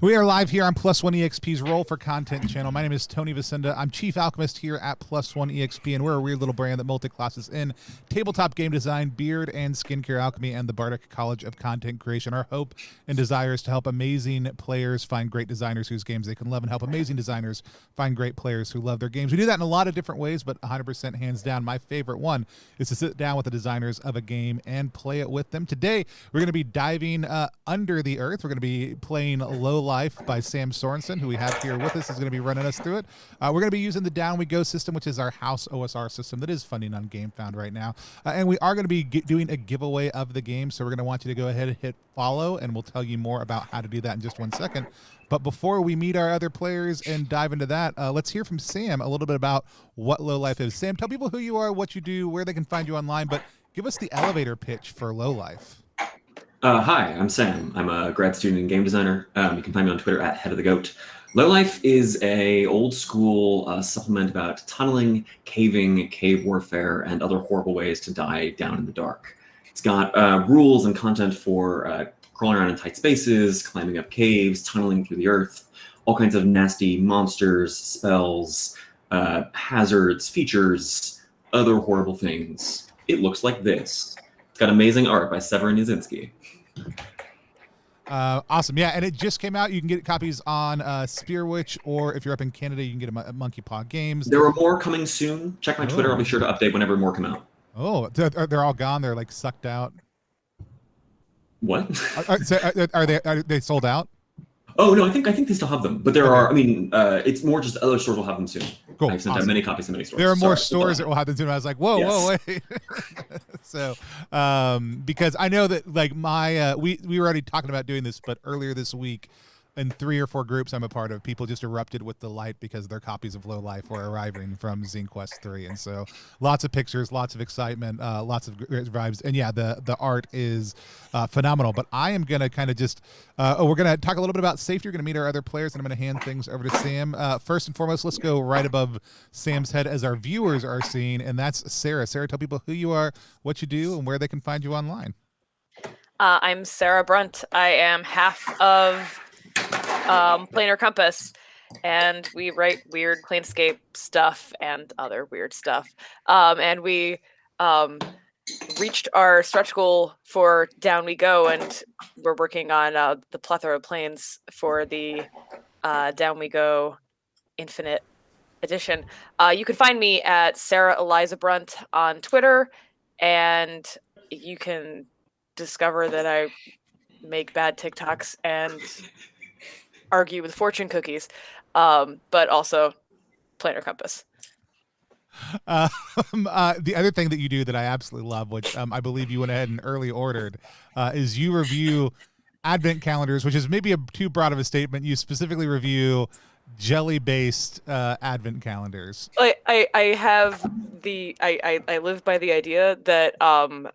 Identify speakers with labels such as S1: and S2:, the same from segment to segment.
S1: We are live here on Plus One EXP's Roll for Content channel. My name is Tony Vicenda. I'm Chief Alchemist here at Plus One EXP, and we're a weird little brand that multi-classes in tabletop game design, beard and skincare alchemy, and the Bardic College of Content Creation. Our hope and desire is to help amazing players find great designers whose games they can love, and help amazing designers find great players who love their games. We do that in a lot of different ways, but 100% hands down, my favorite one is to sit down with the designers of a game and play it with them. Today, we're going to be diving under the earth. We're going to be playing Lowlife by Sam Sorensen, who we have here with us, is going to be running us through it. We're going to be using the Down We Go system, which is our house OSR system that is funding on Gamefound right now. And we are going to be doing a giveaway of the game, so we're going to want you to go ahead and hit follow, and we'll tell you more about how to do that in just 1 second. But before we meet our other players and dive into that, let's hear from Sam a little bit about what Lowlife is. Sam, tell people who you are, what you do, where they can find you online, but give us the elevator pitch for Lowlife.
S2: Hi, I'm Sam. I'm a grad student and game designer. You can find me on Twitter at Head of the Goat. Lowlife is a old school supplement about tunneling, caving, cave warfare, and other horrible ways to die down in the dark. It's got rules and content for crawling around in tight spaces, climbing up caves, tunneling through the earth, all kinds of nasty monsters, spells, hazards, features, other horrible things. It looks like this. It's got amazing art by Severin Yazinski.
S1: Awesome. Yeah, and it just came out. You can get copies on Spearwitch, or if you're up in Canada, you can get them at Monkey Paw Games.
S2: There are more coming soon. Check my Twitter. I'll be sure to update whenever more come out.
S1: Oh, they're all gone? They're like sucked out?
S2: What?
S1: Are they sold out?
S2: Oh no, I think they still have them, but there are. I mean, it's more just other stores will have them soon.
S1: Cool.
S2: I've sent out many copies to many stores.
S1: There are more stores that will have them soon. I was like, whoa, wait. So, because I know that like we were already talking about doing this, but earlier this week, in 3 or 4 groups I'm a part of, people just erupted with delight because their copies of Lowlife were arriving from Zine Quest 3, and so lots of pictures, lots of excitement, lots of great vibes, and yeah, the art is phenomenal. But I am gonna kind of just we're gonna talk a little bit about safety. We're gonna meet our other players, and I'm gonna hand things over to Sam. First and foremost, let's go right above Sam's head as our viewers are seeing, and that's Sarah. Sarah, tell people who you are, what you do, and where they can find you online.
S3: I'm Sarah Brunt. I am half of Planar Compass, and we write weird Planescape stuff and other weird stuff. And we reached our stretch goal for Down We Go, and we're working on the plethora of planes for the Down We Go Infinite Edition. You can find me at Sarah Eliza Brunt on Twitter, and you can discover that I make bad TikToks and argue with fortune cookies, but also Planar Compass.
S1: The other thing that you do that I absolutely love, which I believe you went ahead and early ordered, is you review advent calendars, which is maybe too broad of a statement. You specifically review jelly-based advent calendars.
S3: I live by the idea that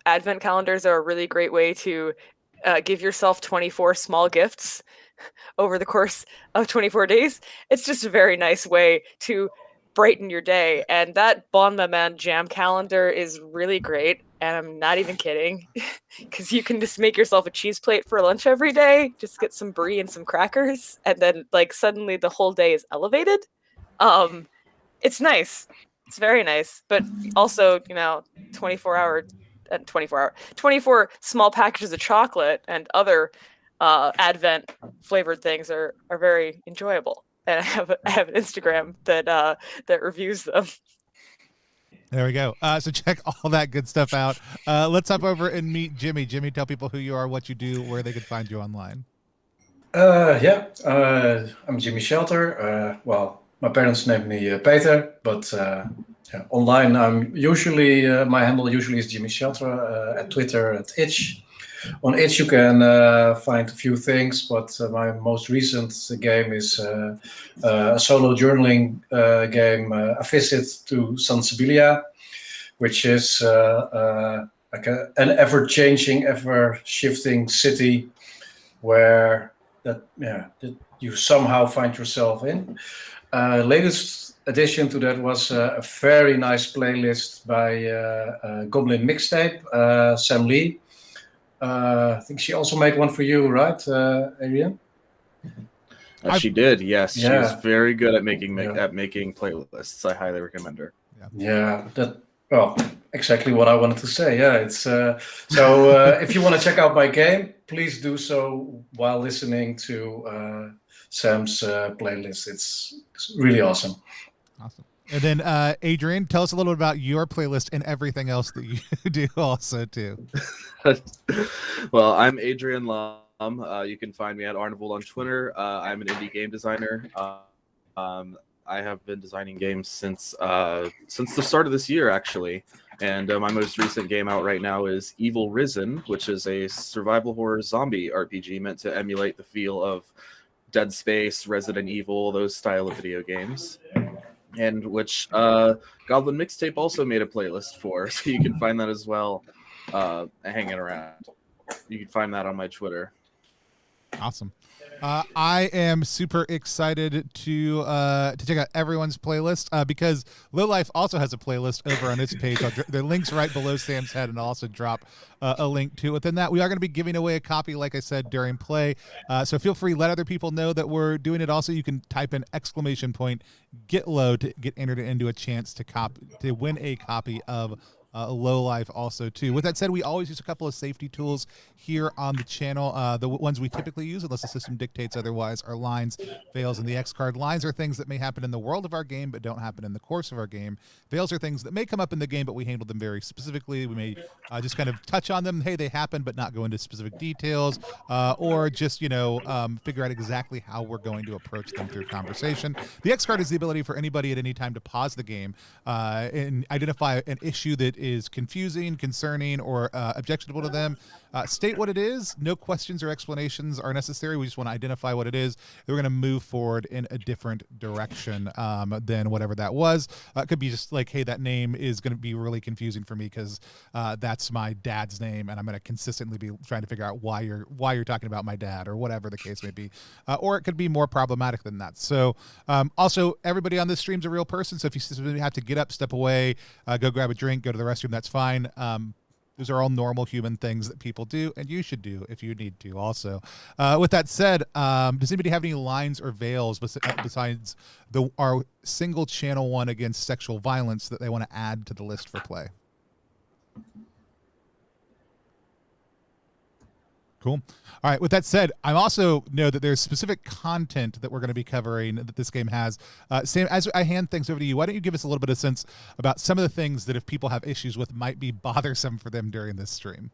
S3: advent calendars are a really great way to give yourself 24 small gifts over the course of 24 days. It's just a very nice way to brighten your day. And that Bon Maman jam calendar is really great. And I'm not even kidding, because you can just make yourself a cheese plate for lunch every day. Just get some brie and some crackers. And then like suddenly the whole day is elevated. It's nice. It's very nice. But also, 24 small packages of chocolate and other advent flavored things are very enjoyable, and I have an Instagram that reviews them.
S1: There we go. So check all that good stuff out. Let's hop over and meet Jimmy. Jimmy, tell people who you are, what you do, where they can find you online.
S4: I'm Jimmy Shelter. Well, my parents named me Peter, but online I'm usually my handle usually is Jimmy Shelter at Twitter, at Itch. On Itch you can find a few things, but my most recent game is a solo journaling game, A Visit to Sensibilia, which is like an ever-changing, ever-shifting city where that you somehow find yourself in. Latest addition to that was a very nice playlist by Goblin Mixtape, Sam Lee. I think she also made one for you, right, Adrian?
S5: She did, yes.
S4: Yeah.
S5: She was very good at making
S4: Yeah.
S5: making playlists. I highly recommend her.
S4: Yeah, exactly what I wanted to say. Yeah, it's if you want to check out my game, please do so while listening to Sam's playlist. It's really awesome.
S1: Awesome. And then Adrian, tell us a little bit about your playlist and everything else that you do also too.
S5: Well, I'm Adrian Lum. You can find me at Arnival on Twitter. I'm an indie game designer. I have been designing games since the start of this year, actually. And my most recent game out right now is Evil Risen, which is a survival horror zombie RPG meant to emulate the feel of Dead Space, Resident Evil, those style of video games. And which Goblin Mixtape also made a playlist for, so you can find that as well, hanging around. You can find that on my Twitter.
S1: Awesome. I am super excited to check out everyone's playlist because Lowlife also has a playlist over on its page. The link's right below Sam's head, and I'll also drop a link to it. Within that, we are going to be giving away a copy, like I said, during play. So feel free, let other people know that we're doing it. Also, you can type in !get low to get entered into a chance to win a copy of Lowlife also too. With that said, we always use a couple of safety tools here on the channel. The ones we typically use, unless the system dictates otherwise, are lines, fails, and the X card. Lines are things that may happen in the world of our game but don't happen in the course of our game. Fails are things that may come up in the game but we handle them very specifically. We may just kind of touch on them. Hey, they happen, but not go into specific details, or just figure out exactly how we're going to approach them through conversation. The X card is the ability for anybody at any time to pause the game and identify an issue that is confusing, concerning, or objectionable to them. State what it is. No questions or explanations are necessary. We just want to identify what it is. We're going to move forward in a different direction than whatever that was. It could be just like, hey, that name is going to be really confusing for me because that's my dad's name, and I'm going to consistently be trying to figure out why you're talking about my dad, or whatever the case may be. Or it could be more problematic than that. So also, everybody on this stream is a real person. So if you have to get up, step away, go grab a drink, go to the restroom, that's fine. Those are all normal human things that people do, and you should do if you need to also. With that said, does anybody have any lines or veils besides our single channel one against sexual violence that they want to add to the list for play? Cool. All right. With that said, I also know that there's specific content that we're going to be covering that this game has. Sam, as I hand things over to you, why don't you give us a little bit of sense about some of the things that if people have issues with might be bothersome for them during this stream?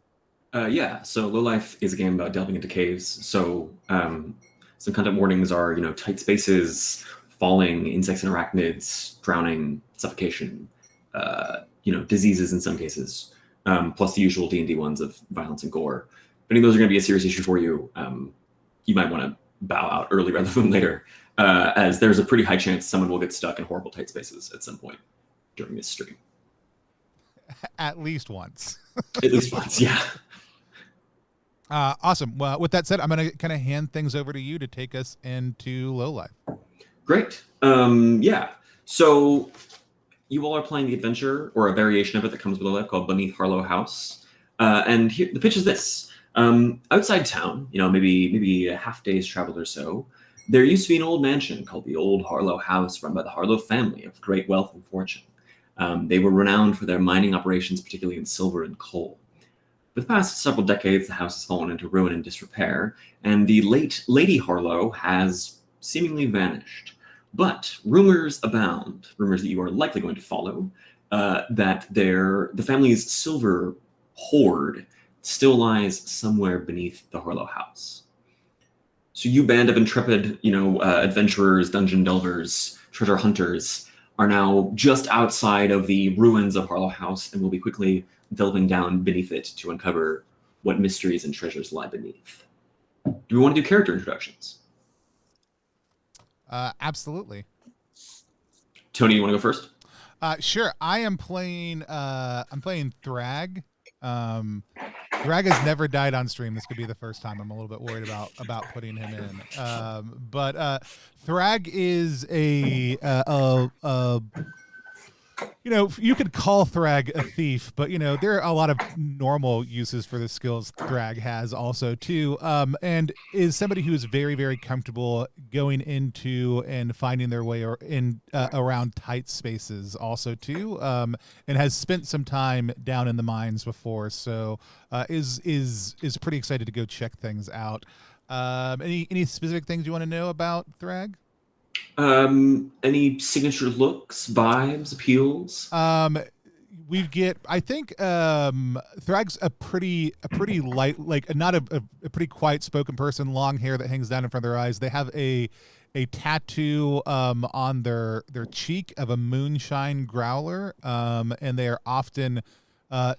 S2: Yeah. So Lowlife is a game about delving into caves. So some content warnings are, tight spaces, falling, insects and arachnids, drowning, suffocation, diseases in some cases, plus the usual D&D ones of violence and gore. If any of those are going to be a serious issue for you, you might want to bow out early rather than later, as there's a pretty high chance someone will get stuck in horrible tight spaces at some point during this stream.
S1: At least once.
S2: At least once, yeah.
S1: Awesome. Well, with that said, I'm going to kind of hand things over to you to take us into Lowlife.
S2: Great. Yeah. So you all are playing the adventure, or a variation of it that comes with Lowlife, called Beneath Harlow House. And here, the pitch is this. Outside town, maybe a half day's travel or so, there used to be an old mansion called the Old Harlow House, run by the Harlow family of great wealth and fortune. They were renowned for their mining operations, particularly in silver and coal. For the past several decades, the house has fallen into ruin and disrepair, and the late Lady Harlow has seemingly vanished. But rumors abound, rumors that you are likely going to follow, that the family's silver hoard still lies somewhere beneath the Harlow House. So you band of intrepid, adventurers, dungeon delvers, treasure hunters are now just outside of the ruins of Harlow House and will be quickly delving down beneath it to uncover what mysteries and treasures lie beneath. Do we want to do character introductions?
S1: Absolutely.
S2: Tony, you want to go first?
S1: Sure. I am playing. I'm playing Thrag. Thrag has never died on stream. This could be the first time. I'm a little bit worried about putting him in. But Thrag is a You could call Thrag a thief, but there are a lot of normal uses for the skills Thrag has also too. And is somebody who is very, very comfortable going into and finding their way or in around tight spaces also too. And has spent some time down in the mines before, so is pretty excited to go check things out. Any specific things you want to know about Thrag?
S2: Any signature looks, vibes, appeals?
S1: I think Thrag's a pretty light, like not a pretty quiet spoken person, long hair that hangs down in front of their eyes. They have a tattoo on their cheek of a moonshine growler, and they are often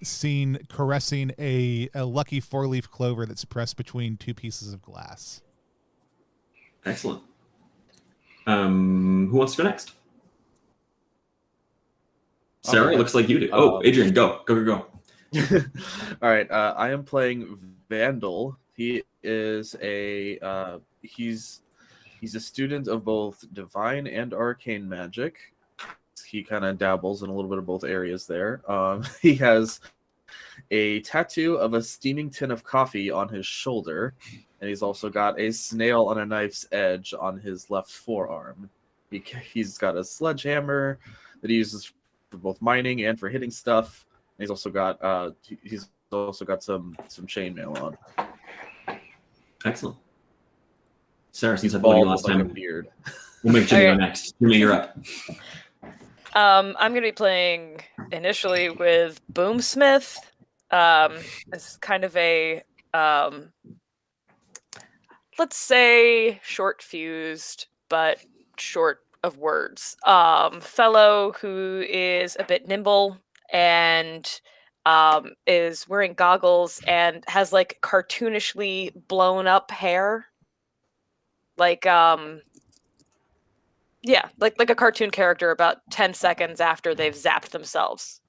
S1: seen caressing a lucky 4-leaf clover that's pressed between two pieces of glass.
S2: Excellent. Who wants to go next? Sarah, looks like you do. Adrian, go. Go.
S5: All right, I am playing Vandal. He is he's a student of both divine and arcane magic. He kind of dabbles in a little bit of both areas there. He has a tattoo of a steaming tin of coffee on his shoulder, and he's also got a snail on a knife's edge on his left forearm. He's got a sledgehammer that he uses for both mining and for hitting stuff. And he's also got some chainmail on.
S2: Excellent. Sarah, since I bought you last time,
S5: beard.
S2: We'll make Jimmy go next. Jimmy, you're up.
S3: I'm going to be playing initially with Boomsmith. It's kind of a, let's say, short-fused, but short of words. Fellow who is a bit nimble and is wearing goggles and has like cartoonishly blown up hair. Like like a cartoon character about 10 seconds after they've zapped themselves.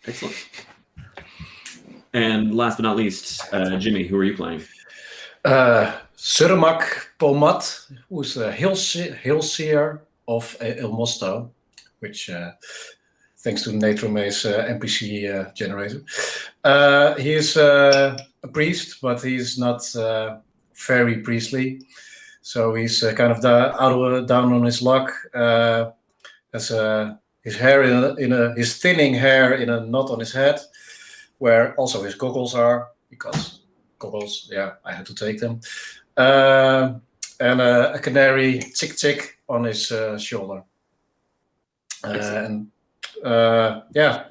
S2: Excellent. And last but not least, Jimmy, who are you playing?
S4: Surmak Pomat, who's a Hillseer of El Mosto, which, thanks to Natrome's NPC generator. He is a priest, but he's not very priestly. So he's kind of down on his luck. Has his hair his thinning hair in a knot on his head, where also his goggles are, because goggles, yeah, I had to take them. And a canary tick on his shoulder. He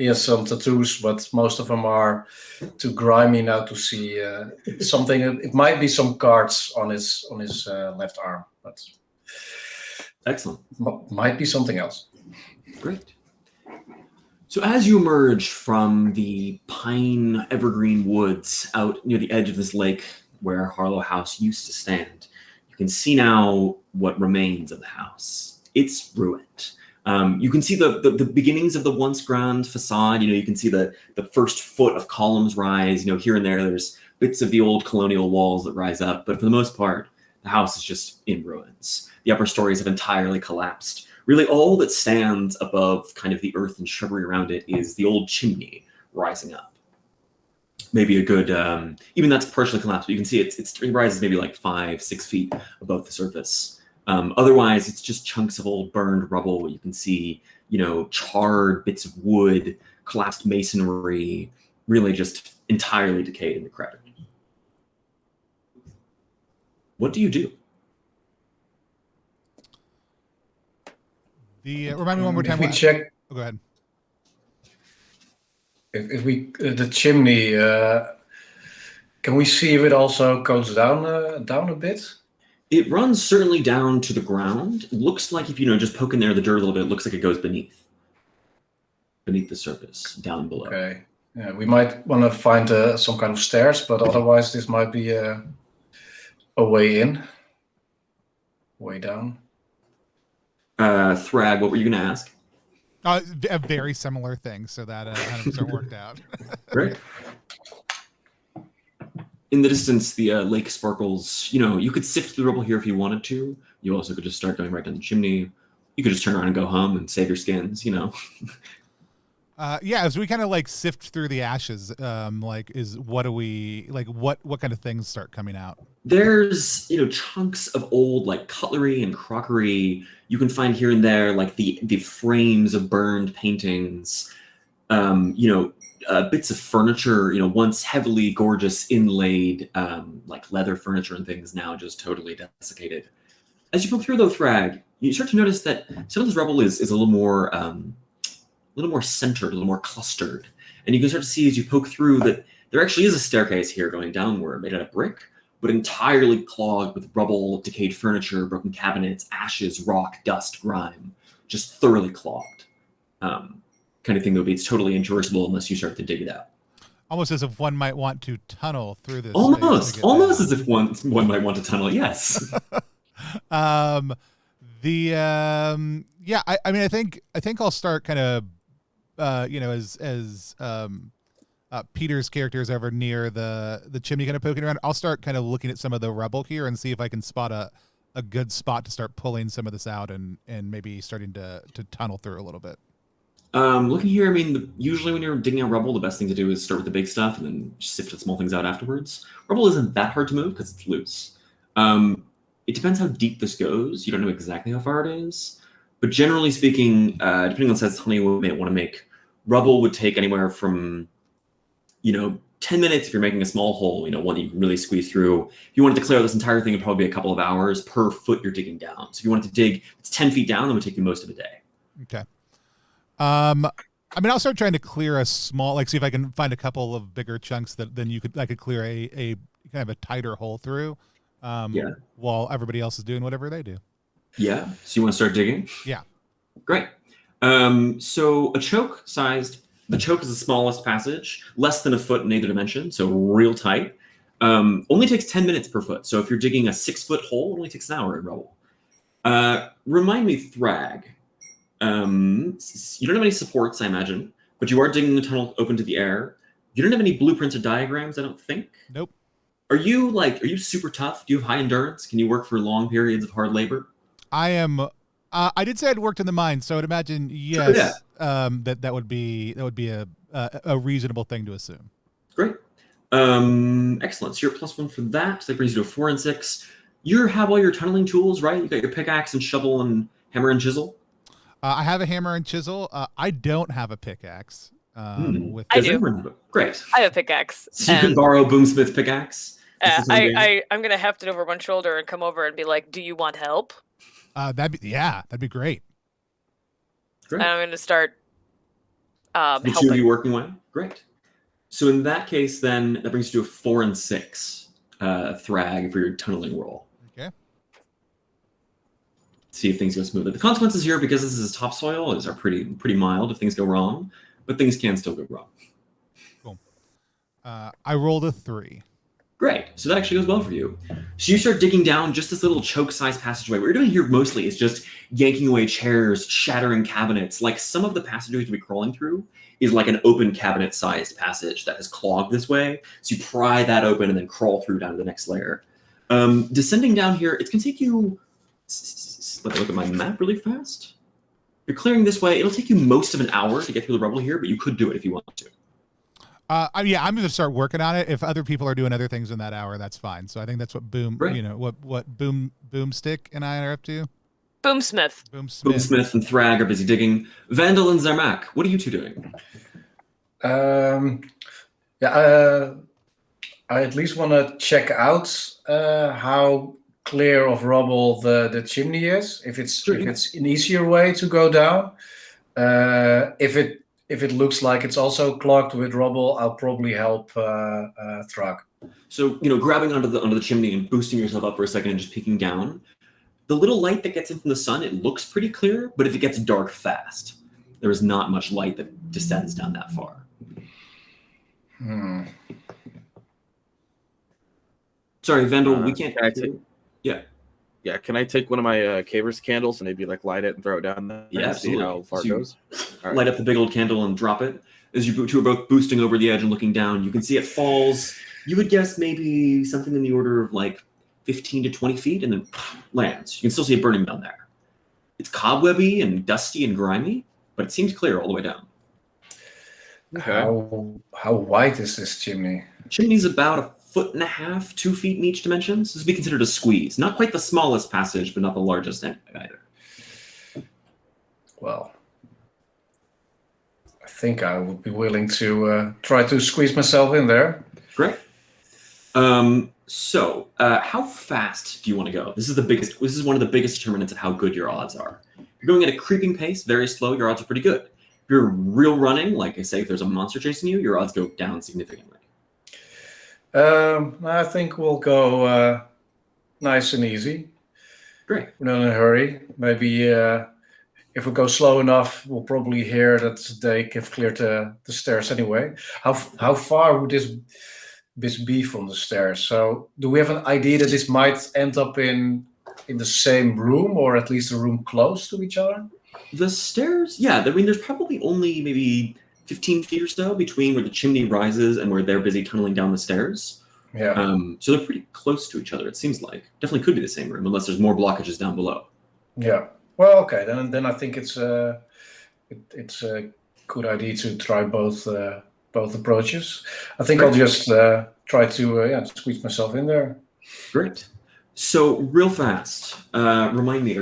S4: has some tattoos, but most of them are too grimy now to see something. It might be some cards on his left arm, but
S2: excellent.
S4: Might be something else.
S2: Great. So as you emerge from the pine evergreen woods out near the edge of this lake where Harlow House used to stand, you can see now what remains of the house. It's ruined. You can see the beginnings of the once grand facade. You can see the first foot of columns rise. Here and there, there's bits of the old colonial walls that rise up. But for the most part, the house is just in ruins. The upper stories have entirely collapsed. Really, all that stands above kind of the earth and shrubbery around it is the old chimney rising up. Maybe a good, even that's partially collapsed, but you can see it rises maybe like 5-6 feet above the surface. Otherwise, it's just chunks of old burned rubble. You can see, charred bits of wood, collapsed masonry, really just entirely decayed and decrepit. What do you do?
S1: Remind me one more time.
S4: If we check.
S1: Oh, go ahead.
S4: If we the chimney, can we see if it also goes down a bit?
S2: It runs certainly down to the ground. It looks like if just poke in there the dirt a little bit, it looks like it goes beneath the surface, down below.
S4: Okay. Yeah, we might want to find some kind of stairs, but otherwise this might be a way in, way down.
S2: Thrag, what were you going to ask?
S1: A very similar thing, so that 100% worked out.
S2: Great. In the distance, the lake sparkles. You could sift through the rubble here if you wanted to. You also could just start going right down the chimney. You could just turn around and go home and save your skins, you know.
S1: Yeah, as we kind of like sift through the ashes, like what kind of things start coming out?
S2: There's, chunks of old like cutlery and crockery. You can find here and there like the frames of burned paintings, bits of furniture, once heavily gorgeous inlaid, like leather furniture and things, now just totally desiccated. As you go through though, Thrag, you start to notice that some of this rubble is a little more centered, a little more clustered. And you can start to see as you poke through that there actually is a staircase here going downward, made out of brick, but entirely clogged with rubble, decayed furniture, broken cabinets, ashes, rock, dust, grime, just thoroughly clogged. Kind of thing that would be totally intraversable unless you start to dig it out.
S1: Almost as if one might want to tunnel through this.
S2: Almost as if one might want to tunnel. Yes.
S1: I mean, I think I'll start kind of, as Peter's character is over near the chimney, kind of poking around. I'll start kind of looking at some of the rubble here and see if I can spot a good spot to start pulling some of this out and maybe starting to tunnel through a little bit.
S2: Looking here, I mean, usually when you're digging out rubble, the best thing to do is start with the big stuff and then sift the small things out afterwards. Rubble isn't that hard to move because it's loose. It depends how deep this goes. You don't know exactly how far it is. But generally speaking, depending on the size of tunnel you may want to make, rubble would take anywhere from, 10 minutes if you're making a small hole, one that you can really squeeze through. If you wanted to clear this entire thing, it'd probably be a couple of hours per foot you're digging down. So if you wanted to dig, it's 10 feet down, it would take you most of a day.
S1: Okay. I mean, I'll start trying to clear a small, like, see if I can find a couple of bigger chunks that then I could clear a kind of a tighter hole through, while everybody else is doing whatever they do.
S2: Yeah. So you want to start digging?
S1: Yeah.
S2: Great. So the choke is the smallest passage, less than a foot in either dimension, so real tight. Only takes 10 minutes per foot. So if you're digging a 6-foot hole, it only takes an hour in rubble. Remind me, Thrag. You don't have any supports, I imagine, but you are digging the tunnel open to the air. You don't have any blueprints or diagrams, I don't think.
S1: Nope.
S2: Are you super tough? Do you have high endurance? Can you work for long periods of hard labor?
S1: I am. I did say I'd worked in the mine, so I'd imagine yes. Sure, yeah. That would be a reasonable thing to assume.
S2: Great. Excellent. So you're +1 for that. So that brings you to a 4 and 6. You have all your tunneling tools, right? You got your pickaxe and shovel and hammer and chisel.
S1: I have a hammer and chisel. I don't have a pickaxe.
S3: I do.
S2: Great.
S3: I have a pickaxe.
S2: So you can borrow Boomsmith's pickaxe.
S3: I'm gonna heft it over one shoulder and come over and be like, "Do you want help?"
S1: That'd be great.
S2: Great.
S3: And I'm gonna start
S2: the
S3: helping.
S2: two of you working away. Great. So in that case, then that brings you to a 4 and 6 Thrag for your tunneling roll.
S1: Okay.
S2: See if things go smoothly. The consequences here, because this is topsoil, are pretty mild if things go wrong, but things can still go wrong.
S1: Cool. I rolled a 3.
S2: Great. So that actually goes well for you. So you start digging down just this little choke-sized passageway. What you're doing here mostly is just yanking away chairs, shattering cabinets. Like some of the passageways you'll be crawling through is like an open cabinet-sized passage that is clogged this way. So you pry that open and then crawl through down to the next layer. Descending down here, it's going to take you... Let me look at my map really fast. You're clearing this way. It'll take you most of an hour to get through the rubble here, but you could do it if you want to.
S1: I'm going to start working on it. If other people are doing other things in that hour, that's fine. So I think that's what Boomstick and I are up to.
S3: Boomsmith
S2: And Thrag are busy digging. Vandal and Zermac, what are you two doing?
S4: I at least want to check out how clear of rubble the chimney is. If it's an easier way to go down. If it looks like it's also clogged with rubble, I'll probably help Thrag.
S2: So, grabbing onto the chimney and boosting yourself up for a second and just peeking down. The little light that gets in from the sun, it looks pretty clear, but if it gets dark fast, there is not much light that descends down that far. Sorry, Vandal, we can't...
S5: Yeah, can I take one of my caver's candles and maybe light it and throw it down there?
S2: Yeah, absolutely.
S5: See how far it goes?
S2: All right. Light up the big old candle and drop it. As you two are both boosting over the edge and looking down, you can see it falls. You would guess maybe something in the order of 15 to 20 feet and then lands. You can still see it burning down there. It's cobwebby and dusty and grimy, but it seems clear all the way down.
S5: Okay.
S4: How wide is this chimney?
S2: Chimney's about 1.5 feet, 2 feet in each dimension. So this would be considered a squeeze. Not quite the smallest passage, but not the largest either.
S4: Well, I think I would be willing to try to squeeze myself in there.
S2: Great. So how fast do you want to go? This is one of the biggest determinants of how good your odds are. If you're going at a creeping pace, very slow, your odds are pretty good. If you're real running, like I say, if there's a monster chasing you, your odds go down significantly.
S4: I think we'll go nice and easy.
S2: Great.
S4: We're not in a hurry. Maybe if we go slow enough, we'll probably hear that they have cleared the stairs anyway. How far would this be from the stairs? So do we have an idea that this might end up in the same room, or at least a room close to each other?
S2: The stairs, yeah. I mean, there's probably only maybe 15 feet or so between where the chimney rises and where they're busy tunneling down the stairs.
S4: Yeah.
S2: So they're pretty close to each other, it seems like. Definitely could be the same room, unless there's more blockages down below.
S4: Yeah. Well, okay. Then I think it's a good idea to try both approaches. I think I'll just try to squeeze myself in there.
S2: Great. So real fast, remind me,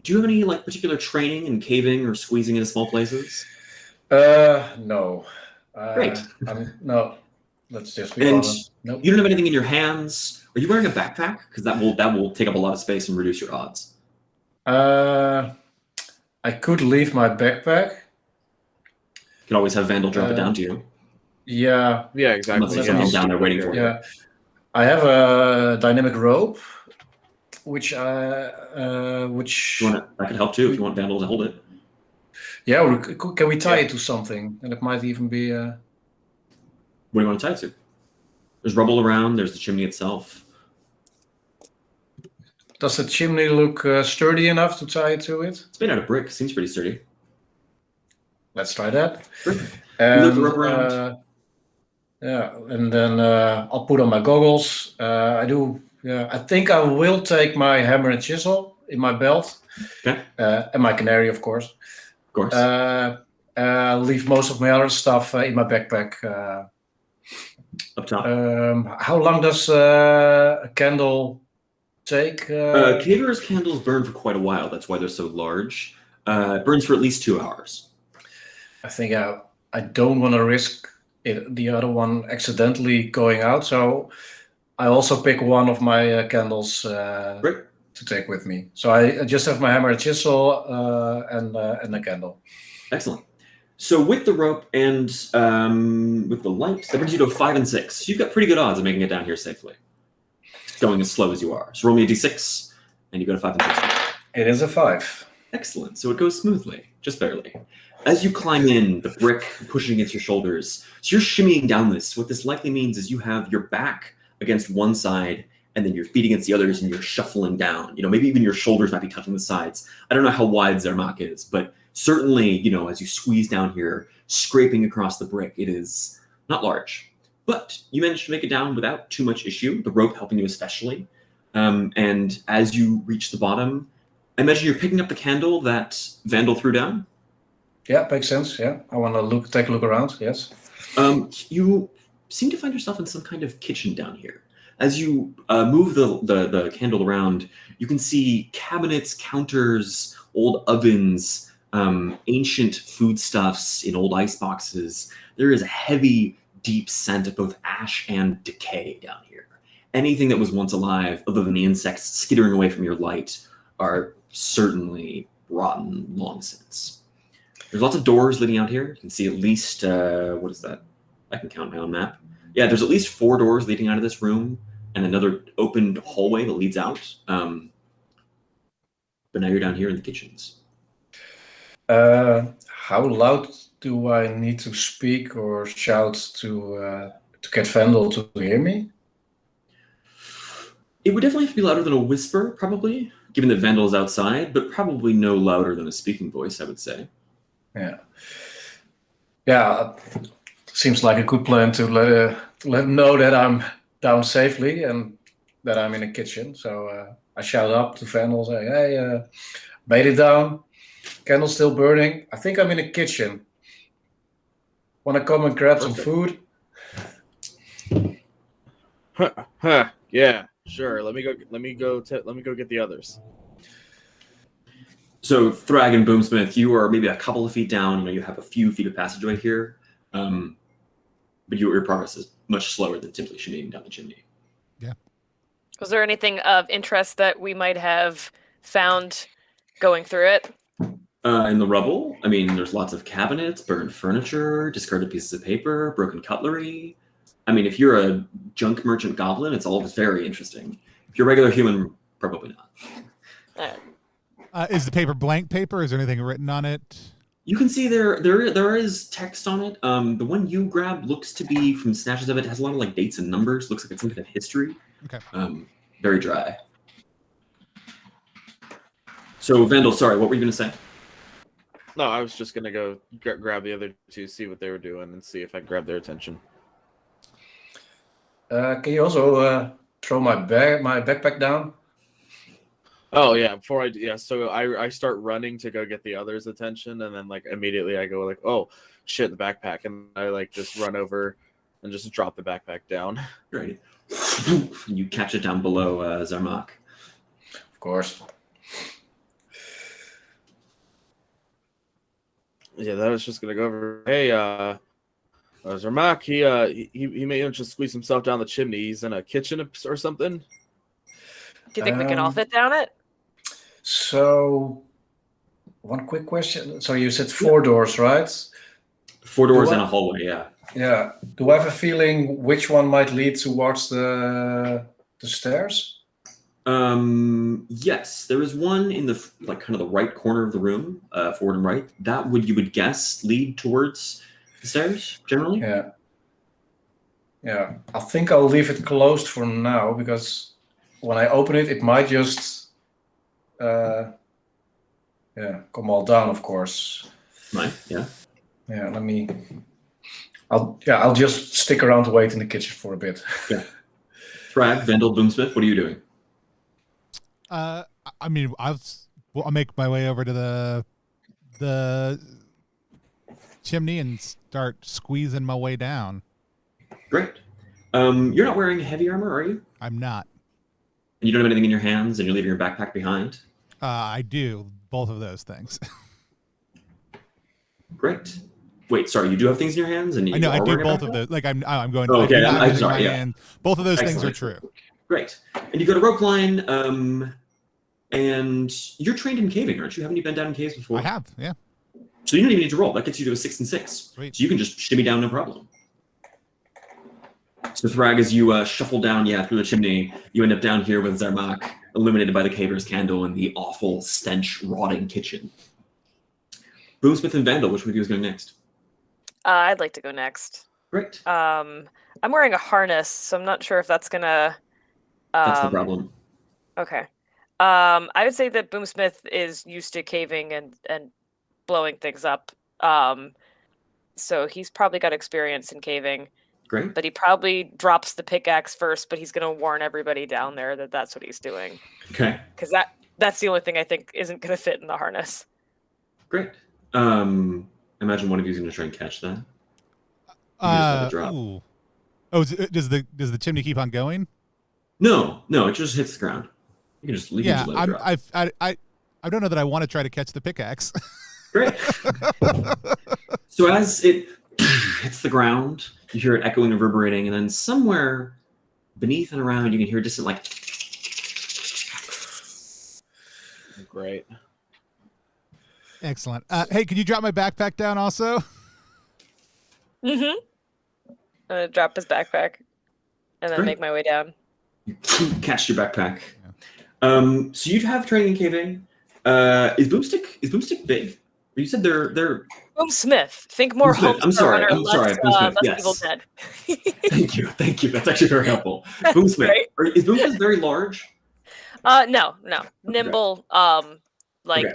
S2: do you have any like particular training in caving or squeezing into small places?
S4: No.
S2: Great.
S4: No. Let's just be
S2: And
S4: honest. Nope.
S2: you don't have anything in your hands? Are you wearing a backpack? Because that will take up a lot of space and reduce your odds.
S4: I could leave my backpack.
S2: You can always have Vandal drop it down to you.
S4: Yeah.
S5: Yeah,
S2: Unless
S5: exactly.
S2: there's
S5: Yeah.
S2: someone down there waiting for you.
S4: Yeah. I have a dynamic rope, which
S2: That could help too if you want Vandal to hold it.
S4: yeah. Can we tie it to something? And it might even be.
S2: What do you want to tie it to? There's rubble around. There's the chimney itself.
S4: Does the chimney look sturdy enough to tie it to it?
S2: It's made out of brick. Seems pretty sturdy.
S4: Let's try that.
S2: Sure.
S4: And,
S2: the rope around.
S4: yeah, and then I'll put on my goggles. I think I will take my hammer and chisel in my belt.
S2: Okay.
S4: And my canary, of course.
S2: Of course.
S4: Leave most of my other stuff in my backpack.
S2: Up top.
S4: How long does a candle take?
S2: Caterers' candles burn for quite a while. That's why they're so large. It burns for at least 2 hours.
S4: I think I don't want to risk the other one accidentally going out, so I also pick one of my candles to take with me. So I just have my hammer and chisel and a candle.
S2: Excellent. So with the rope and with the light, that brings you to a 5 and 6. You've got pretty good odds of making it down here safely, going as slow as you are. So roll me a d6, and you got a 5 and 6.
S4: It is a 5.
S2: Excellent. So it goes smoothly, just barely. As you climb in, the brick pushing against your shoulders, so you're shimmying down this. What this likely means is you have your back against one side, and then your feet against the others, and you're shuffling down. Maybe even your shoulders might be touching the sides. I don't know how wide Zermatt is, but certainly, as you squeeze down here, scraping across the brick, it is not large. But you managed to make it down without too much issue, the rope helping you especially. And as you reach the bottom, I imagine you're picking up the candle that Vandal threw down?
S4: Yeah, makes sense. Yeah, I want to take a look around. Yes.
S2: You seem to find yourself in some kind of kitchen down here. As you move the candle around, you can see cabinets, counters, old ovens, ancient foodstuffs in old ice boxes. There is a heavy, deep scent of both ash and decay down here. Anything that was once alive, other than the insects skittering away from your light, are certainly rotten long since. There's lots of doors leading out here. You can see at least, what is that? I can count my own map. Yeah, there's at least 4 doors leading out of this room and another open hallway that leads out. But now you're down here in the kitchens.
S4: How loud do I need to speak or shout to get Vandal to hear me?
S2: It would definitely have to be louder than a whisper, probably, given that Vandal is outside, but probably no louder than a speaking voice, I would say.
S4: Yeah. Seems like a good plan to let him know that I'm down safely and that I'm in a kitchen. So I shout up to Vandal, say, hey, made it down. Candle's still burning. I think I'm in the kitchen. Want to come and grab some food?
S5: Yeah, sure. Let me go get the others.
S2: So Thrag and Boomsmith, you are maybe a couple of feet down. You have a few feet of passageway here, but your progress is much slower than simply shimmying down the chimney.
S1: Yeah.
S3: Was there anything of interest that we might have found going through it?
S2: In the rubble, I mean, there's lots of cabinets, burned furniture, discarded pieces of paper, broken cutlery. I mean, if you're a junk merchant goblin, it's all very interesting. If you're a regular human, probably not.
S1: Is the paper blank paper? Is there anything written on it?
S2: You can see there is text on it. The one you grabbed looks to be from snatches of it. It has a lot of like dates and numbers. Looks like it's some kind of history.
S1: Okay.
S2: Very dry. So Vandal, sorry, what were you going to say?
S5: No, I was just gonna go grab the other two, see what they were doing, and see if I can grab their attention.
S4: Can you also throw my backpack down?
S5: Oh yeah, so I start running to go get the others' attention, and then like immediately I go like, oh shit, the backpack, and I like just run over and just drop the backpack down.
S2: Right. You catch it down below Zarmak.
S4: Of course.
S5: Yeah, that was just gonna go over. Hey, Zarmak, he may have just squeezed himself down the chimney. He's in a kitchen or something.
S3: Do you think we can all fit down it?
S4: So, one quick question. So you said 4 doors, right?
S2: 4 doors and a hallway, yeah.
S4: Yeah. Do I have a feeling which one might lead towards the stairs?
S2: Yes, there is one in the like kind of the right corner of the room, forward and right. That you would guess lead towards the stairs generally.
S4: Yeah. Yeah. I think I'll leave it closed for now because when I open it, it might just come all down. Of course.
S2: Right. Yeah.
S4: Yeah. I'll just stick around to wait in the kitchen for a bit.
S2: Yeah. Thrag, Vandal, Boomsmith, what are you doing?
S1: I mean, I'll make my way over to the chimney and start squeezing my way down.
S2: Great. You're not wearing heavy armor, are you?
S1: I'm not.
S2: And you don't have anything in your hands, and you're leaving your backpack behind?
S1: I do both of those things.
S2: Great. Wait, sorry, you do have things in your hands, and
S1: I know I
S2: are
S1: do
S2: wearing a
S1: both of
S2: backpack?
S1: those. Like I'm going.
S2: Oh, okay,
S1: I'm
S2: I'm
S1: using
S2: sorry.
S1: my
S2: Yeah.
S1: hand. Both of those things are
S2: Excellent.
S1: true.
S2: Great. And you got a rope line, and you're trained in caving, aren't you? Haven't you been down in caves before?
S1: I have, yeah.
S2: So you don't even need to roll. That gets you to a 6 and 6.
S1: Sweet.
S2: So you can just shimmy down, no problem. So Thrag, as you shuffle down, through the chimney, you end up down here with Zarmak, illuminated by the caver's candle in the awful stench, rotting kitchen. Boomsmith and Vandal, which one of you is going next?
S3: I'd like to go next.
S2: Great.
S3: I'm wearing a harness, so I'm not sure if that's gonna.
S2: That's the problem.
S3: Okay. I would say that Boomsmith is used to caving and blowing things up. So he's probably got experience in caving.
S2: Great.
S3: But he probably drops the pickaxe first, but he's going to warn everybody down there that that's what he's doing.
S2: Okay.
S3: Because that's the only thing I think isn't going to fit in the harness.
S2: Great. Imagine one of you is going to try and catch that. You just let it drop.
S1: Ooh. Oh, does the chimney keep on going?
S2: No, it just hits the ground. You can just let it drop.
S1: I don't know that I want to try to catch the pickaxe.
S2: Great. So as it hits the ground, you hear it echoing, reverberating, and then somewhere beneath and around, you can hear a distant like.
S5: Great.
S1: Excellent. Hey, could you drop my backpack down also?
S3: Mm-hmm. I'm going to drop his backpack and then make my way down.
S2: You catch your backpack. Yeah. So you have training in caving. Is Boomstick big? You said they're
S3: Boomsmith. Think more
S2: Boomsmith.
S3: home.
S2: I'm sorry.
S3: Less
S2: Yes.
S3: Evil Dead.
S2: Thank you. That's actually very helpful. Boomsmith.
S3: Right?
S2: Is Boomsmith very large?
S3: No. Nimble.
S2: Okay.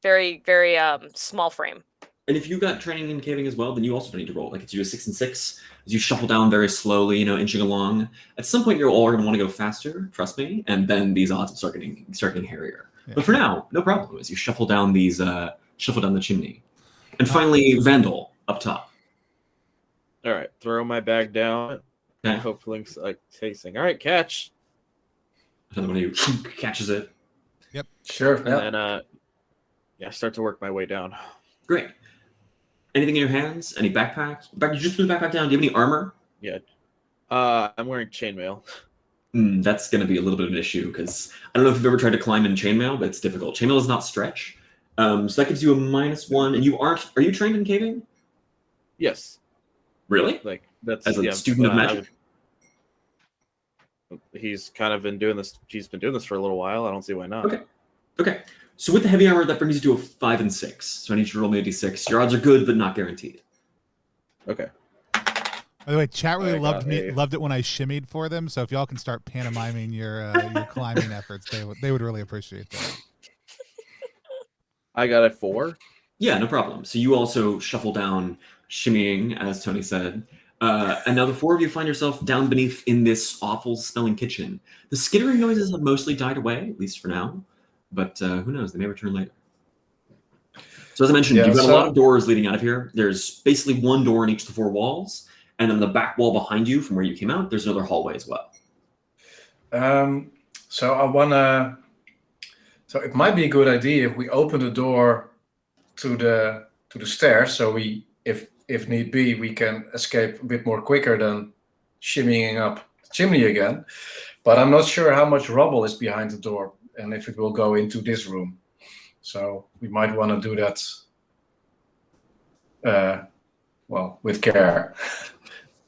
S3: Very, very small frame.
S2: And if you got training in caving as well, then you also don't need to roll. Like it's you a 6 and 6 as you shuffle down very slowly, inching along. At some point, you're all going to want to go faster. Trust me. And then these odds will start getting hairier.
S1: Yeah.
S2: But for now, no problem. As you shuffle down shuffle down the chimney, and finally, Vandal up top.
S5: All right, throw my bag down.
S2: Okay.
S5: Hope Link's like chasing. All right, catch.
S2: Another one of you catches it.
S4: Sure.
S5: And
S4: Yeah.
S5: then start to work my way down.
S2: Great. Anything in your hands? Any backpack? You just put the backpack down. Do you have any armor?
S5: Yeah. I'm wearing chainmail.
S2: That's going to be a little bit of an issue because I don't know if you've ever tried to climb in chainmail, but it's difficult. Chainmail does not stretch. So that gives you a -1, and are you trained in caving?
S5: Yes.
S2: Really?
S5: Like that's
S2: As a student of magic?
S5: He's kind of been doing this. He's been doing this for a little while. I don't see why not.
S2: Okay. So with the heavy armor, that brings you to a 5 and 6. So I need you to roll me a d6. Your odds are good, but not guaranteed.
S5: Okay.
S1: By the way, chat really
S5: I got
S1: loved it when I shimmied for them. So if y'all can start pantomiming your climbing efforts, they would really appreciate that.
S5: I got a 4.
S2: Yeah, no problem. So you also shuffle down, shimmying, as Tony said. And now the 4 of you find yourself down beneath in this awful smelling kitchen. The skittering noises have mostly died away, at least for now. But who knows? They may return later. So as I mentioned, you've got a lot of doors leading out of here. There's basically one door in each of the 4 walls. And then the back wall behind you from where you came out, there's another hallway as well.
S4: So I wanna. So it might be a good idea if we open the door to the stairs. So if need be, we can escape a bit more quicker than shimmying up the chimney again. But I'm not sure how much rubble is behind the door and if it will go into this room. So we might want to do that. With care.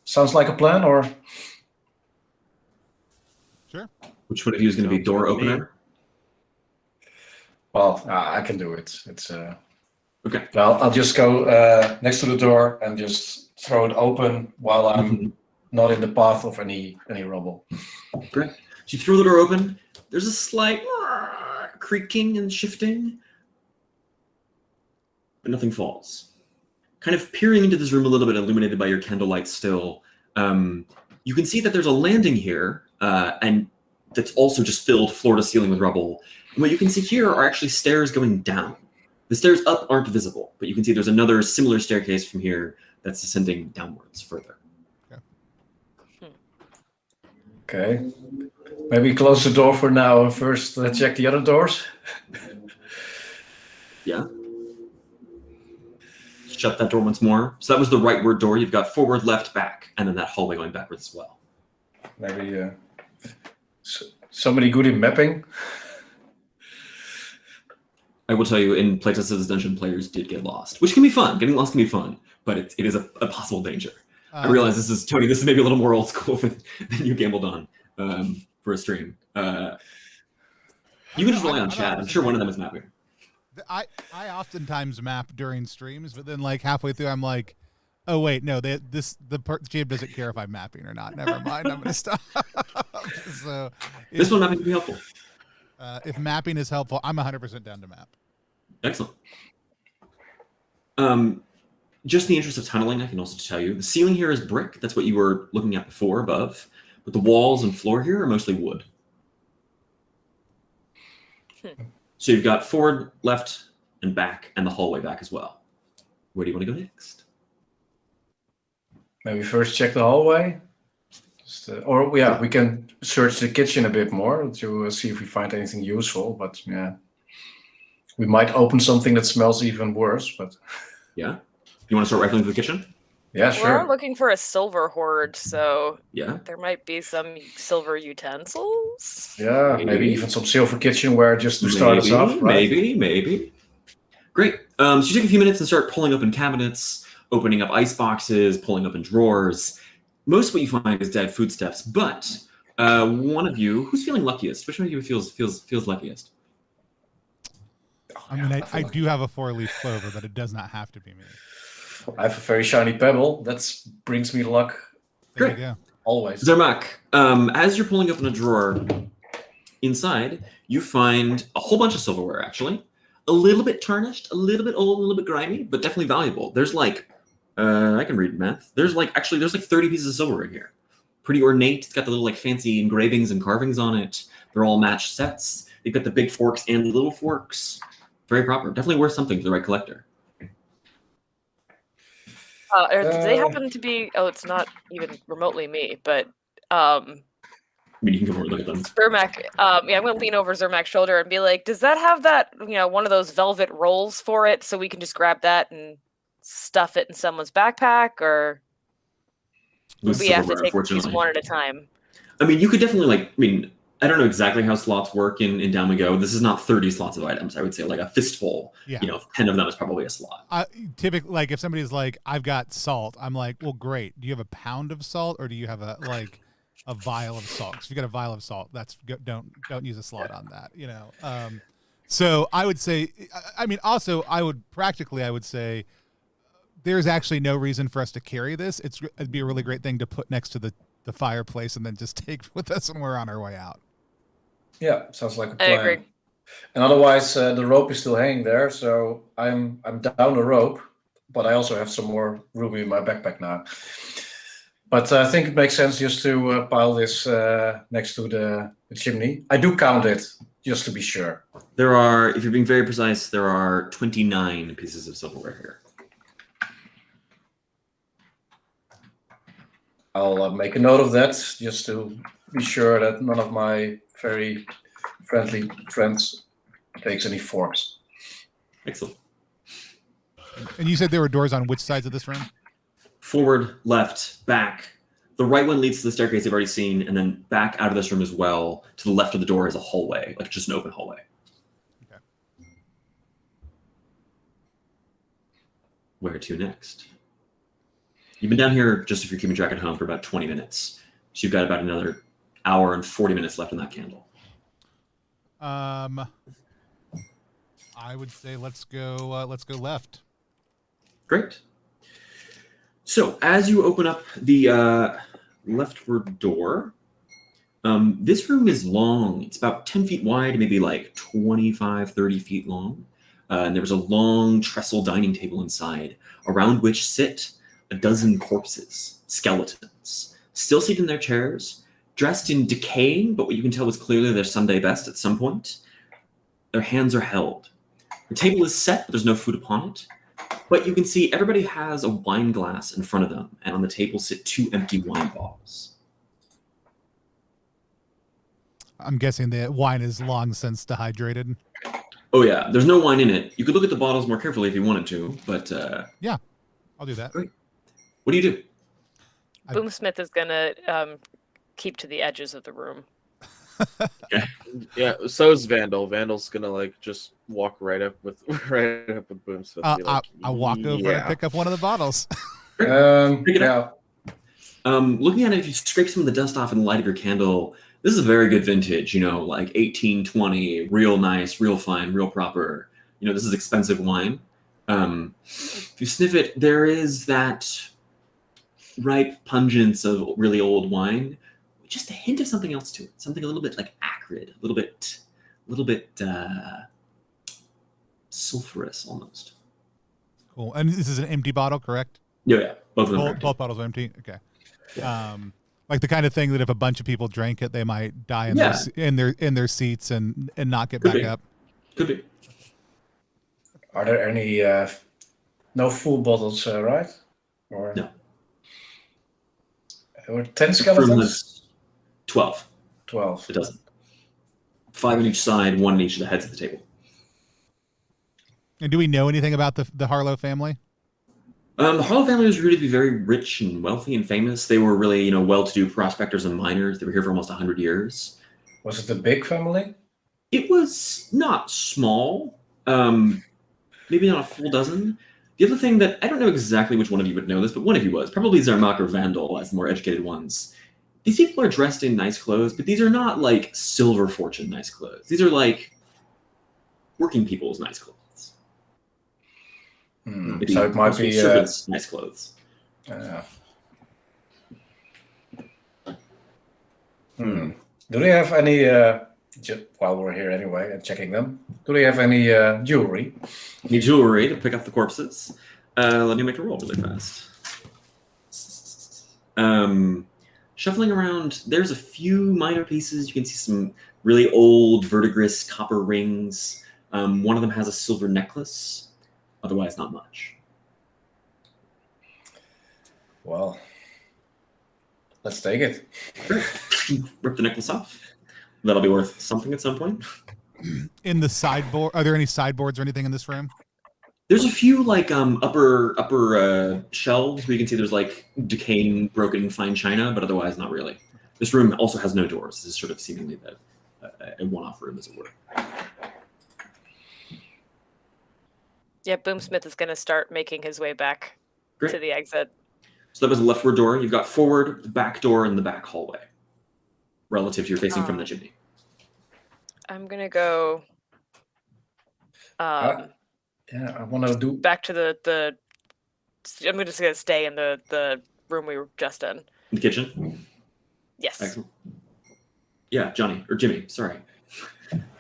S4: Sounds like a plan, or?
S1: Sure.
S2: Which one of you is going to be door opener?
S4: Well, I can do it. It's
S2: Okay.
S4: Well, I'll just go next to the door and just throw it open while I'm not in the path of any rubble.
S2: Great. So you throw the door open. There's a slight creaking and shifting, but nothing falls. Kind of peering into this room a little bit, illuminated by your candlelight still, you can see that there's a landing here, and that's also just filled floor to ceiling with rubble. And what you can see here are actually stairs going down. The stairs up aren't visible, but you can see there's another similar staircase from here that's descending downwards further.
S4: Okay. Maybe close the door for now and first check the other doors.
S2: Yeah. Shut that door once more. So that was the rightward door. You've got forward, left, back, and then that hallway going backwards as well.
S4: Maybe somebody good in mapping.
S2: I will tell you, in Playtest's Dungeon, players did get lost, which can be fun. Getting lost can be fun, but it is a possible danger. I realize this is, Tony, this is maybe a little more old school than you gambled on for a stream. You can just rely on chat. I'm sure one of them is mapping.
S1: I oftentimes map during streams, but then like halfway through, I'm like, oh wait, no, the GM doesn't care if I'm mapping or not. Never mind, I'm gonna stop. So
S2: this one mapping can be helpful.
S1: If mapping is helpful, I'm 100% down to map.
S2: Excellent. Just in the interest of tunneling, I can also tell you the ceiling here is brick. That's what you were looking at before, above. But the walls and floor here are mostly wood. So you've got forward, left, and back, and the hallway back as well. Where do you want to go next?
S4: Maybe first check the hallway. We can search the kitchen a bit more to see if we find anything useful. But yeah, we might open something that smells even worse. But
S2: yeah, you want to start rifling through the kitchen?
S4: Yeah, sure.
S3: We're looking for a silver hoard, so
S2: yeah,
S3: there might be some silver utensils.
S4: Yeah, maybe even some silver kitchenware just to start us off. Right?
S2: Maybe. Great. So you take a few minutes and start pulling open cabinets, opening up ice boxes, pulling open drawers. Most of what you find is dead foodstuffs, but one of you, who's feeling luckiest? Which one of you feels luckiest?
S1: I mean, I do have a 4-leaf clover, but it does not have to be me.
S4: I have a very shiny pebble. That brings me luck.
S1: There you go.
S4: Always.
S2: Zermak, as you're pulling open a drawer, inside you find a whole bunch of silverware, actually. A little bit tarnished, a little bit old, a little bit grimy, but definitely valuable. There's like, I can read math. There's like 30 pieces of silverware here. Pretty ornate. It's got the little like fancy engravings and carvings on it. They're all matched sets. They've got the big forks and the little forks. Very proper. Definitely worth something for the right collector.
S3: Do they happen to be? Oh, it's not even remotely me, but
S2: I mean, you can come over and look at them.
S3: Zermac. I'm gonna lean over Zermac's shoulder and be like, "Does that have that? One of those velvet rolls for it, so we can just grab that and stuff it in someone's backpack, or would we have to take these one at a time?"
S2: I mean, you could definitely I don't know exactly how slots work in Down We Go. This is not 30 slots of items. I would say like a fistful.
S1: Yeah.
S2: 10 of them is probably a slot.
S1: Typically, like if somebody's like, "I've got salt," I'm like, "Well, great. Do you have a pound of salt, or do you have a vial of salt? If you got a vial of salt, don't use a slot on that. So I would say, I mean, also I would say there's actually no reason for us to carry this. It'd be a really great thing to put next to the fireplace and then just take with us when we're on our way out.
S4: Yeah, sounds like a plan.
S3: I agree.
S4: And otherwise, the rope is still hanging there, so I'm down the rope, but I also have some more room in my backpack now. But I think it makes sense just to pile this next to the chimney. I do count it, just to be sure.
S2: There are, if you're being very precise, there are 29 pieces of silverware here.
S4: I'll make a note of that, just to be sure that none of my very friendly friends takes any forks.
S2: Excellent.
S1: And you said there were doors on which sides of this room?
S2: Forward, left, back. The right one leads to the staircase you've already seen, and then back out of this room as well. To the left of the door is a hallway, like just an open hallway.
S1: Okay.
S2: Where to next? You've been down here, just if you're keeping track at home, for about 20 minutes. So you've got about another hour and 40 minutes left on that candle.
S1: I would say let's go left.
S2: Great. So as you open up the leftward door, this room is long. It's about 10 feet wide, maybe like 25, 30 feet long. And there's a long trestle dining table inside, around which sit a dozen corpses, skeletons, still seated in their chairs, dressed in decaying, but what you can tell was clearly their Sunday best at some point. Their hands are held. The table is set, but there's no food upon it. But you can see everybody has a wine glass in front of them, and on the table sit 2 empty wine bottles.
S1: I'm guessing the wine is long since dehydrated.
S2: Oh yeah, there's no wine in it. You could look at the bottles more carefully if you wanted to, but
S1: yeah, I'll do that.
S2: Great. What do you do?
S3: Boomsmith is gonna keep to the edges of the room.
S2: Okay.
S5: Yeah, so is Vandal. Vandal's gonna just walk right up with Boomsmith.
S1: I walk over and pick up one of the bottles.
S2: Pick it
S4: up.
S2: Looking at it, if you scrape some of the dust off in the light of your candle, this is a very good vintage, like 1820, real nice, real fine, real proper. This is expensive wine. If you sniff it, there is that ripe pungence of really old wine, just a hint of something else to it, something a little bit like acrid, a little bit sulfurous almost.
S1: Cool. And this is an empty bottle, correct?
S2: Yeah. Both of them are empty.
S1: Both bottles are empty. Okay.
S2: Yeah.
S1: Like the kind of thing that if a bunch of people drank it, they might die in their seats and not get back up.
S2: Could be.
S4: Are there any no full bottles, right? Or
S2: no.
S4: There were 10 skeletons?
S2: 12.
S4: 12.
S2: It doesn't. 5 on each side, 1 on each of the heads of the table.
S1: And do we know anything about the Harlow family?
S2: The Harlow family was really very rich and wealthy and famous. They were really, well-to-do prospectors and miners. They were here for almost 100 years.
S4: Was it a big family?
S2: It was not small. Maybe not a full dozen. The other thing that, I don't know exactly which one of you would know this, but one of you was, probably Zermak or Vandal as the more educated ones. These people are dressed in nice clothes, but these are not like silver fortune nice clothes. These are like working people's nice clothes.
S4: So it might be
S2: servants' nice clothes.
S4: Do they have any, while we're here anyway and checking them, Do they have any jewelry?
S2: Need jewelry to pick up the corpses. Let me make a roll really fast. Shuffling around, there's a few minor pieces. You can see some really old verdigris copper rings. One of them has a silver necklace. Otherwise, not much.
S4: Well, let's take it.
S2: Rip the necklace off. That'll be worth something at some point.
S1: In the sideboard, are there any sideboards or anything in this room?
S2: There's a few like upper shelves where you can see there's like decaying, broken fine china, but otherwise not really. This room also has no doors. This is sort of seemingly a one-off room, as it were.
S3: Yeah, Boomsmith is going to start making his way back
S2: Great.
S3: to the exit.
S2: So that was the leftward door. You've got forward, the back door, and the back hallway, relative to your facing from the chimney.
S3: I'm going to go
S4: Yeah, I want to do.
S3: back to the I'm just going to stay in the room we were just in.
S2: In the kitchen?
S3: Yes.
S2: Excellent. Yeah, Johnny, or Jimmy, sorry.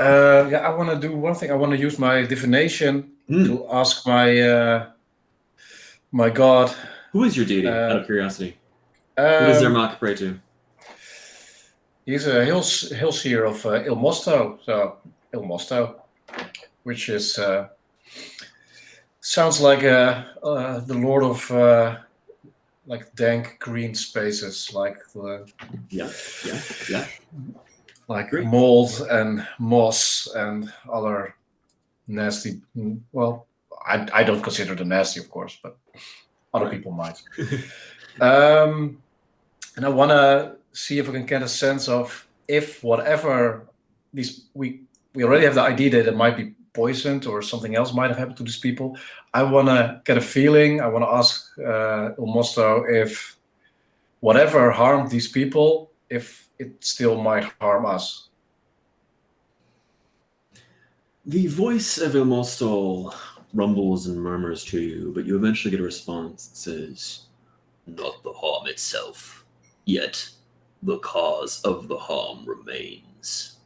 S4: Yeah, I want to do one thing. I want to use my divination to ask my my god.
S2: Who is your deity, out of curiosity? Who does Zermak pray to?
S4: He's a hillseer of Il Mosto, so Il Mosto, which is sounds like the lord of like dank green spaces, like the
S2: Yeah.
S4: like
S2: Great.
S4: mold and moss and other nasty. Well, I don't consider them nasty, of course, but other people might. And I want to see if I can get a sense of if whatever these we already have the idea that it might be poisoned or something else might have happened to these people. I want to get a feeling. I want to ask Il Mosto if whatever harmed these people, if it still might harm us.
S2: The voice of Il Mosto rumbles and murmurs to you, but you eventually get a response that says, "Not the harm itself, yet the cause of the harm remains."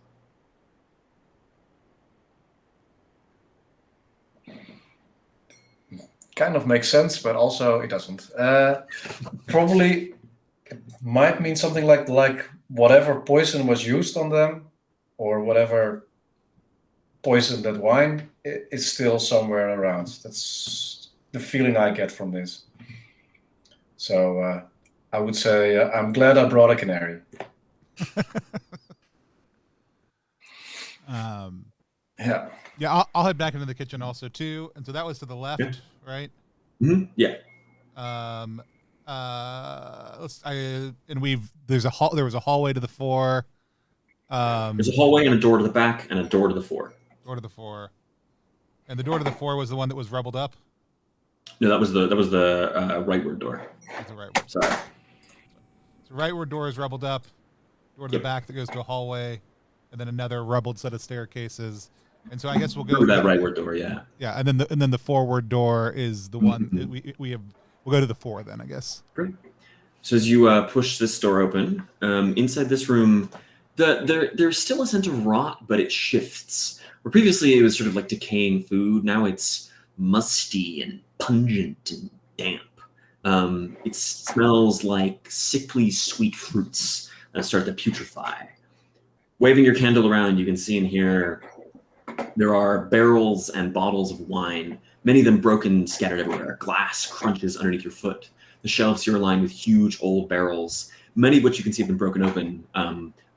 S4: Kind of makes sense, but also it doesn't. Probably it might mean something like whatever poison was used on them, or whatever poisoned that wine is still somewhere around. That's the feeling I get from this. So I would say I'm glad I brought a canary. Yeah.
S1: Yeah, I'll head back into the kitchen also too. And so that was to the left,
S2: Yeah.
S1: right?
S2: Mm-hmm. Yeah.
S1: There was a hallway to the fore.
S2: There's a hallway and a door to the back and a door to the fore.
S1: Door to the fore. And the door to the fore was the one that was rubbled up?
S2: No, that was the rightward door.
S1: That's the rightward.
S2: Sorry.
S1: So rightward door is rubbled up. Door to the back that goes to a hallway, and then another rubbled set of staircases. And so I guess we'll go
S2: Through that rightward door, yeah.
S1: Yeah, and then the forward door is the one that we have. We'll go to the fore then, I guess.
S2: Great. So as you push this door open, inside this room, there's still a sense of rot, but it shifts. Where previously it was sort of like decaying food, now it's musty and pungent and damp. It smells like sickly sweet fruits that start to putrefy. Waving your candle around, you can see and hear there are barrels and bottles of wine, many of them broken, scattered everywhere. Glass crunches underneath your foot. The shelves here are lined with huge old barrels, many of which you can see have been broken open.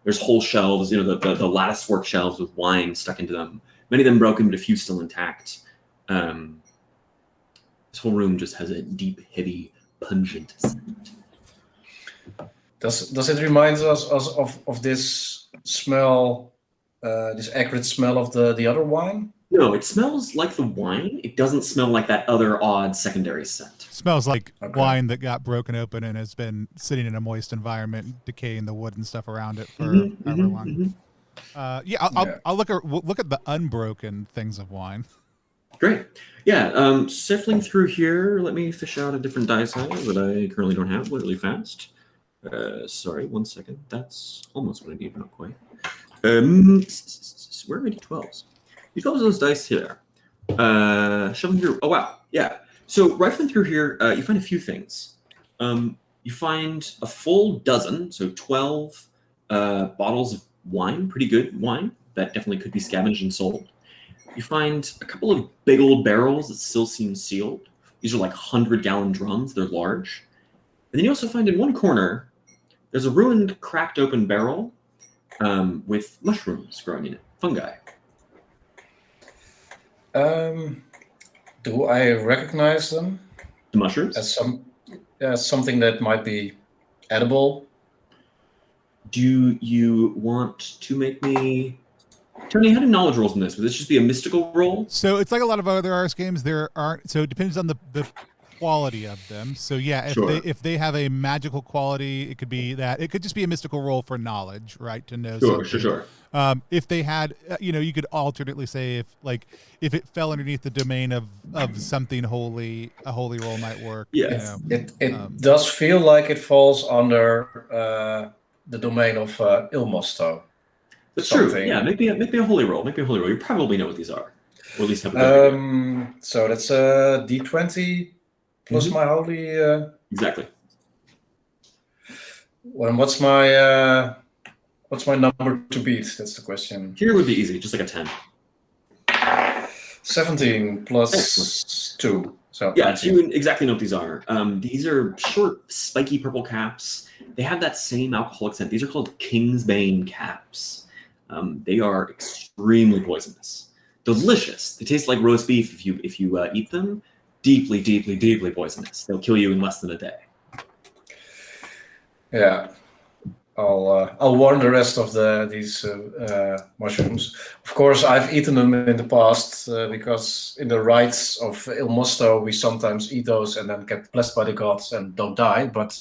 S2: There's whole shelves, the lattice work shelves with wine stuck into them. Many of them broken, but a few still intact. This whole room just has a deep, heavy, pungent scent.
S4: Does it remind us of this smell, this acrid smell of the other wine?
S2: No, it smells like the wine. It doesn't smell like that other odd secondary scent.
S1: Smells like wine that got broken open and has been sitting in a moist environment, decaying the wood and stuff around it for however long. I'll look at the unbroken things of wine.
S2: Great. Yeah, sifting through here, let me fish out a different die size that I currently don't have really fast. Sorry, 1 second. That's almost what I need, not quite. Where are my d12s? You toss those dice here. Shuffling through. Oh wow, yeah. So rifling through here, you find a few things. You find a full dozen, so 12 bottles of wine, pretty good wine that definitely could be scavenged and sold. You find a couple of big old barrels that still seem sealed. These are like 100-gallon drums. They're large. And then you also find in one corner, there's a ruined, cracked open barrel with mushrooms growing in it, fungi.
S4: Do I recognize them
S2: The mushrooms?
S4: as something that might be edible?
S2: Do you want to make me... Tony, how do knowledge rolls in this? Would this just be a mystical roll?
S1: So it's like a lot of other RS games. There aren't. So it depends on the quality of them. So yeah, if they have a magical quality, it could be that. It could just be a mystical roll for knowledge, right? To know.
S2: Sure.
S1: If they had, you could alternately say if it fell underneath the domain of something holy, a holy roll might work.
S2: Yeah.
S4: It does feel like it falls under the domain of Ilmosto.
S2: That's true. Yeah, maybe a holy roll. You probably know what these are, or at least have a good idea.
S4: So that's a D20 plus my holy.
S2: Exactly.
S4: Well, what's my number to beat? That's the question.
S2: Here would be easy, just like a 10.
S4: 17 plus 2. So
S2: yeah, so you exactly know what these are. These are short, spiky purple caps. They have that same alcoholic scent. These are called Kingsbane caps. They are extremely poisonous. Delicious. They taste like roast beef if you eat them. Deeply, deeply, deeply poisonous. They'll kill you in less than a day.
S4: Yeah, I'll warn the rest of these mushrooms. Of course, I've eaten them in the past because in the rites of Ilmosto, we sometimes eat those and then get blessed by the gods and don't die. But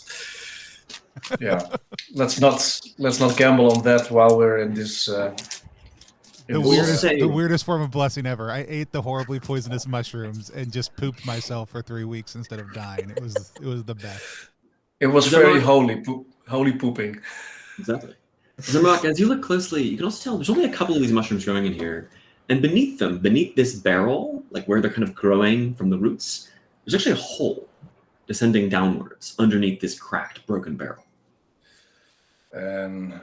S4: yeah, let's not gamble on that while we're in this.
S1: The weirdest form of blessing ever. I ate the horribly poisonous mushrooms and just pooped myself for 3 weeks instead of dying. It was the best.
S4: It was very holy pooping.
S2: Exactly. Zermak, as you look closely, you can also tell there's only a couple of these mushrooms growing in here, and beneath this barrel, like where they're kind of growing from the roots, there's actually a hole descending downwards underneath this cracked, broken barrel.
S4: And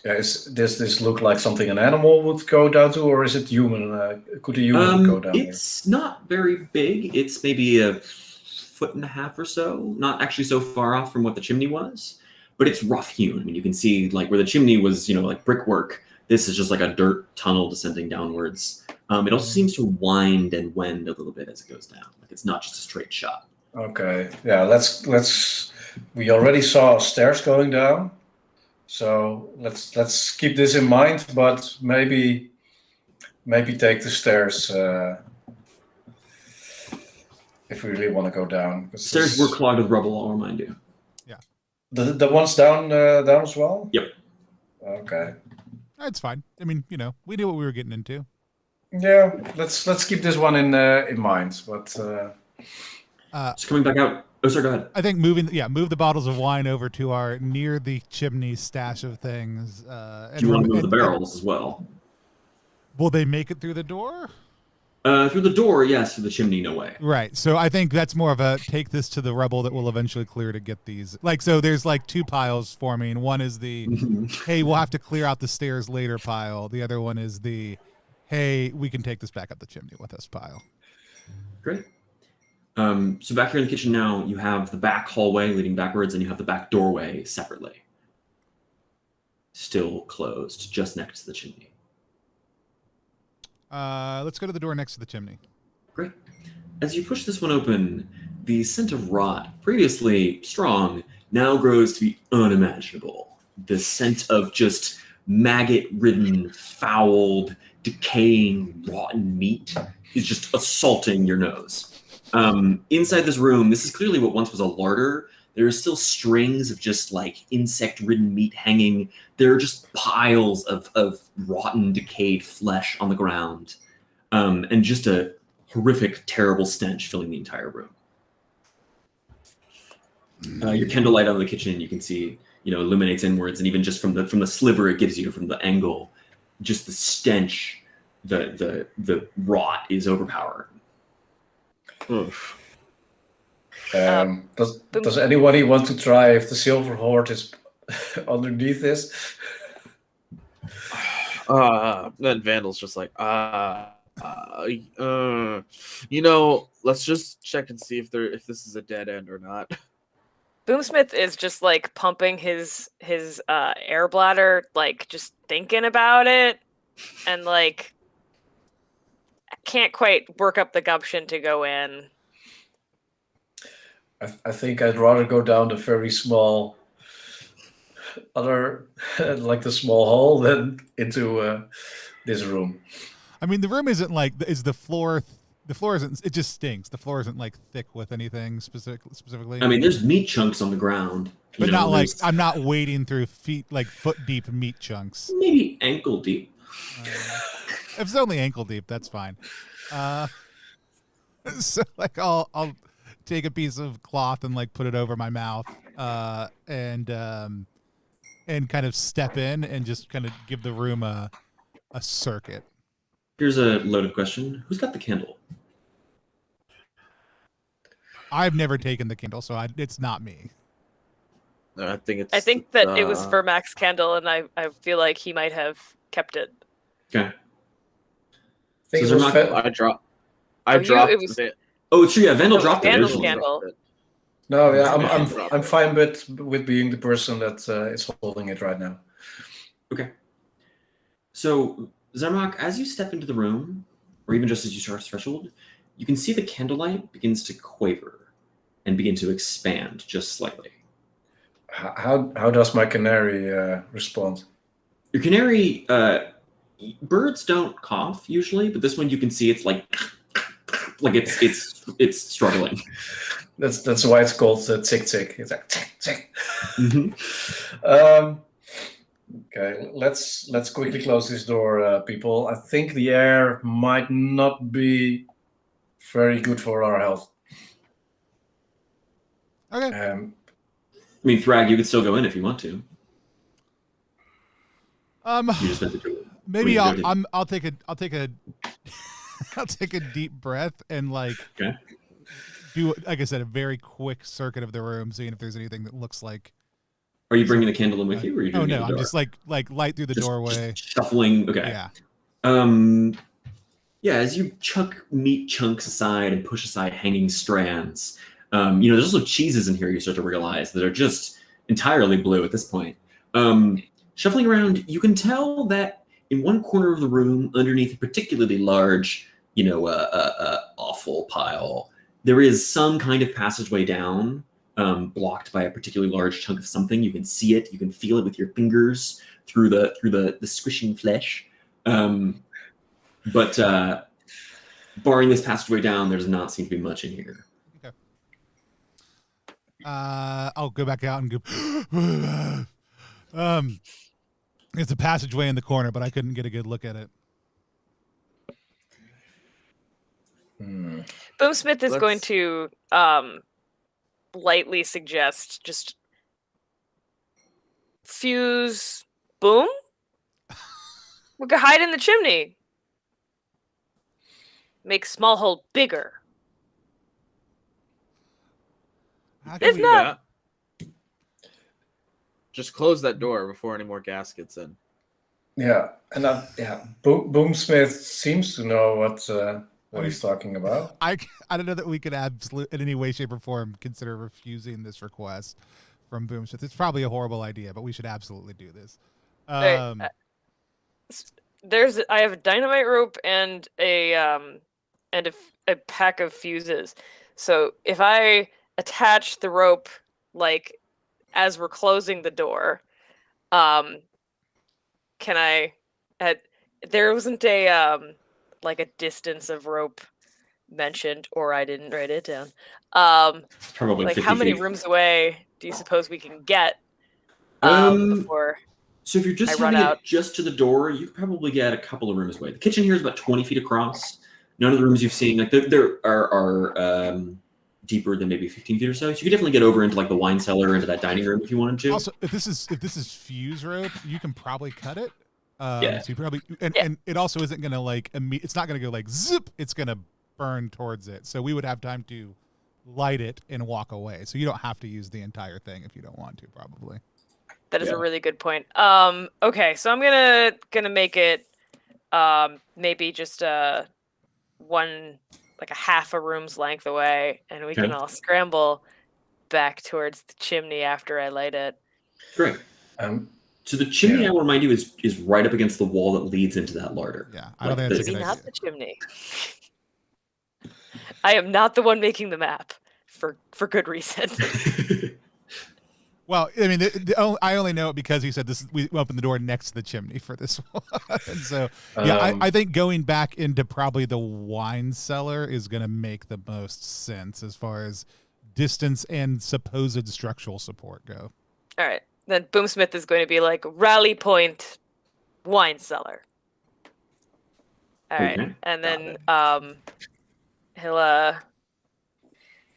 S4: does this look like something an animal would go down to, or is it human? Could a human go down?
S2: It's not very big. It's maybe a 1.5 feet or so. Not actually so far off from what the chimney was, but it's rough hewn. I mean, you can see like where the chimney was, like brickwork. This is just like a dirt tunnel descending downwards. It also seems to wind and wend a little bit as it goes down. Like it's not just a straight shot.
S4: Okay. Yeah. Let's. We already saw stairs going down. So let's keep this in mind, but maybe take the stairs if we really want to go down.
S2: Stairs were clogged with rubble, I'll remind you.
S1: Yeah.
S4: The ones down as well?
S2: Yep.
S4: Okay.
S1: That's fine. I mean, we knew what we were getting into.
S4: Yeah, let's keep this one in mind. But
S2: just coming back out. Oh, sorry, go ahead.
S1: I think move the bottles of wine over to our near the chimney stash of things.
S2: Do you want to move the barrels as well?
S1: Will they make it through the door?
S2: Through the door, yes. Through the chimney, no way.
S1: Right. So I think that's more of a take this to the rubble that will eventually clear to get these. So there's like two piles forming. One is the, hey, we'll have to clear out the stairs later pile. The other one is the, hey, we can take this back up the chimney with us pile.
S2: Great. So back here in the kitchen now, you have the back hallway leading backwards, and you have the back doorway separately. Still closed, just next to the chimney.
S1: Let's go to the door next to the chimney.
S2: Great. As you push this one open, the scent of rot, previously strong, now grows to be unimaginable. The scent of just maggot-ridden, fouled, decaying, rotten meat is just assaulting your nose. Inside this room, this is clearly what once was a larder. There are still strings of just like insect-ridden meat hanging. There are just piles of rotten, decayed flesh on the ground, and just a horrific, terrible stench filling the entire room. Your candlelight out of the kitchen, you can see, illuminates inwards, and even just from the sliver it gives you from the angle, just the stench the rot is overpowering.
S5: Oof.
S4: Does anybody want to try if the silver horde is underneath this?
S5: Then Vandal's just like, let's just check and see if this is a dead end or not.
S3: Boomsmith is just like pumping his air bladder, like just thinking about it, and like can't quite work up the gumption to go in.
S4: I think I'd rather go down the very small like the small hole than into this room.
S1: I mean, the room isn't like the floor. The floor isn't. It just stinks. The floor isn't like thick with anything specifically.
S2: I mean, there's meat chunks on the ground,
S1: but not like I'm not wading through foot deep meat chunks.
S2: Maybe ankle deep.
S1: If it's only ankle deep, that's fine. So like I'll take a piece of cloth and like put it over my mouth, and kind of step in and just kind of give the room a circuit.
S2: Here's a loaded question: who's got the candle?
S1: I've never taken the candle, so it's not me.
S5: No, I think
S3: that it was for Max Candle, and I feel like he might have kept it.
S2: Okay.
S5: I dropped. It.
S2: Oh, it's true. Yeah, Vandal dropped it.
S3: Vandal's candle.
S4: No, yeah, I'm fine with being the person that is holding it right now.
S2: Okay. So, Zarmak, as you step into the room, or even just as you start threshold, you can see the candlelight begins to quaver and begin to expand just slightly.
S4: How does my canary respond?
S2: Your canary, birds don't cough usually, but this one you can see it's like it's struggling.
S4: That's why it's called tick tick. It's like tick tick.
S2: Mm-hmm.
S4: Okay, let's quickly close this door, people. I think the air might not be very good for our health.
S1: Okay.
S2: I mean, Thrag, you could still go in if you want to. You just have to do it.
S1: Maybe I'll take a I'll take a deep breath and like do, like I said, a very quick circuit of the room, seeing if there's anything that looks like.
S2: Are you bringing the candle in with you, or are you doing it at the
S1: I'm
S2: door?
S1: just like light through the doorway,
S2: just shuffling. Okay.
S1: Yeah.
S2: Yeah. As you chuck meat chunks aside and push aside hanging strands, there's also cheeses in here. You start to realize that are just entirely blue at this point. Shuffling around, you can tell that in one corner of the room, underneath a particularly large, awful pile, there is some kind of passageway down. Blocked by a particularly large chunk of something. You can see it, you can feel it with your fingers through the squishing flesh. But barring this passageway down, there does not seem to be much in here.
S1: Okay. I'll go back out and go. It's a passageway in the corner, but I couldn't get a good look at it.
S3: Boomsmith is going to lightly suggest just fuse boom. We could hide in the chimney. Make small hole bigger. If not,
S5: just close that door before any more gas gets in.
S4: Yeah, and Boomsmith seems to know what he's talking about.
S1: I don't know that we could in any way, shape, or form consider refusing this request from Boomsmith. It's probably a horrible idea, but we should absolutely do this.
S3: I have a dynamite rope and a pack of fuses. So if I attach the rope like as we're closing the door, can I? There wasn't a like a distance of rope mentioned, or I didn't write it down.
S2: Probably
S3: like
S2: 50
S3: how many
S2: feet.
S3: rooms away do you suppose we can get before?
S2: So if you're just having it just to the door, you could probably get a couple of rooms away. The kitchen here is about 20 feet across. None of the rooms you've seen, like there are deeper than maybe 15 feet or so. So you could definitely get over into like the wine cellar, into that dining room if you wanted to.
S1: Also, if this is fuse rope, you can probably cut it.
S2: Yeah.
S1: So you probably
S3: Yeah.
S1: and it also isn't gonna like it's not gonna go like zip. It's gonna burn towards it. So we would have time to light it and walk away. So you don't have to use the entire thing if you don't want to, probably.
S3: That is
S2: Yeah.
S3: a really good point. Okay, so I'm gonna make it maybe just one like a half a room's length away, and we can
S2: Okay.
S3: all scramble back towards the chimney after I light it.
S2: Great.
S4: Um,
S2: So the chimney,
S4: Yeah.
S2: I will remind you, is right up against the wall that leads into that larder.
S1: Yeah, I don't
S2: Like
S1: think that's a
S3: Maybe
S1: good
S3: not
S1: idea.
S3: the chimney. I am not the one making the map for good reason.
S1: Well, I mean, I only know it because he said we opened the door next to the chimney for this one. And so, yeah, I think going back into probably the wine cellar is going to make the most sense as far as distance and supposed structural support go.
S3: All right, then Boomsmith is going to be like rally point, wine cellar. All right,
S2: Okay,
S3: and
S2: got
S3: then he'll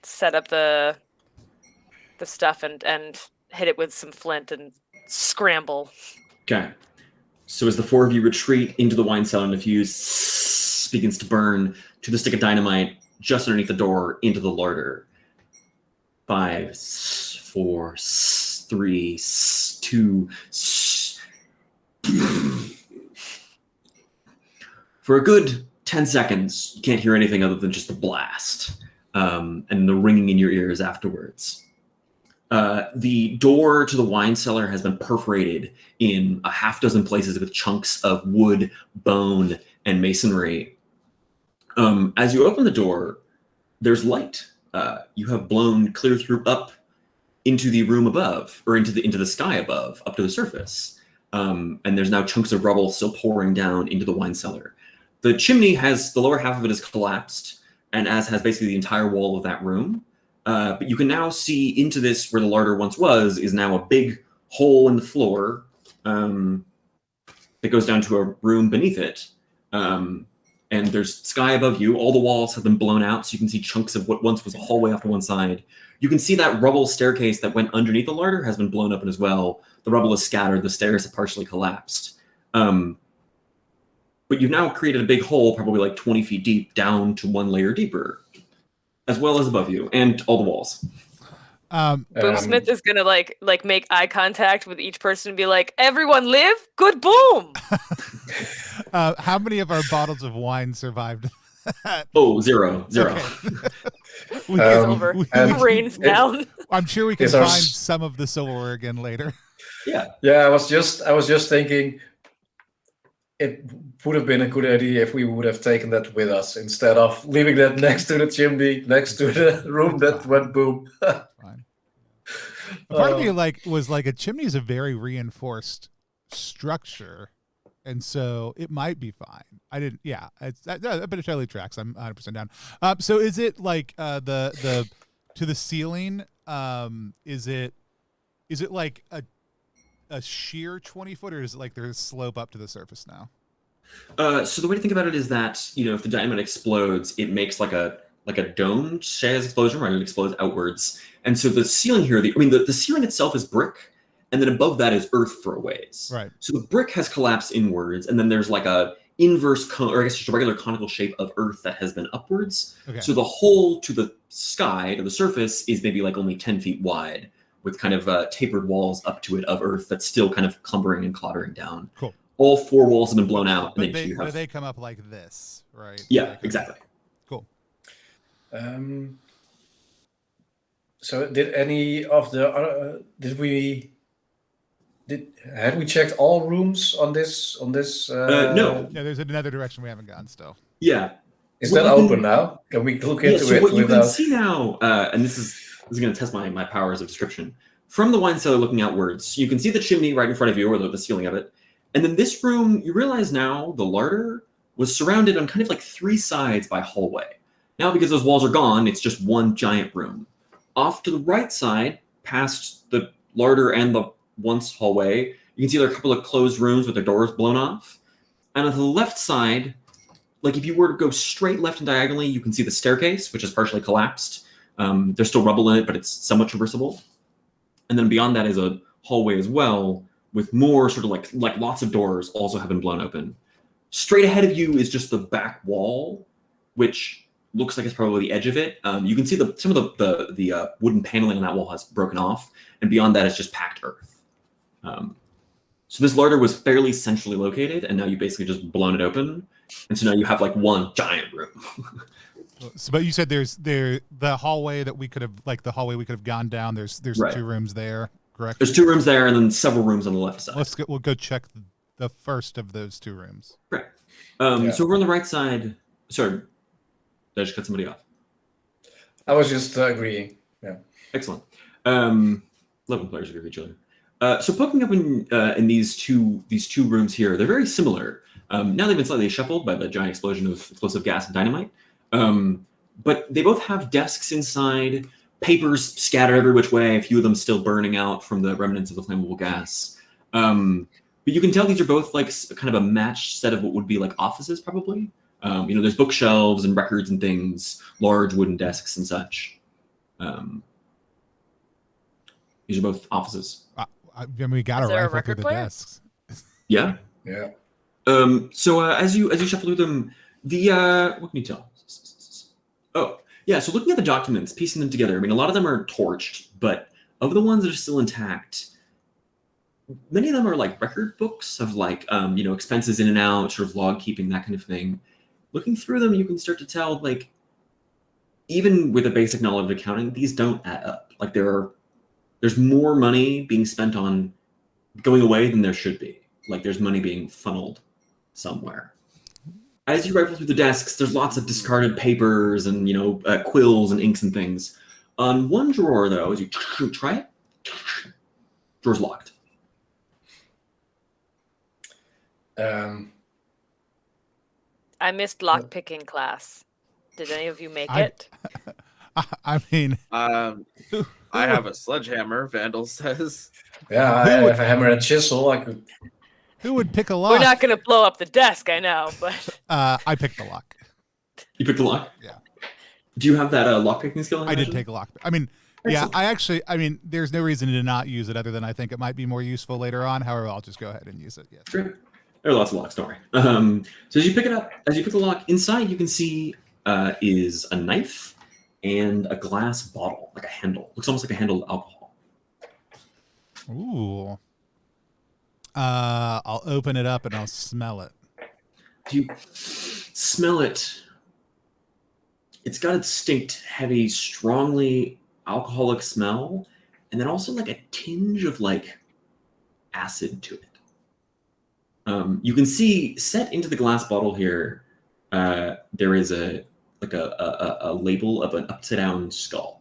S3: set up the stuff and hit it with some flint and scramble.
S2: Okay. So as the four of you retreat into the wine cellar and the fuse begins to burn to the stick of dynamite just underneath the door into the larder. 5, 4, 3, 2. For a good 10 seconds, you can't hear anything other than just the blast and the ringing in your ears afterwards. The door to the wine cellar has been perforated in a half dozen places with chunks of wood, bone, and masonry. As you open the door, there's light. You have blown clear through up into the room above, or into the sky above, up to the surface. And there's now chunks of rubble still pouring down into the wine cellar. The chimney has, the lower half of it is collapsed, and as has basically the entire wall of that room. But you can now see into this, where the larder once was, is now a big hole in the floor that goes down to a room beneath it. And there's sky above you. All the walls have been blown out, so you can see chunks of what once was a hallway off to one side. You can see that rubble staircase that went underneath the larder has been blown open as well. The rubble is scattered. The stairs have partially collapsed. But you've now created a big hole, probably like 20 feet deep, down to one layer deeper, as well as above you, and all the walls.
S3: Boomsmith is gonna like make eye contact with each person and be like, "Everyone live? Good boom."
S1: How many of our bottles of wine survived that?
S2: Oh, zero.
S1: Okay.
S3: Silver rains down.
S1: I'm sure we can
S4: Is our
S1: find
S4: s-
S1: some of the silverware again later.
S2: Yeah.
S4: Yeah, I was just thinking it would have been a good idea if we would have taken that with us instead of leaving that next to the chimney, next to the room that went boom.
S1: Fine. Part of me was like a chimney is a very reinforced structure, and so it might be fine. I didn't. Yeah, but it totally tracks. I'm 100% down. So is it like the to the ceiling? Is it like a sheer 20 foot, or is it like there's a slope up to the surface now?
S2: So the way to think about it is that, if the dynamite explodes, it makes like a domed gas explosion, right? It explodes outwards. And so the ceiling here, the ceiling itself is brick, and then above that is earth for a ways.
S1: Right.
S2: So the brick has collapsed inwards, and then there's like a inverse, or I guess just a regular conical shape of earth that has been upwards.
S1: Okay.
S2: So the hole to the sky, to the surface, is maybe like only 10 feet wide, with kind of tapered walls up to it of earth that's still kind of clumbering and clattering down.
S1: Cool.
S2: All 4 walls have been blown out.
S1: But
S2: and then you have...
S1: they come up like this, right?
S2: Yeah,
S1: Like,
S2: exactly.
S1: Cool.
S4: So did any of the had we checked all rooms on this?
S2: No.
S1: Yeah, there's another direction we haven't gone still.
S2: Yeah.
S4: Is
S2: Well,
S4: that
S2: you can-
S4: open now? Can we look into
S2: So
S4: it
S2: what you can
S4: without?
S2: see now, and this is going to test my powers of description. From the wine cellar looking outwards, you can see the chimney right in front of you, or the ceiling of it. And then this room, you realize now the larder was surrounded on kind of like 3 sides by hallway. Now, because those walls are gone, it's just one giant room. Off to the right side, past the larder and the once hallway, you can see there are a couple of closed rooms with their doors blown off. And on the left side, like if you were to go straight left and diagonally, you can see the staircase, which is partially collapsed. There's still rubble in it, but it's somewhat traversable. And then beyond that is a hallway as well, with more sort of like lots of doors also have been blown open. Straight ahead of you is just the back wall, which looks like it's probably the edge of it. You can see some of the wooden paneling on that wall has broken off, and beyond that is just packed earth. So this larder was fairly centrally located, and now you basically just blown it open, and so now you have like one giant room.
S1: So, but you said there's the hallway that we could have gone down. There's
S2: Right.
S1: 2 rooms there, correct?
S2: There's 2 rooms there, and then several rooms on the left side.
S1: We'll go check the first of those 2 rooms.
S2: Right.
S4: Yeah.
S2: So we're on the right side. Sorry, did I just cut somebody off?
S4: I was just agreeing. Yeah.
S2: Excellent. 11 players agree with each other. So poking up in these two rooms here, they're very similar. Now they've been slightly shuffled by the giant explosion of explosive gas and dynamite. But they both have desks inside, papers scattered every which way, a few of them still burning out from the remnants of the flammable gas. But you can tell these are both like kind of a matched set of what would be like offices, probably. There's bookshelves and records and things, large wooden desks and such. These are both offices.
S1: We got to
S3: Is there a
S1: rifle through
S3: record
S1: the
S3: player?
S1: desks.
S2: Yeah.
S4: Yeah.
S2: So as you shuffle through them, what can you tell? Oh, yeah. So looking at the documents, piecing them together. I mean, a lot of them are torched, but of the ones that are still intact, many of them are like record books of like expenses in and out, sort of log keeping, that kind of thing. Looking through them, you can start to tell, like, even with a basic knowledge of accounting, these don't add up. Like there's more money being spent on going away than there should be. Like there's money being funneled somewhere. As you rifle through the desks, there's lots of discarded papers and quills and inks and things. On one drawer, though, as you try it, drawer's locked.
S3: I missed lockpicking class. Did any of you make it?
S1: I mean,
S5: I have a sledgehammer, Vandal says.
S4: Yeah, I have a hammer and chisel. I could.
S1: who would pick a lock?
S3: We're not going to blow up the desk, I know, but
S1: I picked the lock.
S2: You picked the lock?
S1: Yeah.
S2: Do you have that lockpicking skill?
S1: I did
S2: imagine?
S1: take a lock. I mean,
S2: Excellent.
S1: yeah, there's no reason to not use it other than I think it might be more useful later on. However, I'll just go ahead and use it. Yes.
S2: Great. There are lots of locks, don't worry. So as you pick it up, as you pick the lock, inside you can see is a knife and a glass bottle, like a handle. Looks almost like a handle of alcohol.
S1: Ooh. I'll open it up and I'll smell it.
S2: Do you smell it? It's got a distinct, heavy, strongly alcoholic smell, and then also like a tinge of like acid to it. You can see set into the glass bottle here, there is a label of an upside down skull,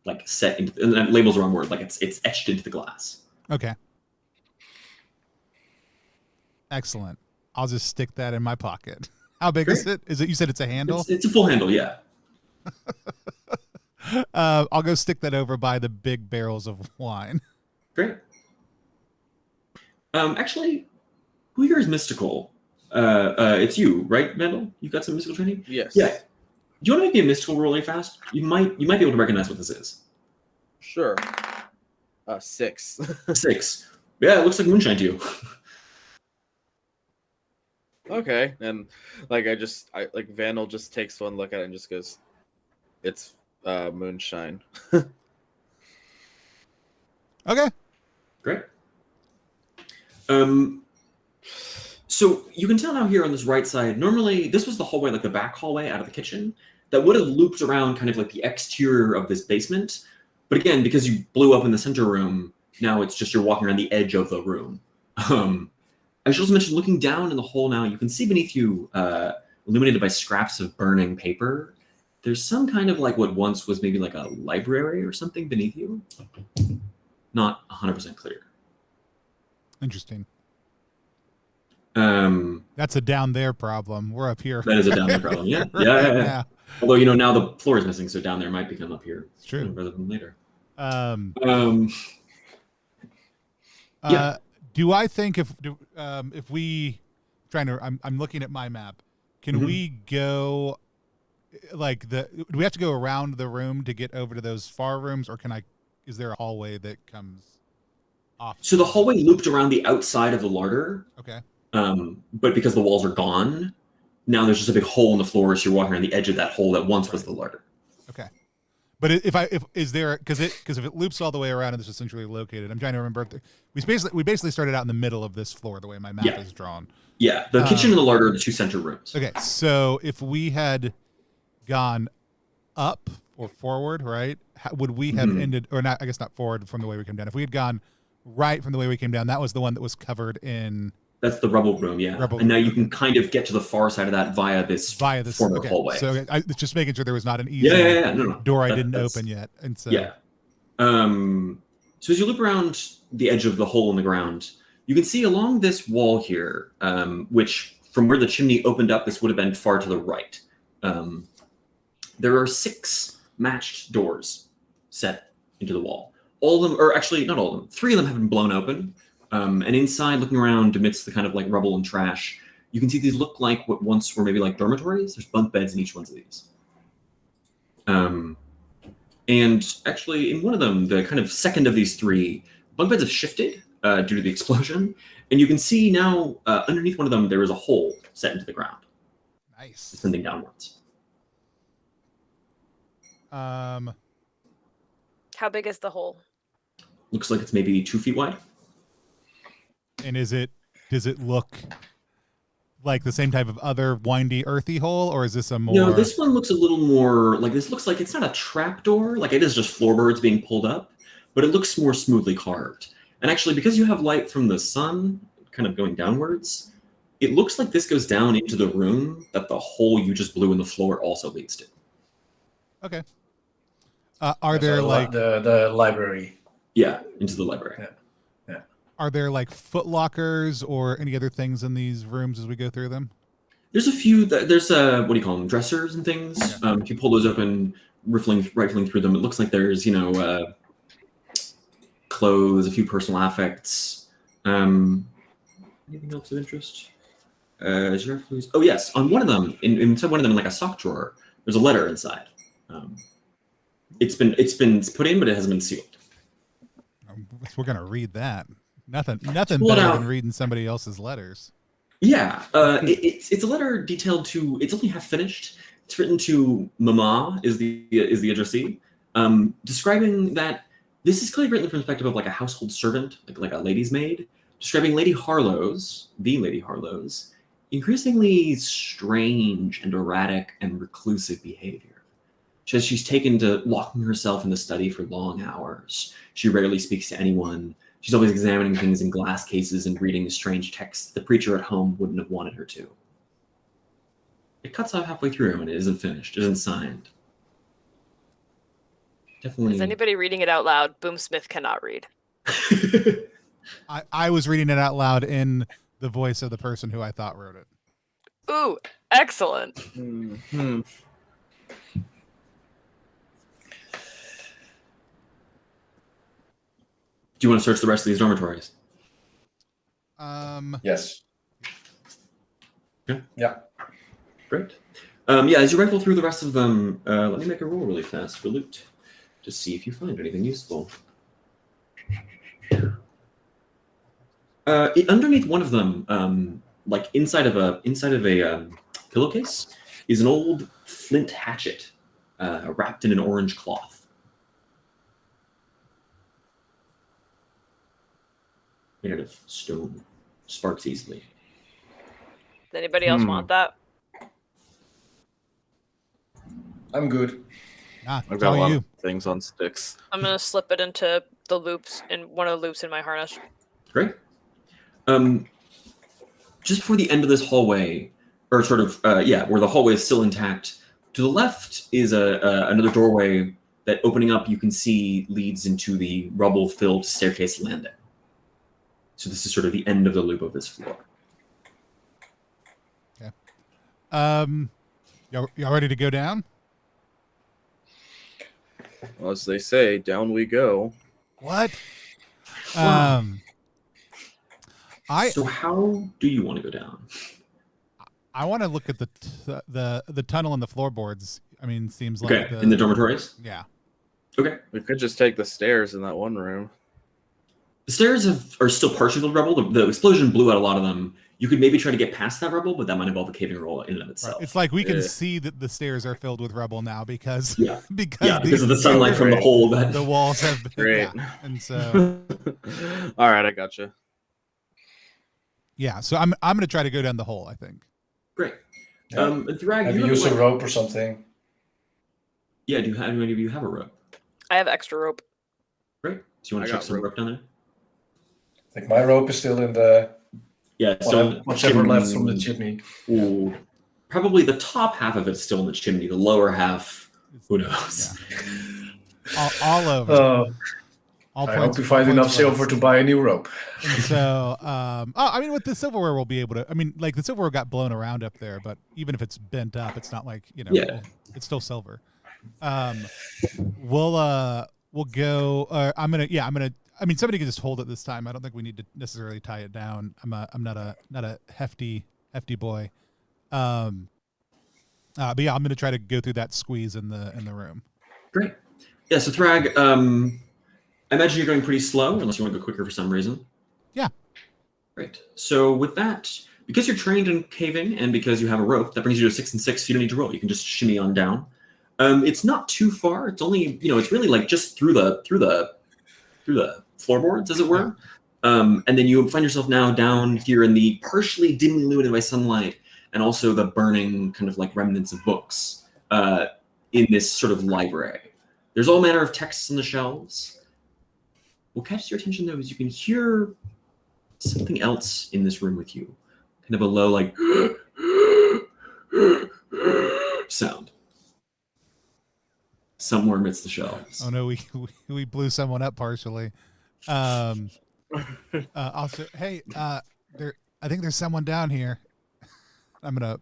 S2: like set into. And label's the wrong word. Like it's etched into the glass.
S1: Okay. Excellent. I'll just stick that in my pocket. How big is it? Is it? You said it's a handle?
S2: It's a full handle, yeah.
S1: I'll go stick that over by the big barrels of wine.
S2: Great. Actually, who here is mystical? It's you, right, Mendel? You got some mystical training?
S5: Yes.
S2: Yeah. Do you want to make me a mystical roll really fast? You might be able to recognize what this is.
S5: Sure. 6.
S2: 6. Yeah, it looks like moonshine to you.
S5: Okay, and like Vandal just takes one look at it and just goes, "It's moonshine."
S1: Okay.
S2: Great. So you can tell now here on this right side, normally this was the hallway, like the back hallway out of the kitchen, that would have looped around kind of like the exterior of this basement. But again, because you blew up in the center room, now it's just you're walking around the edge of the room. I should also mention, looking down in the hole now, you can see beneath you, illuminated by scraps of burning paper, there's some kind of like what once was maybe like a library or something beneath you. Not 100% clear.
S1: Interesting.
S2: Um,
S1: That's a down there problem. We're up here.
S2: that is a down there problem. Yeah.
S1: Yeah.
S2: Although, now the floor is missing, so down there might become up here.
S1: It's true.
S2: Rather than later.
S1: Yeah. Do I think if we I'm looking at my map, can we go do we have to go around the room to get over to those far rooms, or is there a hallway that comes off.
S2: So the hallway looped around the outside of the larder.
S1: Okay.
S2: But because the walls are gone, now there's just a big hole in the floor, so you're walking around the edge of that hole that once was the larder.
S1: Okay. But if is there because if it loops all the way around and it's essentially located, I'm trying to remember. We basically started out in the middle of this floor the way my map is drawn.
S2: Yeah, the kitchen and the larder are the two center rooms.
S1: Okay, so if we had gone up or forward, right, would we have ended, or not? I guess not forward from the way we came down. If we had gone right from the way we came down, that was the one that was covered in.
S2: That's the rubble room, yeah.
S1: Rubble
S2: and now
S1: room.
S2: you can kind of get to the far side of that via this former hallway.
S1: So I just making sure there was not an easy
S2: No.
S1: door I didn't open yet. And so
S2: yeah. So as you look around the edge of the hole in the ground, you can see along this wall here, which from where the chimney opened up, this would have been far to the right. There are 6 matched doors set into the wall. All of them, or actually not all of them, 3 of them have been blown open. And inside, looking around amidst the kind of like rubble and trash, you can see these look like what once were maybe like dormitories. There's bunk beds in each one of these. And actually, in one of them, the kind of second of these 3, bunk beds have shifted due to the explosion. And you can see now underneath one of them, there is a hole set into the ground.
S1: Nice.
S2: Ascending downwards.
S3: How big is the hole?
S2: Looks like it's maybe 2 feet wide.
S1: And does it look like the same type of other windy, earthy hole, or is this a more?
S2: No, this one looks a little more like this. Looks like it's not a trap door, like it is just floorboards being pulled up, but it looks more smoothly carved. And actually, because you have light from the sun kind of going downwards, it looks like this goes down into the room that the hole you just blew in the floor also leads to.
S1: Okay. Are there like
S4: the library?
S2: Yeah, into the library.
S4: Yeah.
S1: Are there like foot lockers or any other things in these rooms as we go through them?
S2: There's a few. There's what do you call them? Dressers and things.
S1: Yeah.
S2: If you pull those open, rifling through them, it looks like there's clothes, a few personal affects. Anything else of interest? Oh yes, on one of them, inside one of them, in like a sock drawer, there's a letter inside. It's been put in, but it hasn't been sealed.
S1: We're gonna read that. Nothing better than reading somebody else's letters.
S2: Yeah, it's a letter detailed to. It's only half finished. It's written to Mama is the addressee, describing that this is clearly written from the perspective of like a household servant, like a lady's maid, describing the Lady Harlow's increasingly strange and erratic and reclusive behavior. She's taken to locking herself in the study for long hours. She rarely speaks to anyone. She's always examining things in glass cases and reading strange texts the preacher at home wouldn't have wanted her to. It cuts off halfway through and it isn't finished. It isn't signed. Definitely.
S3: Is anybody reading it out loud? Boomsmith cannot read.
S1: I was reading it out loud in the voice of the person who I thought wrote it.
S3: Ooh, excellent.
S5: Mm-hmm.
S2: Do you want to search the rest of these dormitories?
S4: Yes. Yeah.
S2: Great. As you rifle through the rest of them, let me make a roll really fast for loot to see if you find anything useful. Underneath one of them, like inside of a pillowcase, is an old flint hatchet wrapped in an orange cloth. Made out of stone, sparks easily.
S3: Does anybody else want that?
S4: I'm good.
S1: Ah,
S5: I've
S1: it's
S5: got a
S1: all
S5: lot
S1: you.
S5: of things on sticks.
S3: I'm gonna slip it into the loops in one of the loops in my harness.
S2: Great. Just before the end of this hallway, or sort of, where the hallway is still intact, to the left is another doorway that, opening up, you can see leads into the rubble-filled staircase landing. So this is sort of the end of the loop of this floor.
S1: Okay. Y'all ready to go down?
S5: Well, as they say, down we go.
S1: What?
S2: Wow.
S1: So
S2: how do you want to go down?
S1: I want to look at the tunnel and the floorboards. I mean, seems like
S2: Okay, in the dormitories?
S1: Yeah.
S2: Okay.
S5: We could just take the stairs in that one room.
S2: The stairs are still partially filled with rubble. The explosion blew out a lot of them. You could maybe try to get past that rubble, but that might involve a caving roll in and of itself.
S1: Right. It's like we can see that the stairs are filled with rubble now because
S2: because of the sunlight from the hole.
S1: The walls have been
S5: Great.
S1: and so
S5: all right, I gotcha.
S1: yeah. So I'm gonna try to go down the hole. I think.
S2: Great.
S4: Yeah.
S2: And Thrag,
S4: Maybe
S2: you
S4: use
S2: have
S4: a rope or something.
S2: Yeah, do any of you have a rope?
S3: I have extra rope.
S2: Great. So you want to chuck some rope down there?
S4: I think my rope is still in the whatever left from the chimney.
S2: Ooh. Probably the top half of it's still in the chimney. The lower half, who knows?
S1: Yeah. All over.
S4: I hope to find enough silver to buy a new rope.
S1: And so, I mean, with the silverware, we'll be able to. I mean, like the silverware got blown around up there, but even if it's bent up, it's not like it's still silver. We'll go. I'm gonna. I mean, somebody can just hold it this time. I don't think we need to necessarily tie it down. I'm not a hefty boy. But yeah, I'm gonna try to go through that squeeze in the room.
S2: Great. Yeah. So Thrag, I imagine you're going pretty slow, unless you want to go quicker for some reason.
S1: Yeah.
S2: Great. So with that, because you're trained in caving and because you have a rope, that brings you to 6 and 6. So you don't need to roll. You can just shimmy on down. It's not too far. It's only it's really like just through the floorboards, as it were. And then you find yourself now down here in the partially dimly illuminated by sunlight and also the burning kind of like remnants of books in this sort of library. There's all manner of texts on the shelves. What catches your attention, though, is you can hear something else in this room with you. Kind of a low, like, sound. Somewhere amidst the shelves.
S1: Oh, no, we blew someone up partially. Also, hey, I think there's someone down here. I'm going to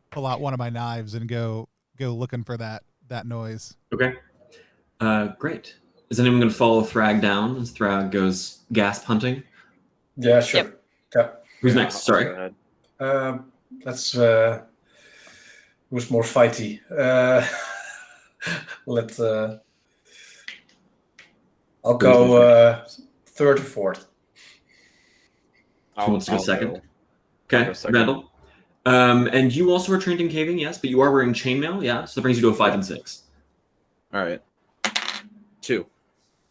S1: pull out one of my knives and go looking for that noise.
S2: Okay. Great. Is anyone going to follow Thrag down as Thrag goes gasp hunting?
S4: Yeah, sure.
S3: Yep.
S4: Yeah.
S2: Who's next? Sorry.
S4: Let's. Who's more fighty? I'll go third or fourth.
S2: Who wants to go second?
S5: Go.
S2: Okay,
S5: Go second.
S2: Randall. And you also are trained in caving, yes, but you are wearing chainmail, yeah. So that brings you to a 5 and 6.
S5: All right. 2.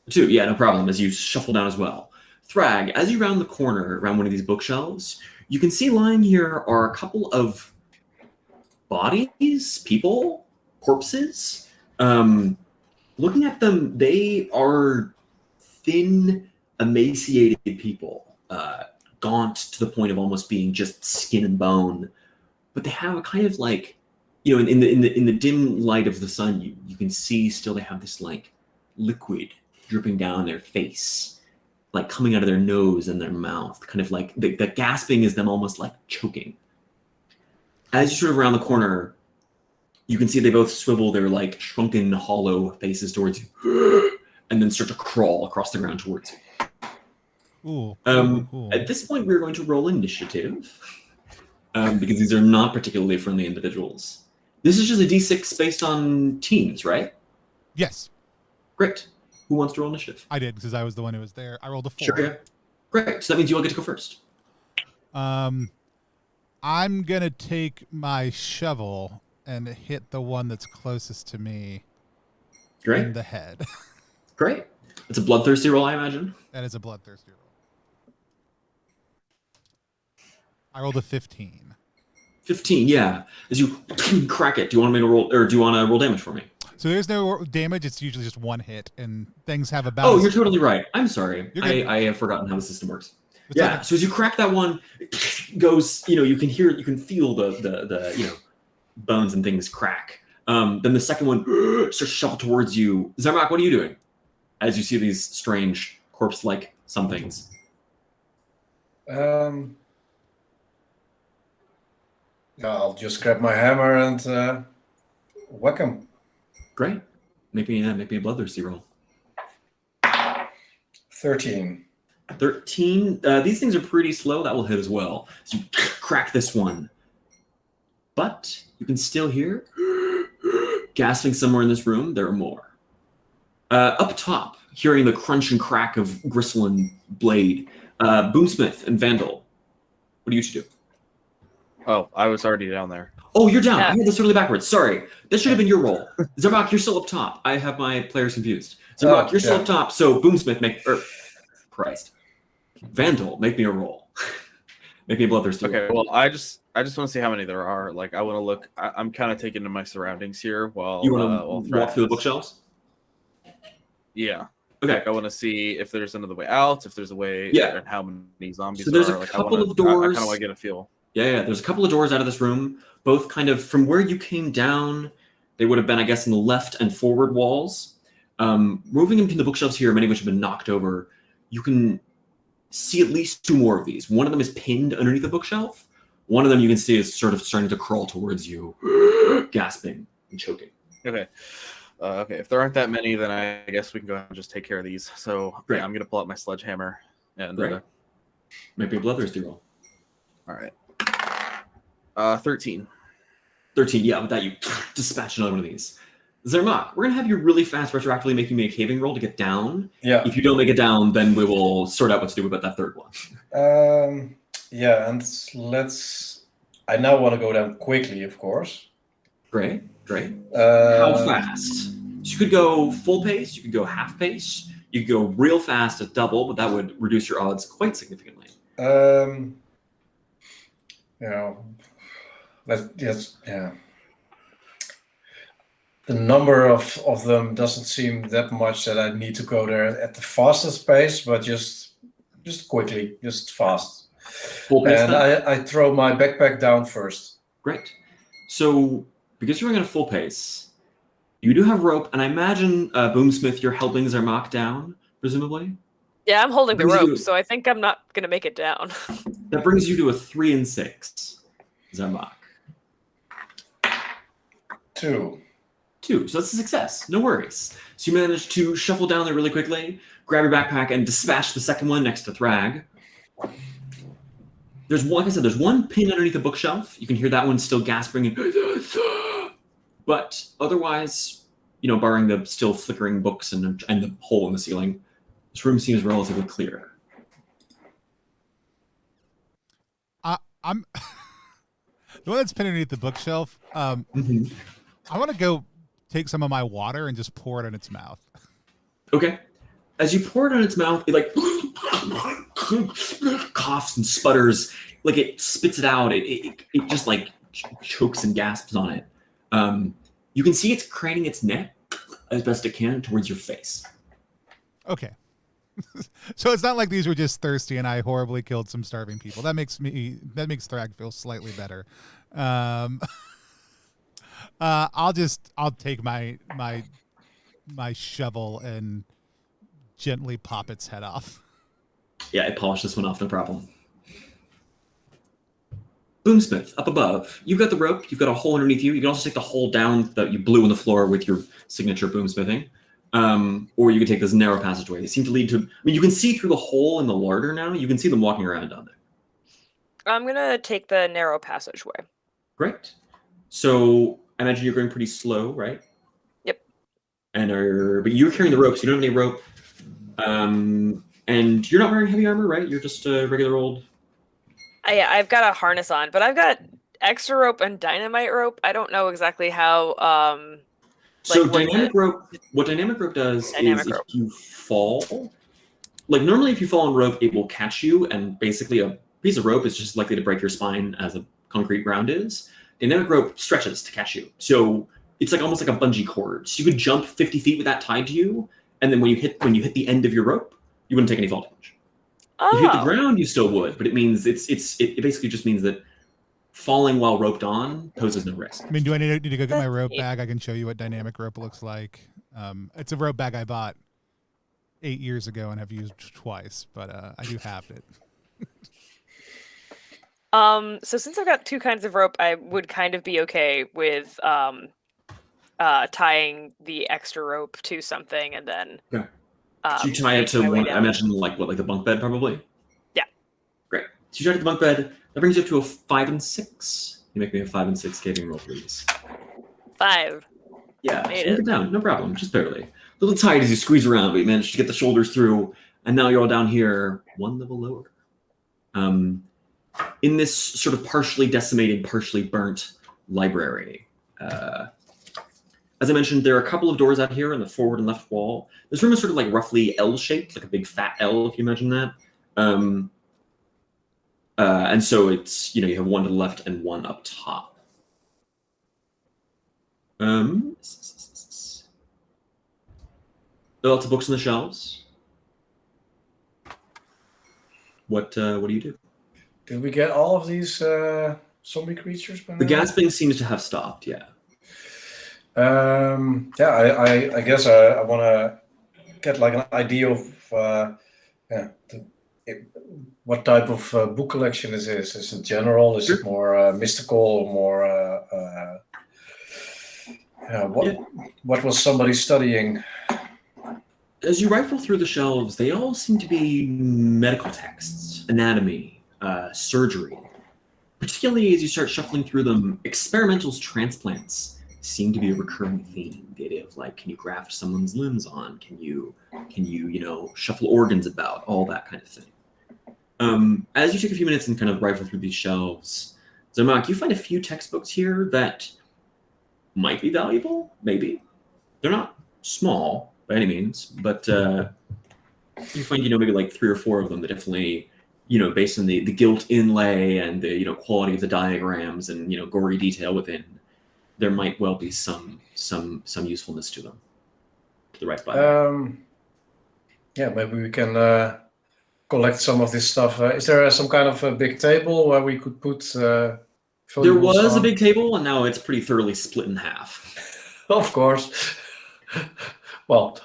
S2: 2, yeah, no problem. As you shuffle down as well. Thrag, as you round the corner around one of these bookshelves, you can see lying here are a couple of bodies, people, corpses. Looking at them, they are thin, emaciated people, gaunt to the point of almost being just skin and bone. But they have a kind of like, in the dim light of the sun, you can see still they have this like liquid dripping down their face, like coming out of their nose and their mouth, kind of like the gasping is them almost like choking. As you sort of around the corner, you can see they both swivel their like shrunken, hollow faces towards you, and then start to crawl across the ground towards you.
S1: Ooh, cool.
S2: At this point, we're going to roll initiative because these are not particularly friendly individuals. This is just a D6 based on teams, right?
S1: Yes,
S2: Great. Who wants to roll initiative?
S1: I did because I was the one who was there. I rolled a 4.
S2: Sure. Yeah. Great. So that means you all get to go first.
S1: I'm gonna take my shovel and hit the one that's closest to me in
S2: Great.
S1: the head.
S2: Great. It's a bloodthirsty roll, I imagine.
S1: That is a bloodthirsty roll. I rolled a 15.
S2: 15, yeah. As you crack it, do you want me to roll, or do you want to roll damage for me?
S1: So there's no damage. It's usually just one hit, and things have about.
S2: Oh, you're totally right. I'm sorry.
S1: You're good.
S2: I have forgotten how the system works.
S1: It's
S2: Yeah.
S1: okay.
S2: So as you crack that one, it goes. You can hear, you can feel the bones and things crack. Then the second one starts to shuffle towards you. Zarmak, what are you doing? As you see these strange corpse-like somethings.
S4: Yeah, I'll just grab my hammer and whack him.
S2: Great. Make me a bloodthirsty roll.
S4: 13.
S2: 13. These things are pretty slow. That will hit as well. So you crack this one. But you can still hear gasping somewhere in this room. There are more. Up top, hearing the crunch and crack of gristle and blade. Boomsmith and Vandal, what do you two do?
S5: Oh, I was already down there.
S2: Oh, you're down.
S3: Yeah.
S2: I had this totally backwards. Sorry. That should have been your role. Zarbak, you're still up top. I have my players confused. Zarbak, you're still up top. So Boomsmith, Christ. Vandal, make me a roll. Make me a bloodthirsty
S5: Okay,
S2: roll.
S5: well, I just want to see how many there are. Like, I want to look. I'm kind of taking in my surroundings here while
S2: You want to walk through the bookshelves?
S5: Yeah.
S2: Okay.
S5: Like, I want to see if there's another way out, if there's a way,
S2: Yeah.
S5: and how many zombies
S2: So there's
S5: there are.
S2: a
S5: Like,
S2: couple of
S5: I
S2: doors.
S5: kind of want to get a feel.
S2: Yeah. There's a couple of doors out of this room, both kind of from where you came down. They would have been, I guess, in the left and forward walls. Moving into the bookshelves here, many of which have been knocked over, you can see at least two more of these. One of them is pinned underneath the bookshelf. One of them you can see is sort of starting to crawl towards you, gasping and choking.
S5: Okay. Okay, if there aren't that many, then I guess we can go ahead and just take care of these. So
S2: Great.
S5: yeah, I'm going to pull out my sledgehammer. And
S2: Right. Might be a bloodthirsty roll.
S5: all right. 13.
S2: 13, yeah, with that you dispatch another one of these. Zermak, we're going to have you really fast retroactively making me a caving roll to get down.
S4: Yeah.
S2: If you don't make it down, then we will sort out what to do about that third one.
S4: Yeah, and I now want to go down quickly, of course.
S2: Great. How fast? So you could go full pace, you could go half pace, you could go real fast at double, but that would reduce your odds quite significantly.
S4: You know, yeah. The number of them doesn't seem that much that I need to go there at the fastest pace, but just quickly, just fast.
S2: Full pace
S4: And
S2: then?
S4: I throw my backpack down first.
S2: Great. So because you're going at a full pace, you do have rope, and I imagine Boomsmith, you're helping Zermak down, presumably?
S3: Yeah, I'm holding the
S2: Brings you-
S3: rope, so I think I'm not gonna make it down.
S2: That brings you to a 3 and 6, Zermak.
S4: 2.
S2: 2, so that's a success. No worries. So you manage to shuffle down there really quickly, grab your backpack, and dispatch the second one next to Thrag. There's one, like I said, there's one pin underneath the bookshelf. You can hear that one still gasping, but otherwise, barring the still flickering books and the hole in the ceiling, this room seems relatively clear.
S1: I'm the one that's pinned underneath the bookshelf.
S2: Mhm.
S1: I want to go take some of my water and just pour it in its mouth.
S2: Okay. As you pour it on its mouth, it like coughs and sputters, like it spits it out. It just like chokes and gasps on it. You can see it's craning its neck as best it can towards your face.
S1: Okay. So it's not like these were just thirsty and I horribly killed some starving people. That makes Thrag feel slightly better. I'll take my shovel and gently pop its head off.
S2: Yeah, I polished this one off, no problem. Boomsmith, up above. You've got the rope. You've got a hole underneath you. You can also take the hole down that you blew in the floor with your signature boomsmithing. Or you can take this narrow passageway. They seem to lead to... I mean, you can see through the hole in the larder now. You can see them walking around down there.
S3: I'm going to take the narrow passageway.
S2: Great. So I imagine you're going pretty slow, right?
S3: Yep.
S2: But you're carrying the rope, so you don't have any rope. And you're not wearing heavy armor, right? You're just a regular old...
S3: Yeah, I've got a harness on, but I've got extra rope and dynamite rope. I don't know exactly how...
S2: So
S3: what
S2: dynamic rope, what dynamic rope does
S3: Dynamic
S2: is
S3: rope.
S2: if you fall, like normally if you fall on rope, it will catch you, and basically a piece of rope is just likely to break your spine as a concrete ground is. Dynamic rope stretches to catch you. So it's like almost like a bungee cord. So you could jump 50 feet with that tied to you, and then when you hit the end of your rope, you wouldn't take any fall damage. If you hit the ground, you still would, but it means it basically just means that falling while roped on poses no risk.
S1: I mean, do I need to go get my
S3: That's
S1: rope
S3: neat.
S1: bag? I can show you what dynamic rope looks like. It's a rope bag I bought 8 years ago and have used twice, but I do have it.
S3: So since I've got two kinds of rope, I would kind of be okay with tying the extra rope to something and then.
S2: Okay. So you tie it to
S3: make my way
S2: one, I
S3: down.
S2: imagine like the bunk bed probably?
S3: Yeah.
S2: Great. So you tie it to the bunk bed. That brings you up to a 5 and 6. You make me a 5 and 6 caving roll, please.
S3: 5.
S2: Yeah,
S3: Made
S2: so make
S3: it.
S2: it down. No problem. Just barely. little tight as you squeeze around, but you manage to get the shoulders through, and now you're all down here, one level lower. In this sort of partially decimated, partially burnt library. As I mentioned, there are a couple of doors out here on the forward and left wall. This room is sort of like roughly L-shaped, like a big fat L, if you imagine that. And so it's, you have one to the left and one up top. There are lots of books on the shelves. What do you do?
S4: Did we get all of these zombie creatures by now?
S2: The gasping seems to have stopped, yeah.
S4: I guess I want to get like an idea of what type of book collection is this? Is it general? Is it more mystical? More what was somebody studying?
S2: As you rifle through the shelves, they all seem to be medical texts, anatomy, surgery. Particularly as you start shuffling through them, experimentals, transplants seem to be a recurring theme. The idea of like, can you graft someone's limbs on? Can you shuffle organs about? All that kind of thing. As you take a few minutes and kind of rifle through these shelves, Zermak, you find a few textbooks here that might be valuable. Maybe they're not small by any means, but you find maybe like 3 or 4 of them that definitely based on the gilt inlay and the quality of the diagrams and gory detail within, there might well be some usefulness to them. To the right buyer.
S4: Maybe we can collect some of this stuff. Is there some kind of a big table where we could put?
S2: There was a big table, and now it's pretty thoroughly split in half.
S4: Of course. Well,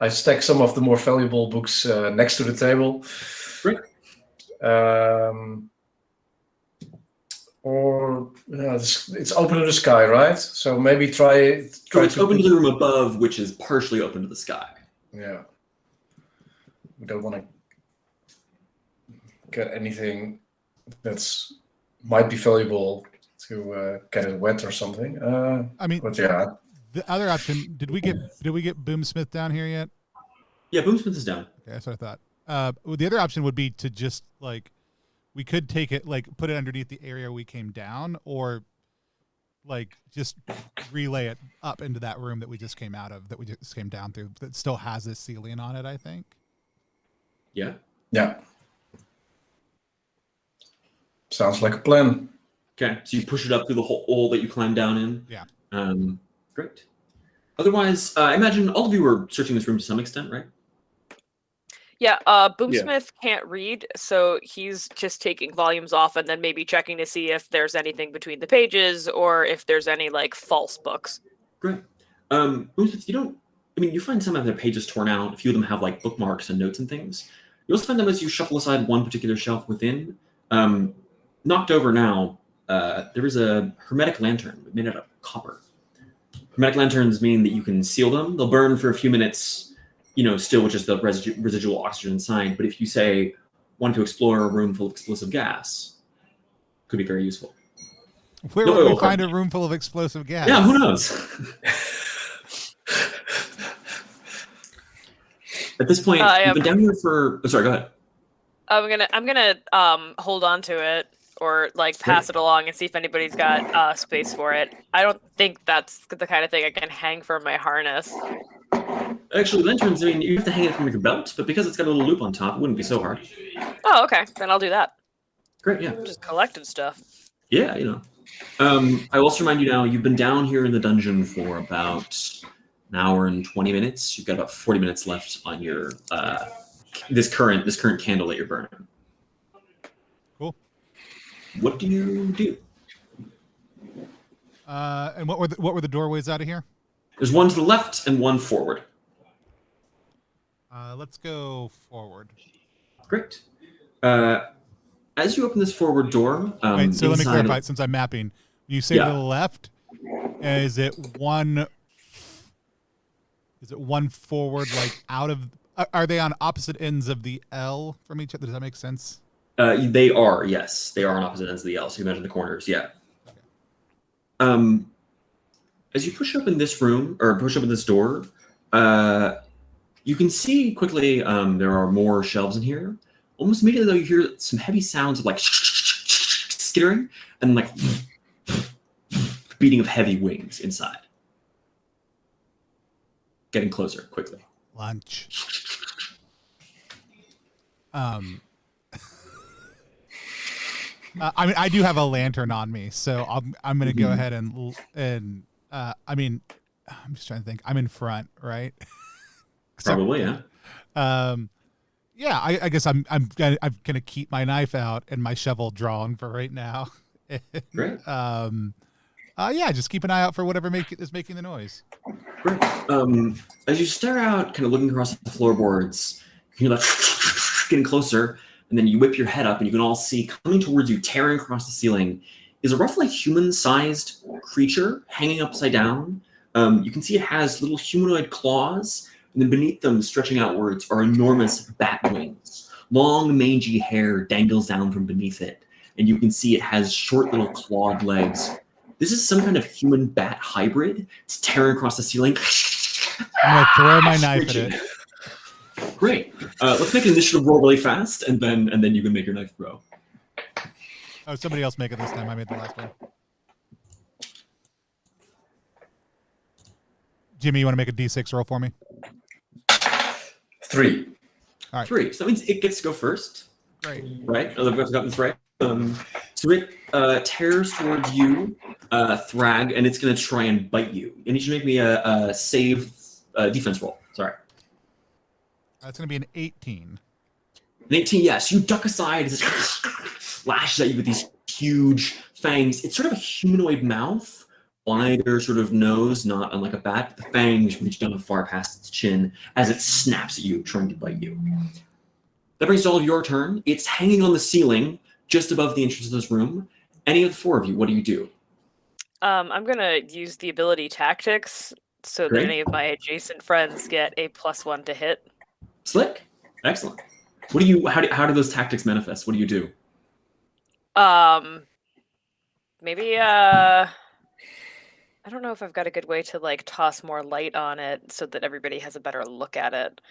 S4: I stack some of the more valuable books next to the table.
S2: Great.
S4: It's open to the sky, right? So maybe try
S2: so it's open to the room above, which is partially open to the sky.
S4: Yeah. We don't want to get anything that's might be valuable to get it wet or something. But yeah.
S1: The other option, did we get Boomsmith down here yet?
S2: Yeah, Boomsmith is down.
S1: Okay, that's what I thought. The other option would be to just we could take it, put it underneath the area we came down, or just relay it up into that room that we just came out of, that we just came down through, that still has this ceiling on it, I think.
S2: Yeah.
S4: Yeah. Sounds like a plan.
S2: Okay, so you push it up through the hole that you climbed down in.
S1: Yeah.
S2: Great. Otherwise, I imagine all of you were searching this room to some extent, right?
S3: Yeah, Boomsmith can't read, so he's just taking volumes off and then maybe checking to see if there's anything between the pages or if there's any false books.
S2: Great. Boomsmith, you find some of their pages torn out. A few of them have bookmarks and notes and things. You also find them as you shuffle aside one particular shelf within. Knocked over now, there is a hermetic lantern made out of copper. Hermetic lanterns mean that you can seal them. They'll burn for a few minutes, still with just the residual oxygen inside. But if you say want to explore a room full of explosive gas, could be very useful.
S1: Where would we find a room full of explosive gas?
S2: Yeah, who knows? At this point, you've been down here for. Oh, sorry, go ahead.
S3: I'm gonna hold on to it or pass it along and see if anybody's got space for it. I don't think that's the kind of thing I can hang from my harness.
S2: Actually, lanterns, you have to hang it from your belt, but because it's got a little loop on top, it wouldn't be so hard.
S3: Oh, okay. Then I'll do that.
S2: Great, yeah.
S3: Just collecting stuff.
S2: Yeah, I will also remind you now, you've been down here in the dungeon for about an hour and 20 minutes. You've got about 40 minutes left on your this current candle that you're burning.
S1: Cool.
S2: What do you do?
S1: And what were the doorways out of here?
S2: There's one to the left and one forward.
S1: Let's go forward.
S2: Great. As you open this forward door,
S1: wait, so let me clarify, since I'm mapping. You say to the left, is it one forward, out of? Are they on opposite ends of the L from each other? Does that make sense?
S2: They are, yes. They are on opposite ends of the L. So you imagine the corners, yeah. Okay. As you push open this room, or push open this door, You can see quickly there are more shelves in here. Almost immediately, though, you hear some heavy sounds of like skittering and like beating of heavy wings inside. Getting closer quickly.
S1: Lunch. I mean, I do have a lantern on me, so I'm gonna go ahead and I mean, I'm just trying to think. I'm in front, right?
S2: Probably, yeah.
S1: Yeah, I guess I'm gonna keep my knife out and my shovel drawn for right now.
S2: Great.
S1: Yeah, just keep an eye out for whatever is making the noise.
S2: Great. As you stare out, kind of looking across the floorboards, you're like getting closer, and then you whip your head up, and you can all see coming towards you, tearing across the ceiling, is a roughly human-sized creature hanging upside down. You can see it has little humanoid claws, and then beneath them, stretching outwards, are enormous bat wings. Long, mangy hair dangles down from beneath it, and you can see it has short little clawed legs. This is some kind of human bat hybrid. It's tearing across the ceiling.
S1: I'm gonna throw my knife at it.
S2: Great. Let's make an initiative roll really fast, and then you can make your knife throw.
S1: Oh, somebody else make it this time. I made the last one. Jimmy, you want to make a D6 roll for me?
S4: 3.
S1: All right.
S2: 3. So that means it gets to go first.
S1: Great.
S2: Right? I've gotten this right. So it tears towards you, Thrag, and it's going to try and bite you. You need to make me a save defense roll. Sorry.
S1: That's going to be an 18.
S2: An 18, yes. You duck aside as it lashes at you with these huge fangs. It's sort of a humanoid mouth. Wider sort of nose, not unlike a bat. The fangs reach down far past its chin as it snaps at you, trying to bite you. That brings to all of your turn. It's hanging on the ceiling just above the entrance of this room. Any of the four of you, what do you do?
S3: I'm going to use the ability Tactics so
S2: Great.
S3: that any of my adjacent friends get a +1 to hit.
S2: Slick. Excellent. What do you? How do those tactics manifest? What do you do?
S3: Maybe I don't know if I've got a good way to like toss more light on it so that everybody has a better look at it.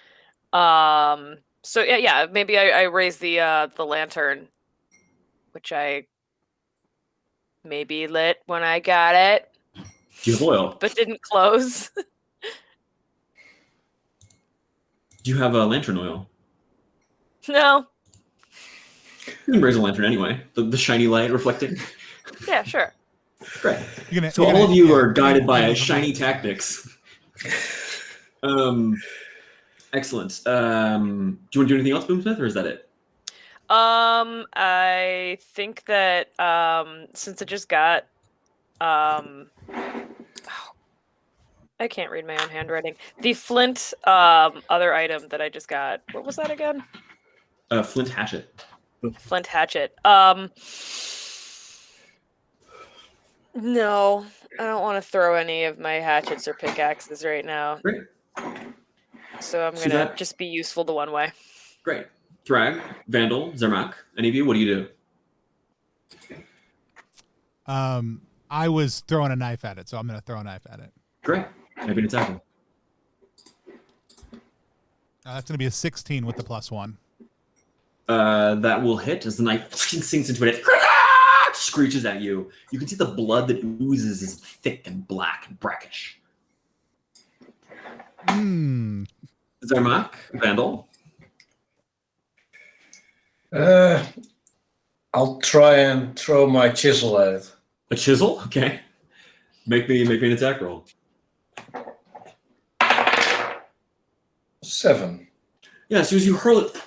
S3: So yeah, maybe I raise the lantern, which I maybe lit when I got it.
S2: Do you have oil?
S3: But didn't close.
S2: Do you have a lantern oil?
S3: No.
S2: You can raise a lantern anyway. The shiny light reflecting.
S3: Yeah, sure.
S2: Great. So all of you are guided by shiny tactics. Excellent. Do you want to do anything else, Boomsmith, or is that it?
S3: I think that since I just got I can't read my own handwriting. The flint other item that I just got. What was that again?
S2: Flint hatchet.
S3: Flint hatchet. No, I don't want to throw any of my hatchets or pickaxes right now.
S2: Great.
S3: So I'm gonna just be useful the one way.
S2: Great. Thrag, Vandal, Zermak, any of you, what do you do?
S1: I was throwing a knife at it, so I'm going to throw a knife at it.
S2: Great. Maybe an attack.
S1: That's going to be a 16 with the +1.
S2: That will hit as the knife sinks into it. Screeches at you. You can see the blood that oozes is thick and black and brackish. Zermak, Vandal.
S4: I'll try and throw my chisel at it.
S2: A chisel? Okay. Make me an attack roll.
S4: 7.
S2: Yeah, so as you hurl it,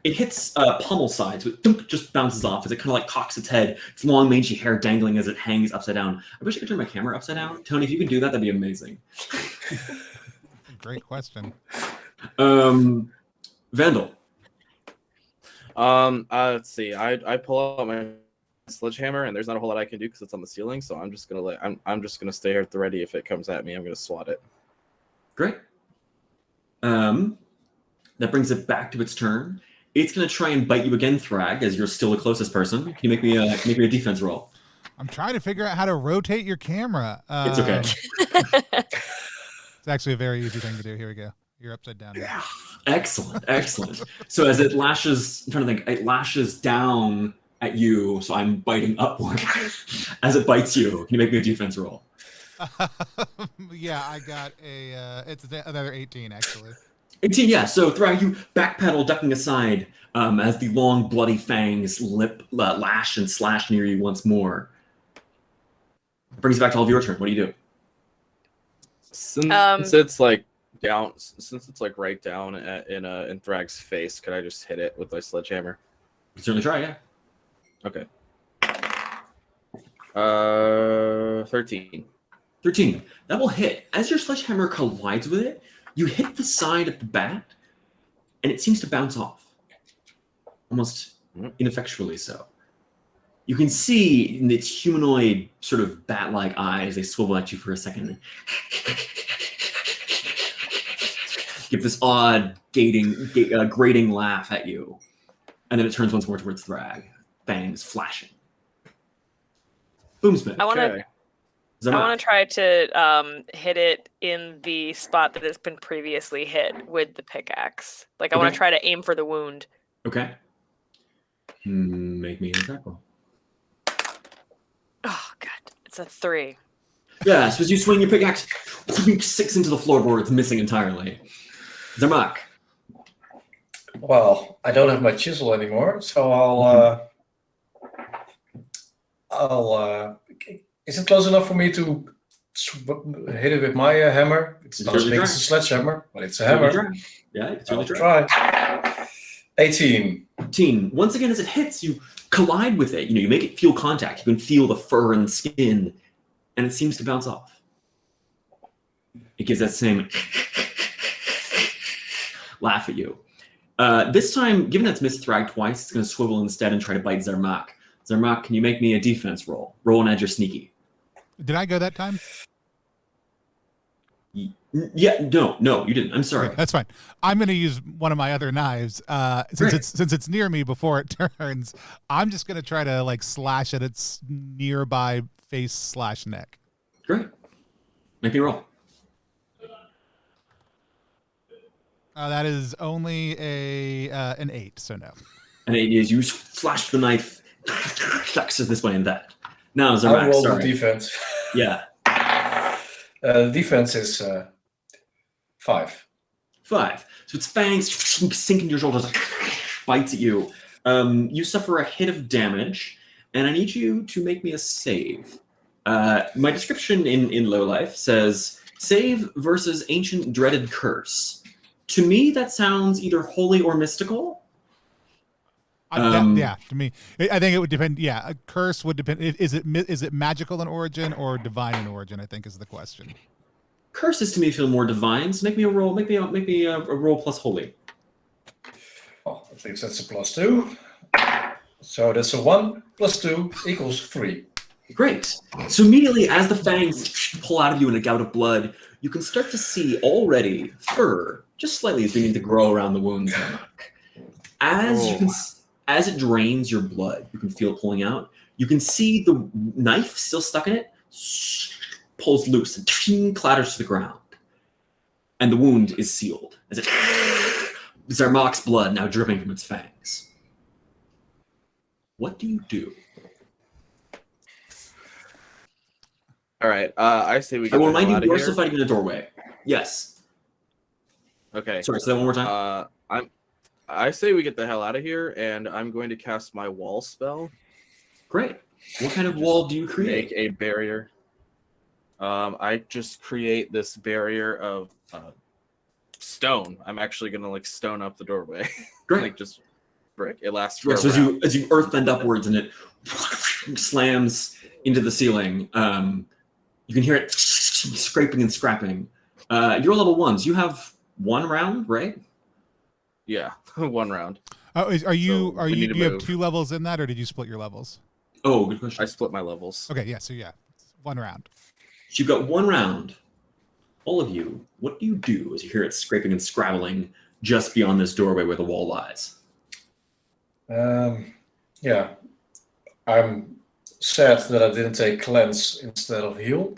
S2: it hits pommel sides, but just bounces off as it kind of like cocks its head. Its long, mangy hair dangling as it hangs upside down. I wish I could turn my camera upside down. Tony, if you could do that, that'd be amazing.
S1: Great question.
S2: Vandal.
S5: Let's see. I pull out my sledgehammer, and there's not a whole lot I can do because it's on the ceiling. So I'm just gonna I'm just gonna stay here at the ready. If it comes at me, I'm gonna swat it.
S2: Great. That brings it back to its turn. It's gonna try and bite you again, Thrag, as you're still the closest person. Can you make me a defense roll?
S1: I'm trying to figure out how to rotate your camera.
S2: It's okay.
S1: It's actually a very easy thing to do. Here we go. You're upside down now.
S2: Yeah. Excellent, excellent. So as it lashes, I'm trying to think, it lashes down at you, so I'm biting upward. As it bites you, can you make me a defense roll?
S1: Yeah, I got it's another 18, actually.
S2: 18, yeah. So Thrag, you backpedal, ducking aside as the long, bloody fangs lash and slash near you once more. Brings back to all of your turn. What do you do?
S5: Since it's like down, since it's like right down in Thrag's face, could I just hit it with my sledgehammer?
S2: You can certainly try, yeah.
S5: Okay. 13.
S2: 13. That will hit. As your sledgehammer collides with it, you hit the side of the bat, and it seems to bounce off. Almost ineffectually so. You can see in its humanoid, sort of bat-like eyes, they swivel at you for a second. Give this odd, grating laugh at you. And then it turns once more towards Thrag. Fangs flashing. Boomsmith.
S3: I want
S5: Okay.
S3: to try to hit it in the spot that has been previously hit with the pickaxe. Like I want
S2: Okay.
S3: to try to aim for the wound.
S2: Okay. Make me an attack roll.
S3: Oh god, it's a 3.
S2: Yeah, so as you swing your pickaxe, 6 into the floorboards, missing entirely. Zermak.
S4: Well, I don't have my chisel anymore, so I'll. Is it close enough for me to hit it with my hammer? It's not as big as a sledgehammer, but it's a hammer.
S2: Yeah, you can
S4: I'll
S2: certainly try.
S4: try. 18.
S2: 18. Once again, as it hits, you collide with it. You make it feel contact. You can feel the fur and skin, and it seems to bounce off. It gives that same laugh at you. This time, given that it's missed Thrag twice, it's going to swivel instead and try to bite Zermak. Zermak, can you make me a defense roll? Roll and add your sneaky.
S1: Did I go that time?
S2: Yeah, no, you didn't. I'm sorry.
S1: Okay, that's fine. I'm going to use one of my other knives since it's near me before it turns. I'm just going to try to like slash at its nearby face / neck.
S2: Great. Make me roll.
S1: That is only an 8, so no.
S2: And it is you slash the knife, flexes this way and that. Now
S4: I'll
S2: Zermak,
S4: roll the
S2: sorry.
S4: defense.
S2: Yeah,
S4: Defense is 5.
S2: 5. So its fangs sink into your shoulders, bites at you. You suffer a hit of damage, and I need you to make me a save. My description in Lowlife says, save versus ancient dreaded curse. To me, that sounds either holy or mystical.
S1: Yeah, to me, I think it would depend. Yeah, a curse would depend. Is it magical in origin or divine in origin? I think is the question.
S2: Curses to me feel more divine. So make me a roll. Make me a roll plus holy.
S4: Oh, at least that's a +2. So that's a 1 + 2 = 3.
S2: Great. So immediately, as the fangs pull out of you in a gout of blood, you can start to see already fur just slightly is beginning to grow around the wounds. As it drains your blood, you can feel it pulling out. You can see the knife still stuck in it, pulls loose and clatters to the ground. And the wound is sealed as it Zermak's blood now dripping from its fangs. What do you do?
S5: All right. I say we
S2: I
S5: get
S2: will
S5: the hell
S2: remind you,
S5: out
S2: you are
S5: of
S2: still
S5: here.
S2: fighting in a doorway. Yes.
S5: Okay.
S2: Sorry, say that one more time.
S5: I say we get the hell out of here, and I'm going to cast my wall spell.
S2: Great. What kind of wall do you create?
S5: Make a barrier. I just create this barrier of stone. I'm actually gonna like stone up the doorway.
S2: Great.
S5: Like just brick. It lasts for
S2: Yeah,
S5: a
S2: so
S5: round.
S2: as you earth bend upwards and it slams into the ceiling, you can hear it scraping and scrapping. You're level 1s. You have 1 round, right?
S5: Yeah, 1 round.
S1: Oh, are you
S5: So we need to
S1: do you have
S5: move.
S1: 2 levels in that, or did you split your levels?
S2: Oh, good question.
S5: I split my levels.
S1: Okay, yeah. So yeah, 1 round.
S2: So you've got 1 round. All of you, what do you do as you hear it scraping and scrabbling just beyond this doorway where the wall lies?
S4: Yeah, I'm sad that I didn't take cleanse instead of heal.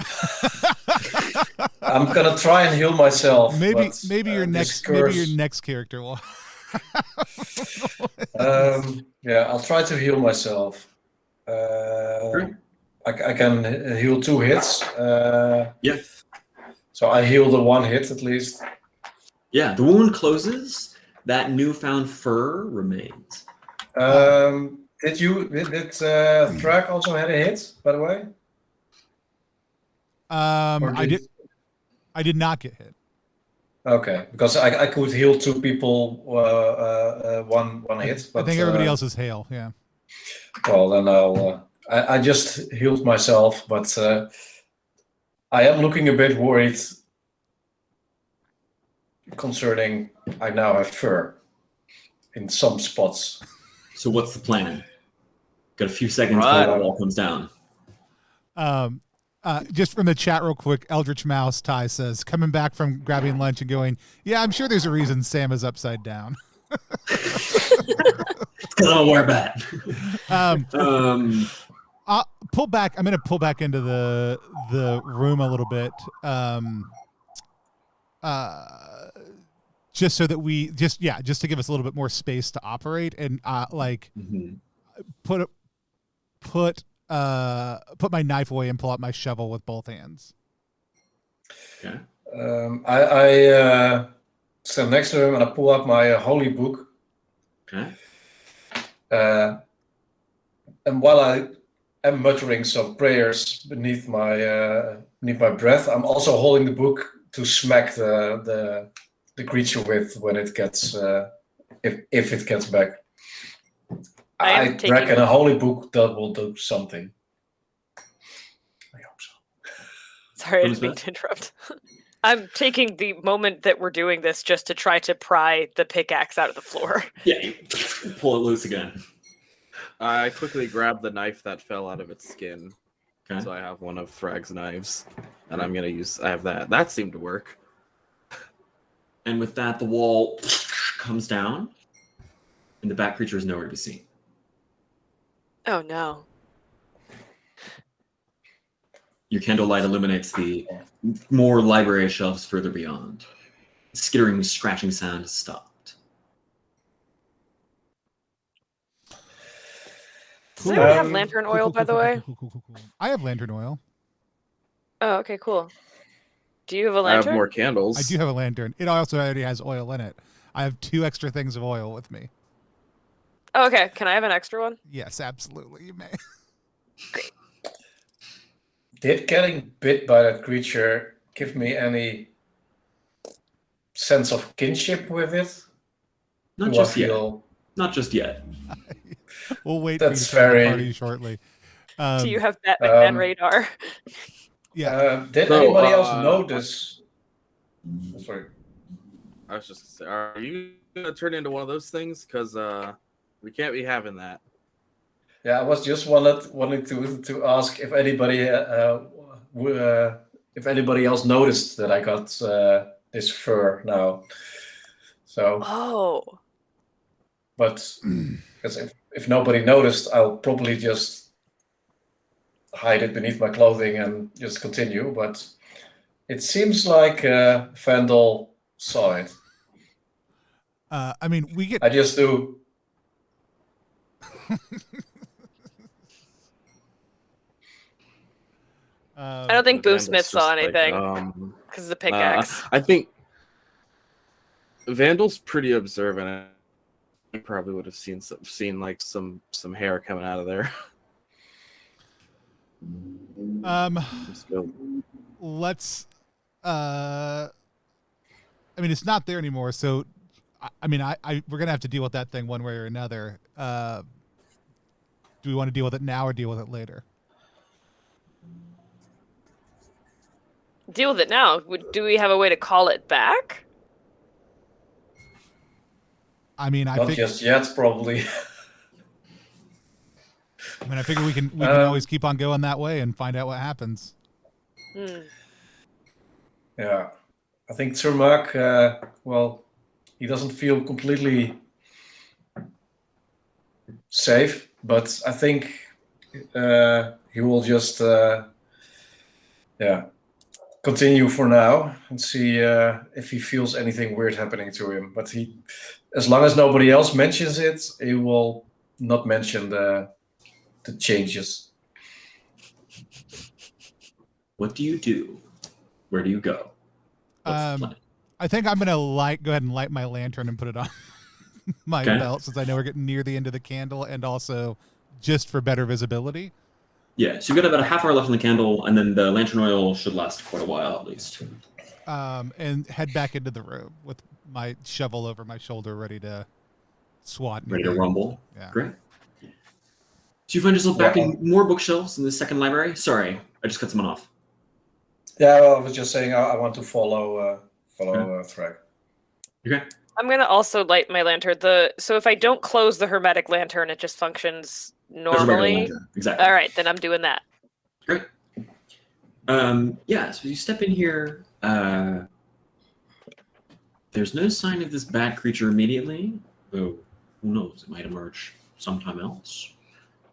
S4: I'm gonna try and heal myself.
S1: Maybe
S4: but,
S1: maybe your
S4: this
S1: next character will.
S4: Yeah, I'll try to heal myself.
S2: Great.
S4: I can heal 2 hits.
S2: Yeah.
S4: So I heal the 1 hit at least.
S2: Yeah, the wound closes. That newfound fur remains.
S4: Did Thrag also had a hit, by the way? Or
S1: I did not get hit.
S4: Okay, because I could heal 2 people one hit. But,
S1: I think everybody else is hail. Yeah.
S4: Well, then I just healed myself, but I am looking a bit worried concerning I now have fur in some spots.
S2: So what's the plan? Got a few seconds
S5: Right.
S2: before the wall comes down.
S1: Just from the chat real quick, Eldritch Mouse Ty says, coming back from grabbing lunch and going, yeah, I'm sure there's a reason Sam is upside down.
S2: Because I'm a warbat.
S1: Pull back. I'm going to pull back into the room a little bit. Just so that we just to give us a little bit more space to operate and put my knife away and pull out my shovel with both hands.
S2: Okay.
S4: I stand next to him and I pull out my holy book.
S2: Okay.
S4: And while I am muttering some prayers beneath my breath, I'm also holding the book to smack the creature with when it gets if it gets back. I reckon a holy book that will do something. I hope so.
S3: Sorry, I didn't mean to interrupt. I'm taking the moment that we're doing this just to try to pry the pickaxe out of the floor.
S2: Yeah, you pull it loose again.
S5: I quickly grab the knife that fell out of its skin.
S2: Okay.
S5: So I have one of Thrag's knives, and I have that. That seemed to work.
S2: And with that, the wall comes down, and the bat creature is nowhere to be seen.
S3: Oh no.
S2: Your candlelight illuminates the more library shelves further beyond. The skittering, scratching sound has stopped.
S3: Does anyone have lantern oil, by the way?
S1: Cool. I have lantern oil.
S3: Oh, okay, cool. Do you have a
S5: I
S3: lantern?
S5: have more candles.
S1: I do have a lantern. It also already has oil in it. I have 2 extra things of oil with me.
S3: Oh, okay. Can I have an extra one?
S1: Yes, absolutely. You may.
S4: Did getting bit by that creature give me any sense of kinship with it?
S2: Not
S4: Do
S2: just
S4: I feel...
S2: Not just yet.
S1: We'll wait
S4: That's
S1: for you to
S4: very...
S1: party shortly.
S3: Do you have Batman radar?
S1: Yeah.
S4: Did anybody else notice? Sorry.
S5: I was just gonna say, are you gonna turn into one of those things? Because we can't be having that.
S4: Yeah, I was just wanting to ask if anybody else noticed that I got this fur now. So.
S3: Oh.
S4: But because if nobody noticed, I'll probably just hide it beneath my clothing and just continue. But it seems like Vandal saw it.
S1: I mean, we get.
S4: I just do.
S3: I don't think Boomsmith saw anything because of the pickaxe.
S5: I think Vandal's pretty observant. I probably would have seen like some hair coming out of there.
S1: Let's. I mean, it's not there anymore, so. I mean, we're gonna have to deal with that thing one way or another. Do we want to deal with it now or deal with it later?
S3: Deal with it now. Do we have a way to call it back?
S1: I mean,
S4: not just yet, probably.
S1: I mean, I figure we can always keep on going that way and find out what happens.
S4: Yeah, I think Turmak, well, he doesn't feel completely safe, but I think he will just, continue for now and see if he feels anything weird happening to him. But he, as long as nobody else mentions it, he will not mention the changes.
S2: What do you do? Where do you go? What's the plan?
S1: I think I'm gonna go ahead and light my lantern and put it on my belt, since I know we're getting near the end of the candle, and also just for better visibility.
S2: Yeah, so you've got about a half hour left on the candle, and then the lantern oil should last quite a while at least.
S1: And head back into the room with my shovel over my shoulder, ready to swat.
S2: Ready to rumble.
S1: Yeah.
S2: Great. So you find yourself back in more bookshelves in the second library. Sorry, I just cut someone off.
S4: Yeah, well, I was just saying I want to follow Thrag.
S2: Okay.
S3: I'm gonna also light my lantern. So if I don't close the hermetic lantern, it just functions normally.
S2: Exactly.
S3: All right, then I'm doing that.
S2: Great. Yeah, so you step in here. There's no sign of this bad creature immediately, though who knows, it might emerge sometime else.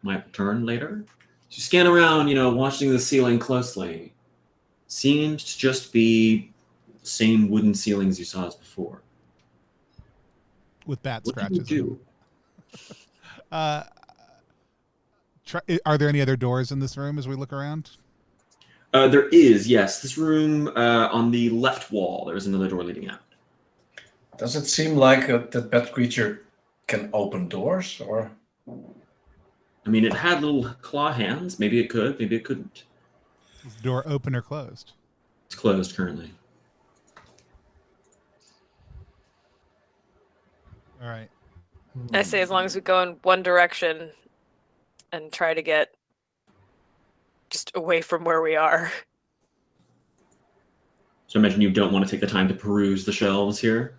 S2: Might return later. So you scan around, watching the ceiling closely. Seems to just be the same wooden ceilings you saw as before.
S1: With bat
S2: What
S1: scratches.
S2: do you do?
S1: Are there any other doors in this room as we look around?
S2: There is, yes. This room on the left wall, there is another door leading out.
S4: Does it seem like that bad creature can open doors, or?
S2: I mean, it had little claw hands. Maybe it could, maybe it couldn't.
S1: Is the door open or closed?
S2: It's closed currently.
S1: All right.
S3: I say as long as we go in one direction and try to get just away from where we are.
S2: So I imagine you don't want to take the time to peruse the shelves here.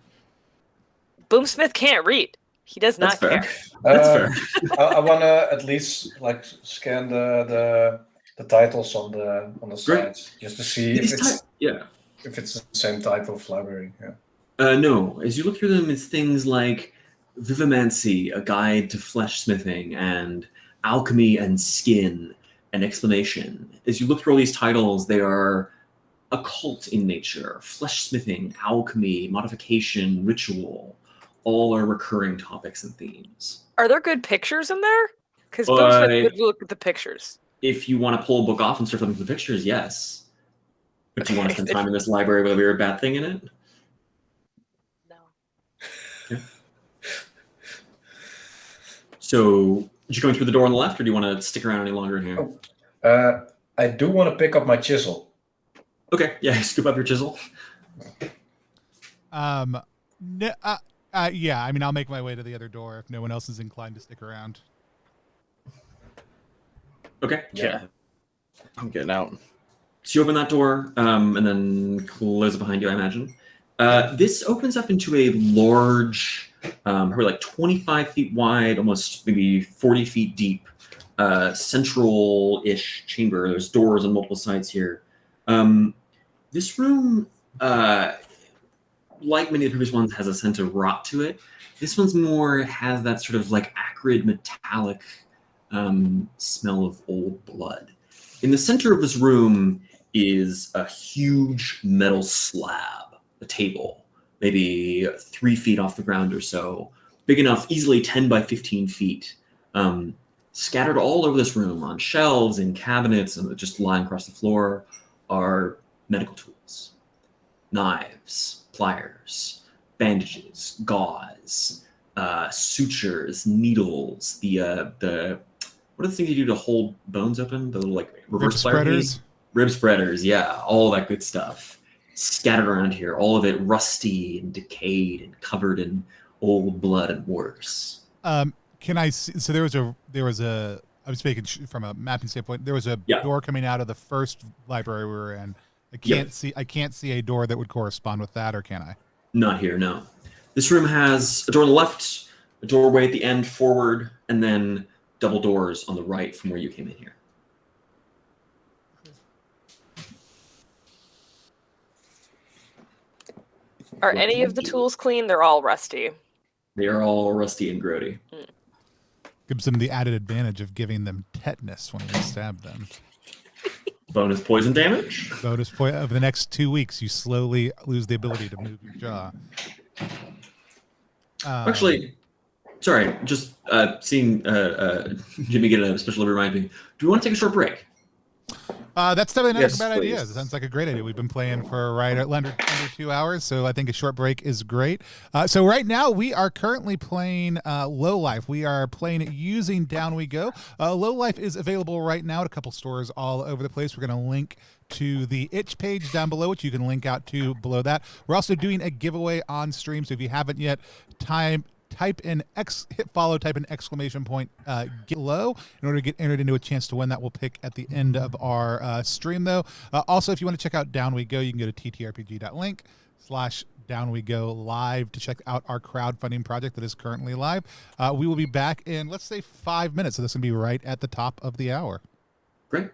S3: Boomsmith can't read. He does not care.
S2: That's fair.
S4: I want to at least scan the titles on the sides just to see if it's the same type of library. Yeah.
S2: No, as you look through them, it's things like Vivimancy, a guide to flesh smithing, and Alchemy and Skin, an explanation. As you look through all these titles, they are occult in nature. Flesh smithing, alchemy, modification, ritual, all are recurring topics and themes.
S3: Are there good pictures in there? Because Boomsmith would look at the pictures.
S2: If you want to pull a book off and start looking at the pictures, yes. But do you want to spend time in this library with a weird bad thing in it?
S3: No.
S2: Okay. So, you going through the door on the left, or do you want to stick around any longer in here?
S4: I do want to pick up my chisel.
S2: Okay, yeah, scoop up your chisel.
S1: Yeah, I mean, I'll make my way to the other door if no one else is inclined to stick around.
S2: Okay.
S5: Yeah. I'm getting out.
S2: So you open that door, and then close it behind you, I imagine. This opens up into a large, probably like 25 feet wide, almost maybe 40 feet deep, central-ish chamber. There's doors on multiple sides here. This room, like many of the previous ones, has a scent of rot to it. This one's more has that sort of like acrid, metallic smell of old blood. In the center of this room is a huge metal slab, a table, maybe 3 feet off the ground or so, big enough, easily 10 by 15 feet. Scattered all over this room on shelves and cabinets and just lying across the floor are medical tools, knives, pliers, bandages, gauze, sutures, needles, what are the things you do to hold bones open? The little like reverse
S1: spreaders?
S2: Rib spreaders, yeah, all that good stuff. Scattered around here, all of it rusty and decayed and covered in old blood and worse.
S1: Can I see? So there was a. I was speaking from a mapping standpoint. There was a door coming out of the first library we were in. I can't see a door that would correspond with that, or can I?
S2: Not here, no. This room has a door on the left, a doorway at the end forward, and then double doors on the right from where you came in here.
S3: Are any of the tools clean? They're all rusty.
S2: They are all rusty and grody.
S1: Gives them the added advantage of giving them tetanus when we stab them.
S2: Bonus poison damage.
S1: Bonus point over the next 2 weeks. You slowly lose the ability to move your jaw.
S2: Actually, sorry, just seeing Jimmy get a special remind me. Do we want to take a short break?
S1: That's definitely not
S5: Yes,
S1: a bad idea.
S5: please.
S1: It sounds like a great idea. We've been playing for under 2 hours, so I think a short break is great. So right now we are currently playing Lowlife. We are playing it using Down We Go. Lowlife is available right now at a couple stores all over the place. We're going to link to the itch page down below, which you can link out to below that. We're also doing a giveaway on stream, so if you haven't yet, hit follow, type in exclamation point get low in order to get entered into a chance to win. That we'll pick at the end of our stream, though. Also, if you want to check out Down We Go, you can go to ttrpg.link /DWGLive to check out our crowdfunding project that is currently live. We will be back in, let's say, 5 minutes, so this is going to be right at the top of the hour.
S2: Great.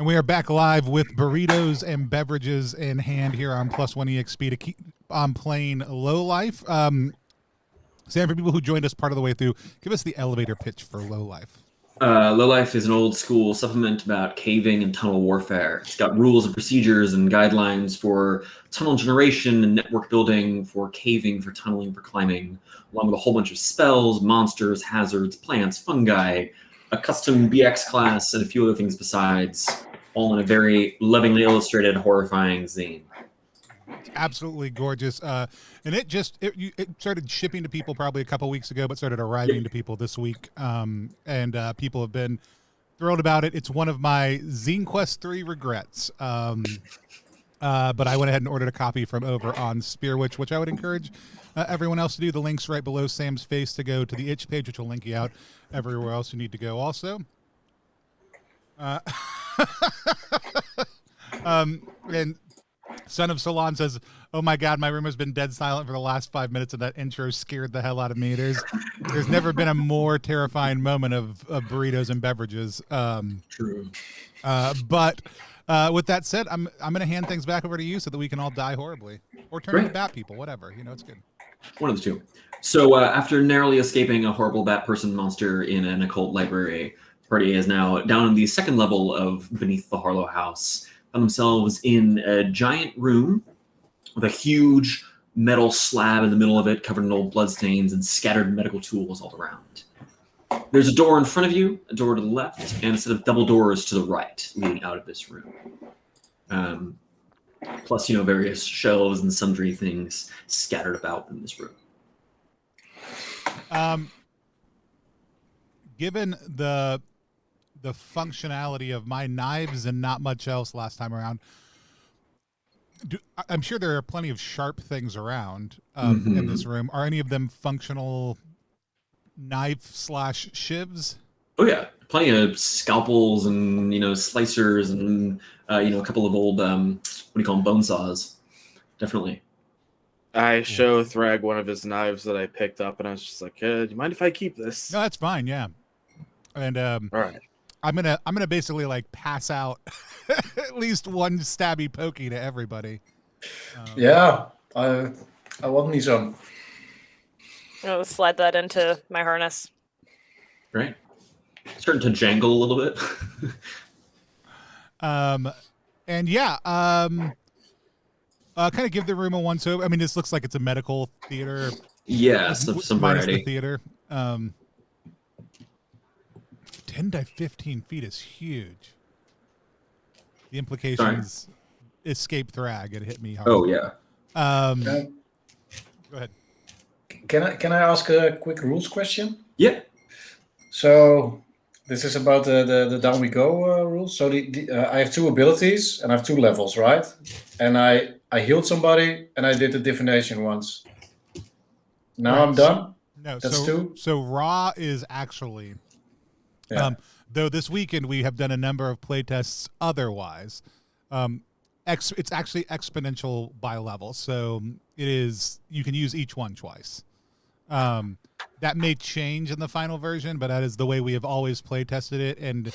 S1: And we are back live with burritos and beverages in hand here on Plus One EXP to keep on playing Lowlife. Sam, for people who joined us part of the way through, give us the elevator pitch for Lowlife.
S2: Lowlife is an old school supplement about caving and tunnel warfare. It's got rules and procedures and guidelines for tunnel generation and network building, for caving, for tunneling, for climbing, along with a whole bunch of spells, monsters, hazards, plants, fungi, a custom BX class, and a few other things besides, all in a very lovingly illustrated, horrifying zine.
S1: It's absolutely gorgeous. And it started shipping to people probably a couple weeks ago, but started arriving to people this week. And people have been thrilled about it. It's one of my Zine Quest 3 regrets. But I went ahead and ordered a copy from over on Spearwitch, which I would encourage everyone else to do. The link's right below Sam's face to go to the itch page, which will link you out everywhere else you need to go also. And Son of Solon says, "Oh my God, my room has been dead silent for the last 5 minutes, and that intro scared the hell out of me." There's never been a more terrifying moment of burritos and beverages.
S2: True.
S1: But with that said, I'm going to hand things back over to you so that we can all die horribly or turn into bat people, whatever. It's good.
S2: One of the two. So after narrowly escaping a horrible bat person monster in an occult library, the party is now down in the second level of Beneath the Harlow House. Found themselves in a giant room with a huge metal slab in the middle of it, covered in old bloodstains and scattered medical tools all around. There's a door in front of you, a door to the left, and a set of double doors to the right leading out of this room. Plus, various shelves and sundry things scattered about in this room.
S1: Given the functionality of my knives and not much else last time around, I'm sure there are plenty of sharp things around in this room. Are any of them functional knife/shivs?
S2: Oh yeah, plenty of scalpels and slicers and a couple of old what do you call them, bone saws. Definitely.
S5: I show Thrag one of his knives that I picked up, and I was just like, "Do you mind if I keep this?"
S1: No, that's fine. Yeah, and
S5: all right.
S1: I'm gonna basically pass out at least one stabby pokey to everybody.
S4: Yeah, I want me some.
S3: I'll slide that into my harness.
S2: Right. Starting to jangle a little bit.
S1: And yeah, kind of give the room a once over. I mean, this looks like it's a medical theater.
S2: Yeah, some
S1: minus
S2: variety.
S1: the theater. 10 by 15 feet is huge. The implications escape Thrag. It hit me hard.
S2: Oh yeah.
S1: Go ahead.
S4: Can I ask a quick rules question?
S2: Yeah.
S4: So this is about the down we go rules. So I have two abilities and I have two levels, right? And I healed somebody and I did the divination once. Now
S1: Right,
S4: I'm done.
S1: That's
S4: two.
S1: So Raw is actually, though this weekend we have done a number of playtests otherwise. It's actually exponential by level, so you can use each one twice. That may change in the final version, but that is the way we have always play tested it. And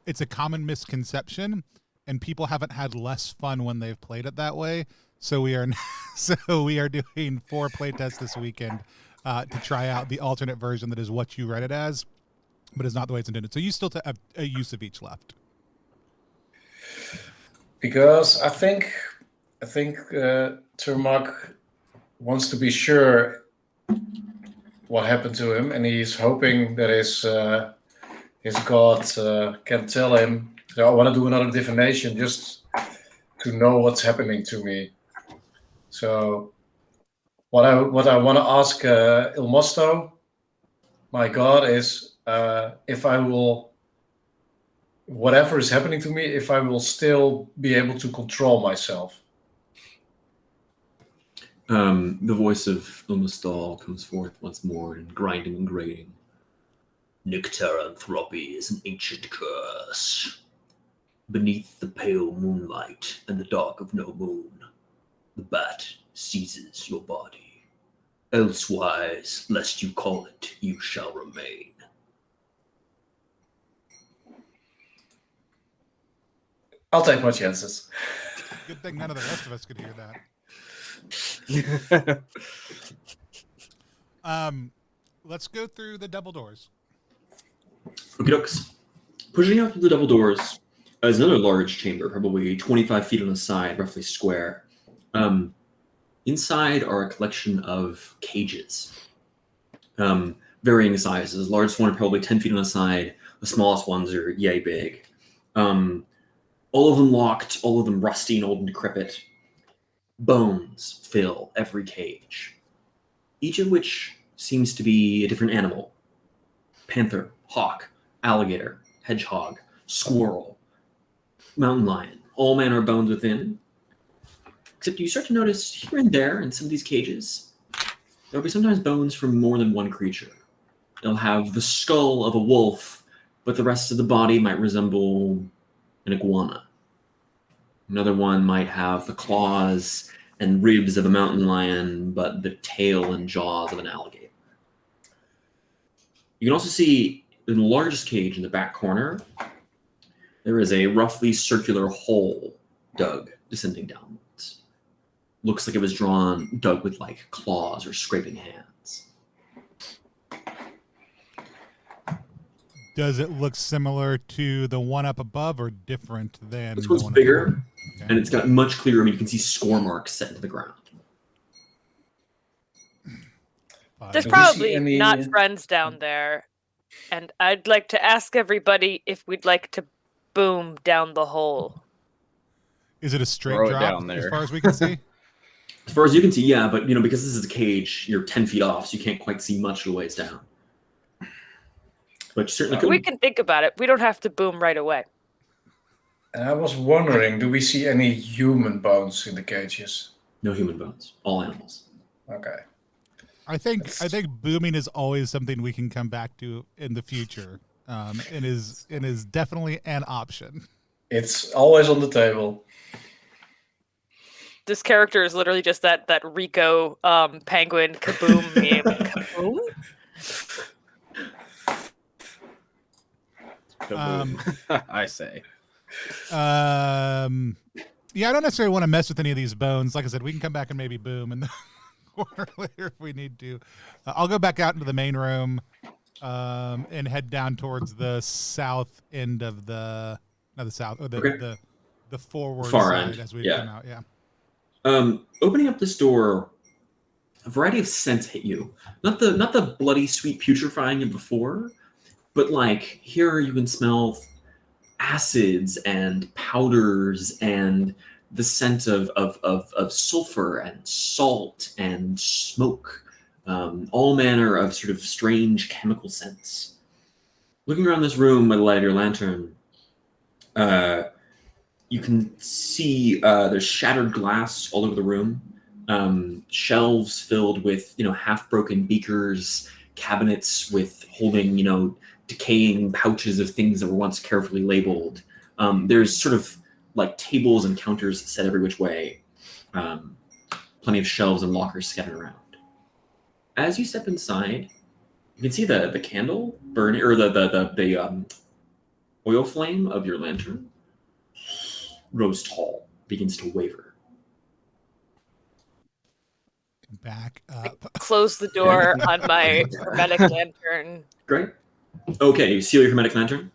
S1: it's a common misconception, and people haven't had less fun when they've played it that way. So we are doing 4 play tests this weekend to try out the alternate version that is what you read it as, but is not the way it's intended. So you still have a use of each left.
S4: Because I think Turmak wants to be sure what happened to him, and he's hoping that his god can tell him. So I want to do another divination just to know what's happening to me. So what I want to ask Il Mosto, my god, is if I will, whatever is happening to me, if I will still be able to control myself.
S2: The voice of Ilmastal comes forth once more in grinding and grating. Nycteranthropy is an ancient curse. Beneath the pale moonlight and the dark of no moon, the bat seizes your body. Elsewise, lest you call it, you shall remain.
S4: I'll take my chances.
S1: Good thing none of the rest of us could hear that. Let's go through the double doors.
S2: Okay, dokes. Pushing out through the double doors is another large chamber, probably 25 feet on the side, roughly square. Inside are a collection of cages, varying sizes. The largest one are probably 10 feet on the side. The smallest ones are yay big. All of them locked, all of them rusty and old and decrepit. Bones fill every cage, each of which seems to be a different animal. Panther, hawk, alligator, hedgehog, squirrel, mountain lion, all manner of bones within. Except you start to notice here and there in some of these cages, there'll be sometimes bones from more than one creature. They'll have the skull of a wolf, but the rest of the body might resemble an iguana. Another one might have the claws and ribs of a mountain lion, but the tail and jaws of an alligator. You can also see in the largest cage in the back corner, there is a roughly circular hole dug descending downwards. Looks like it was dug with like claws or scraping hands.
S1: Does it look similar to the one up above or different than
S2: This
S1: the
S2: one's
S1: one
S2: bigger,
S1: up above? Okay.
S2: and it's got much clearer. I mean, you can see score marks set into the ground.
S3: There's
S4: Do we see
S3: probably
S4: any-
S3: not friends down there, and I'd like to ask everybody if we'd like to boom down the hole.
S1: Is it a straight
S5: Throw it
S1: drop
S5: down
S1: as
S5: there.
S1: far as we can see?
S2: As far as you can see, yeah, but because this is a cage, you're 10 feet off, so you can't quite see much of the ways down. But you certainly could.
S3: We can think about it. We don't have to boom right away.
S4: And I was wondering, do we see any human bones in the cages?
S2: No human bones, all animals.
S4: Okay.
S1: I think booming is always something we can come back to in the future, and is definitely an option.
S4: It's always on the table.
S3: This character is literally just that Rico penguin kaboom meme. Kaboom?
S5: Kaboom. I say.
S1: Yeah, I don't necessarily want to mess with any of these bones. Like I said, we can come back and maybe boom in the corner later if we need to. I'll go back out into the main room and head down towards the south end of the forward
S2: Far
S1: side
S2: end,
S1: as we
S2: yeah.
S1: come out. Yeah.
S2: Opening up this door, a variety of scents hit you. Not the bloody sweet putrefying of before, but like here you can smell acids and powders and the scent of sulfur and salt and smoke, all manner of sort of strange chemical scents. Looking around this room by the light of your lantern, you can see there's shattered glass all over the room, shelves filled with half-broken beakers, cabinets with holding decaying pouches of things that were once carefully labeled. There's sort of like tables and counters set every which way. Plenty of shelves and lockers scattered around. As you step inside, you can see the candle burning, or the oil flame of your lantern rose tall, begins to waver.
S1: Back up.
S3: Close the door on my hermetic lantern.
S2: Great. Okay, you seal your hermetic lantern?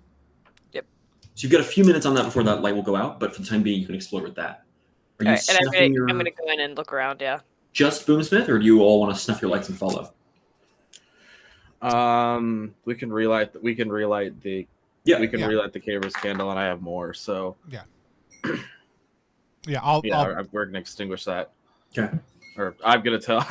S3: Yep.
S2: So you've got a few minutes on that before that light will go out, but for the time being, you can explore with that. Are you
S3: Alright, and
S2: snuffing
S3: I'm gonna go in and look around. Yeah.
S2: just Boomsmith, or do you all want to snuff your lights and follow?
S5: We can relight the relight the caver's candle, and I have more. So
S1: Yeah,
S5: we're gonna extinguish that.
S2: Okay.
S5: Or I'm gonna tell.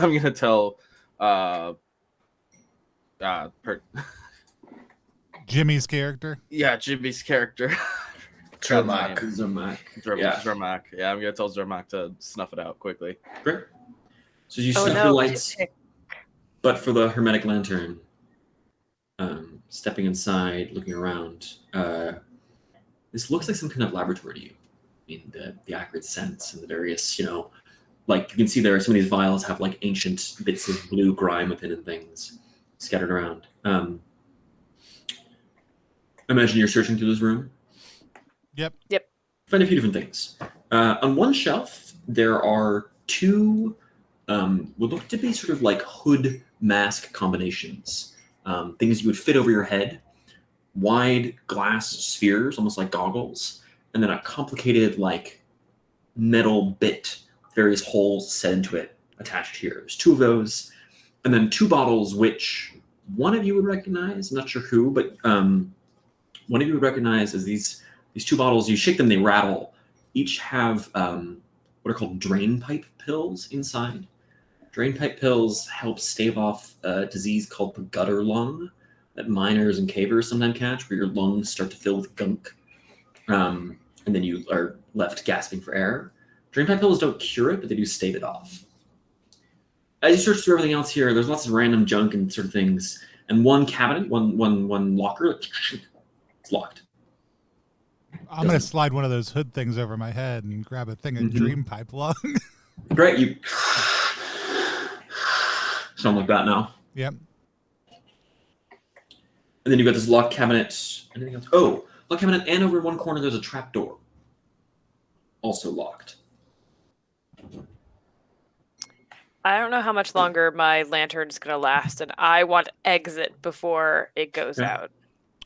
S1: Jimmy's character.
S5: Yeah, Jimmy's character.
S4: Zermac.
S5: Zermac. Yeah, I'm gonna tell Zermac to snuff it out quickly.
S2: Great. So you snuff your lights,
S3: Okay.
S2: but for the hermetic lantern, stepping inside, looking around, this looks like some kind of laboratory to you. I mean, the acrid scents and the various, like you can see there, some of these vials have like ancient bits of blue grime within and things scattered around. I imagine you're searching through this room.
S1: Yep.
S2: find a few different things. On one shelf, there are two would look to be sort of like hood mask combinations, things you would fit over your head, wide glass spheres, almost like goggles, and then a complicated like metal bit, various holes set into it attached here. There's two of those, and then two bottles, which one of you would recognize. I'm not sure who, but one of you would recognize as these two bottles. You shake them, they rattle. Each have what are called drain pipe pills inside. Drain pipe pills help stave off a disease called the gutter lung that miners and cavers sometimes catch, where your lungs start to fill with gunk, and then you are left gasping for air. Drain pipe pills don't cure it, but they do stave it off. As you search through everything else here, there's lots of random junk and sort of things, and one cabinet, one locker, it's locked.
S1: I'm going to slide one of those hood things over my head and grab a thing of dream pipe lung.
S2: Great, you sound like that now.
S1: Yep.
S2: And then you've got this locked cabinet. Anything else? Oh, locked cabinet, and over in one corner there's a trap door. Also locked.
S3: I don't know how much longer my lantern's going to last, and I want to exit before it goes out.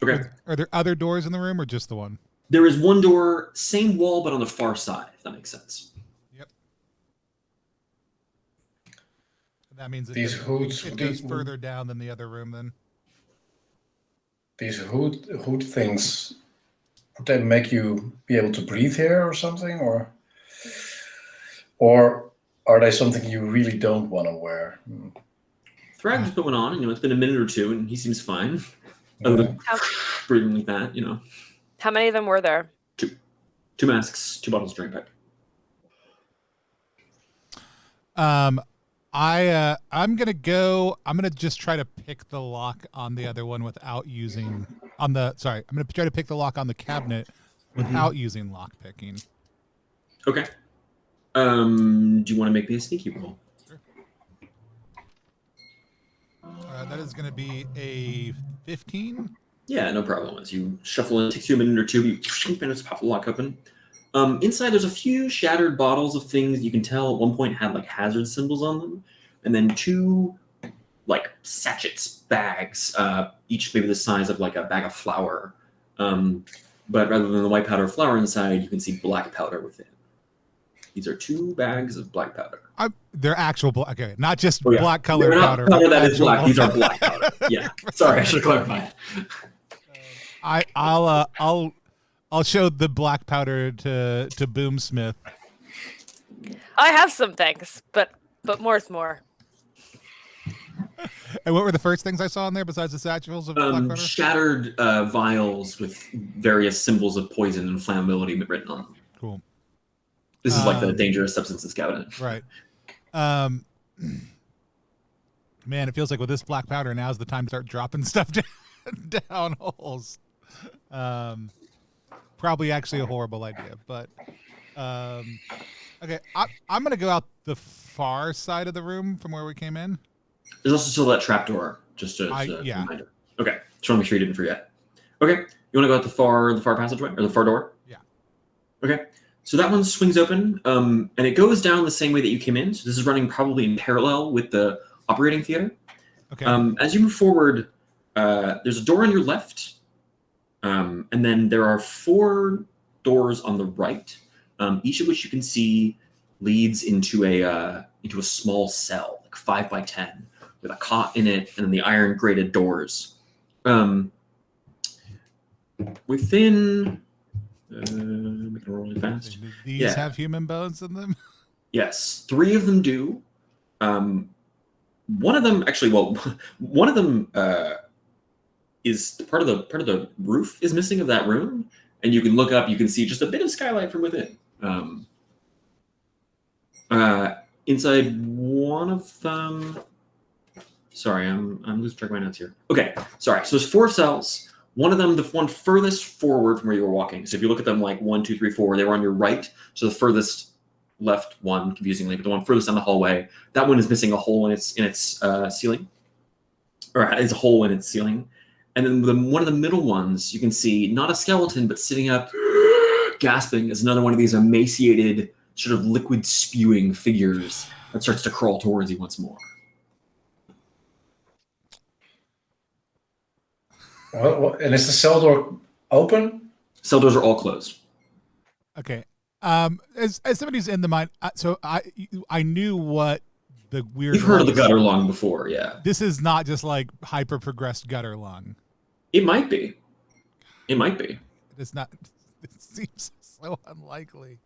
S2: Okay.
S1: Are there other doors in the room or just the one?
S2: There is one door, same wall, but on the far side, if that makes sense.
S1: Yep. That means
S4: These hoods,
S1: it goes further down than the other room then.
S4: These hood things, would they make you be able to breathe here or something, or are they something you really don't want to wear?
S2: Thrag just put one on, and it's been a minute or two, and he seems fine. Other than breathing like that,
S3: How many of them were there?
S2: Two masks, two bottles of drain pipe.
S1: I'm gonna just try to pick the lock on the other one without using I'm gonna try to pick the lock on the cabinet without using lock picking.
S2: Okay. Do you want to make me a sneaky roll?
S1: Sure. That is gonna be a 15.
S2: Yeah, no problem. As you shuffle in, it takes you a minute or two, you manage to pop the lock open. Inside, there's a few shattered bottles of things you can tell at one point had like hazard symbols on them, and then two like sachets, bags, each maybe the size of like a bag of flour. But rather than the white powder flour inside, you can see black powder within. These are two bags of black powder.
S1: They're actual black, okay, not just black colored powder.
S2: Powder that is black. These are black powder. Yeah. Sorry, I should clarify.
S1: I'll show the black powder to Boomsmith.
S3: I have some things, but more's more.
S1: And what were the first things I saw in there besides the satchels of black powder?
S2: Shattered vials with various symbols of poison and flammability written on them.
S1: Cool.
S2: This is like the dangerous substances cabinet.
S1: Right. Man, it feels like with this black powder, now's the time to start dropping stuff down holes. Probably actually a horrible idea, but okay. I'm gonna go out the far side of the room from where we came in.
S2: There's also still that trap door, just a reminder. Okay, just want to make sure you didn't forget. Okay, you want to go out the far passageway or the far door?
S1: Yeah.
S2: Okay, so that one swings open, and it goes down the same way that you came in. So this is running probably in parallel with the operating theater.
S1: Okay.
S2: As you move forward, there's a door on your left, and then there are 4 doors on the right, each of which you can see leads into a small cell, like 5 by 10, with a cot in it, and then the iron grated doors. Within, make it roll really fast.
S1: These have human bones in them.
S2: Yes, 3 of them do. One of them is part of the roof is missing of that room, and you can look up. You can see just a bit of skylight from within. Inside one of them. Sorry, I'm losing track of my notes here. Okay, sorry. So there's 4 cells. One of them, the one furthest forward from where you were walking. So if you look at them like 1, 2, 3, 4, they were on your right. So the furthest left one, confusingly, but the one furthest down the hallway, that one is missing a hole in its ceiling, or it's a hole in its ceiling. And then one of the middle ones, you can see not a skeleton, but sitting up gasping as another one of these emaciated, sort of liquid spewing figures that starts to crawl towards you once more.
S4: And is the cell door open?
S2: Cell doors are all closed.
S1: Okay. As somebody who's in the mine, so I knew what the weird.
S2: You've heard of the gutter lung before, yeah.
S1: This is not just like hyper progressed gutter lung.
S2: It might be. It might be.
S1: It's not. It seems so unlikely.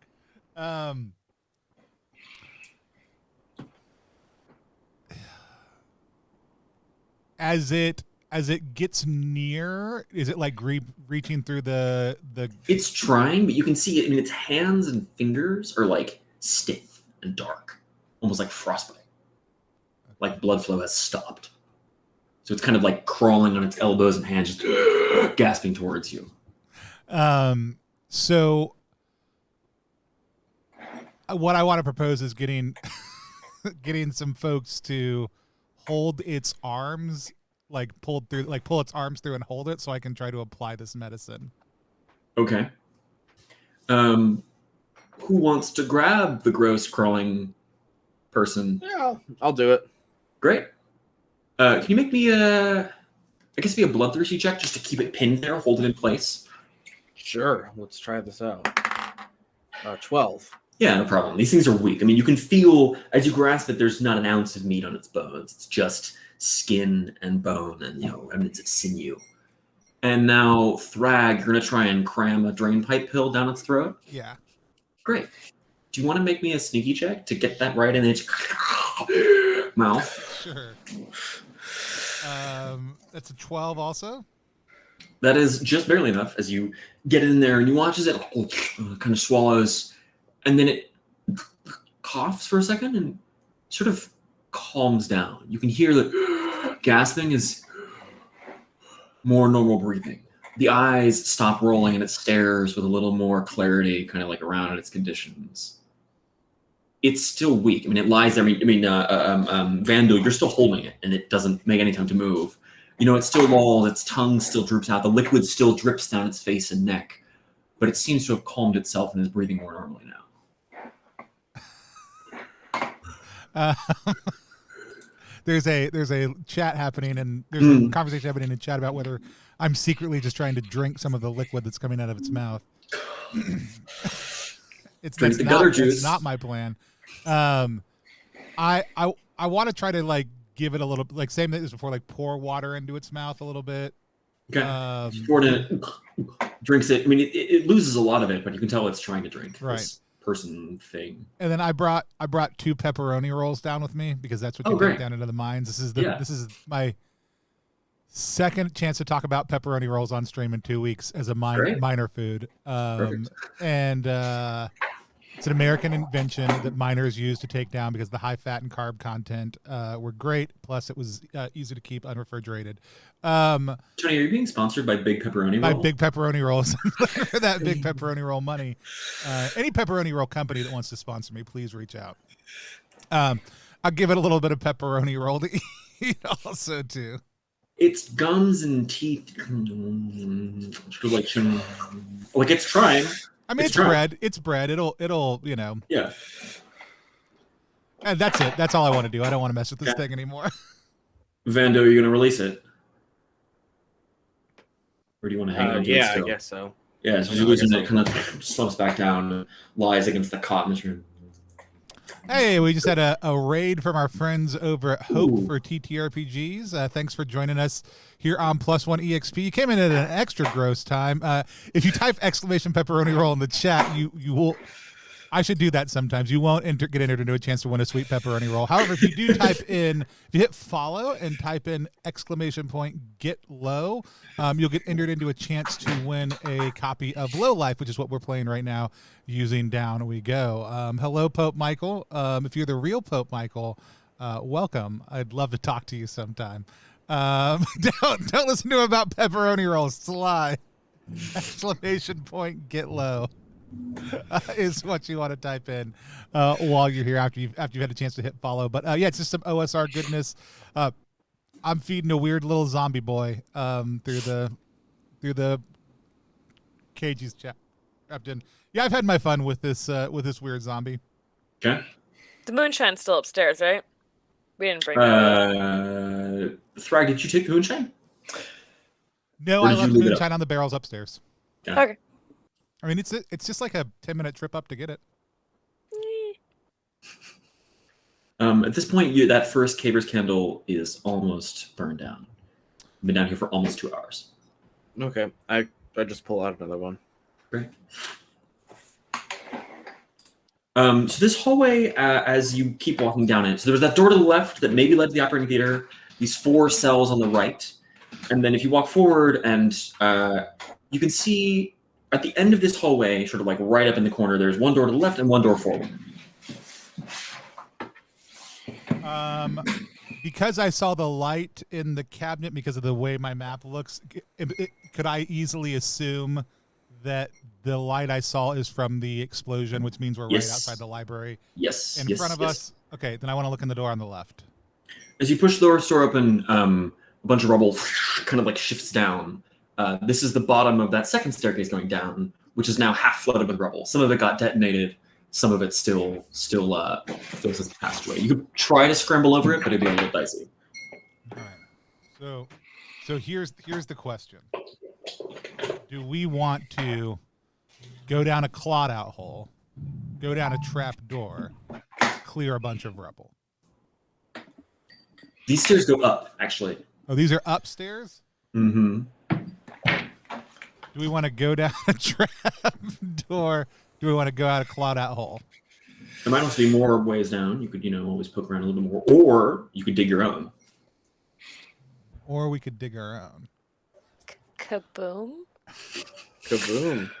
S1: As it gets near, is it like reaching through the?
S2: It's trying, but you can see it. I mean, its hands and fingers are like stiff and dark, almost like frostbite. Like blood flow has stopped. So it's kind of like crawling on its elbows and hands, just gasping towards you.
S1: So what I want to propose is getting some folks to hold its arms, like pull its arms through and hold it, so I can try to apply this medicine.
S2: Okay. Who wants to grab the gross crawling person?
S5: Yeah, I'll do it.
S2: Great. Can you make me I guess be a bloodthirsty check just to keep it pinned there, hold it in place?
S5: Sure. Let's try this out. 12.
S2: Yeah, no problem. These things are weak. I mean, you can feel as you grasp it, there's not an ounce of meat on its bones. It's just skin and bone and, remnants of sinew. And now, Thrag, you're going to try and cram a drain pipe pill down its throat?
S1: Yeah.
S2: Great. Do you want to make me a sneaky check to get that right in its mouth?
S1: Sure. That's a 12 also?
S2: That is just barely enough as you get in there and you watch as it kind of swallows, and then it coughs for a second and sort of calms down. You can hear the gasping is more normal breathing. The eyes stop rolling and it stares with a little more clarity, kind of like around its conditions. It's still weak. I mean, it lies there. Vandal, you're still holding it, and it doesn't make any time to move. It's still lolled. Its tongue still droops out. The liquid still drips down its face and neck, but it seems to have calmed itself and is breathing more normally now.
S1: There's a chat happening, and there's a conversation happening in chat about whether I'm secretly just trying to drink some of the liquid that's coming out of its mouth.
S2: Drink the gutter juice.
S1: It's not my plan. I want to try to like give it a little, like same as before, like pour water into its mouth a little bit.
S2: Okay. Pour it in, drinks it. I mean, it loses a lot of it, but you can tell it's trying to drink.
S1: Right.
S2: This person thing.
S1: And then I brought 2 pepperoni rolls down with me because that's what you take down into the mines. This is my second chance to talk about pepperoni rolls on stream in 2 weeks as a miner food. And it's an American invention that miners use to take down because the high fat and carb content were great. Plus, it was easy to keep unrefrigerated.
S2: Tony, are you being sponsored by Big Pepperoni Roll?
S1: By Big Pepperoni Rolls. For that Big Pepperoni Roll money. Any pepperoni roll company that wants to sponsor me, please reach out. I'll give it a little bit of pepperoni roll to eat also, too.
S2: Its gums and teeth, like it's trying.
S1: I mean, it's bread. It's bread. It'll,
S2: Yeah.
S1: And that's it. That's all I want to do. I don't want to mess with this thing anymore.
S2: Vando, are you going to release it? Or do you want to hang on to it still?
S5: I guess so.
S2: Yeah, so you're losing it, kind of slumps back down, lies against the cot in this room.
S1: Hey, we just had a raid from our friends over at Hope for TTRPGs. Thanks for joining us here on Plus One EXP. You came in at an extra gross time. If you type !pepperoni roll in the chat, you will. I should do that sometimes. You won't get entered into a chance to win a sweet pepperoni roll. However, if you do type in, if you hit follow and type in !get low, you'll get entered into a chance to win a copy of Lowlife, which is what we're playing right now using Down We Go. Hello, Pope Michael. If you're the real Pope Michael, welcome. I'd love to talk to you sometime. Don't listen to him about pepperoni rolls. It's a lie. !get low. Is what you want to type in while you're here after you've had a chance to hit follow. But yeah, it's just some OSR goodness. I'm feeding a weird little zombie boy through the cages chat. Yeah, I've had my fun with this weird zombie.
S2: Okay.
S3: The moonshine's still upstairs, right? We didn't bring that up.
S2: Thrag, did you take the moonshine?
S1: No,
S2: Or
S1: I
S2: did you
S1: left the
S2: leave it up?
S1: moonshine on the barrels upstairs.
S2: Yeah.
S3: Okay.
S1: I mean, it's just like a 10-minute trip up to get it.
S2: At this point, that first caver's candle is almost burned down. I've been down here for almost 2 hours.
S5: Okay, I just pull out another one.
S2: Great. So this hallway, as you keep walking down it, so there was that door to the left that maybe led to the operating theater, these 4 cells on the right, and then if you walk forward and you can see at the end of this hallway, sort of like right up in the corner, there's one door to the left and one door forward.
S1: Because I saw the light in the cabinet because of the way my map looks, could I easily assume that the light I saw is from the explosion, which means we're right outside the library?
S2: Yes.
S1: In front of us? Okay, then I want to look in the door on the left.
S2: As you push the door open, a bunch of rubble kind of like shifts down. This is the bottom of that second staircase going down, which is now half flooded with rubble. Some of it got detonated. Some of it still has passed away. You could try to scramble over it, but it'd be a little dicey.
S1: All right. So here's the question: do we want to go down a clod out hole, go down a trap door, clear a bunch of rubble?
S2: These stairs go up, actually.
S1: Oh, these are upstairs?
S2: Mm-hmm.
S1: Do we want to go down a trap door? Do we want to go out a clod out hole?
S2: There might also be more ways down. You could, always poke around a little bit more, or you could dig your own.
S1: Or we could dig our own.
S3: Kaboom.
S5: Kaboom.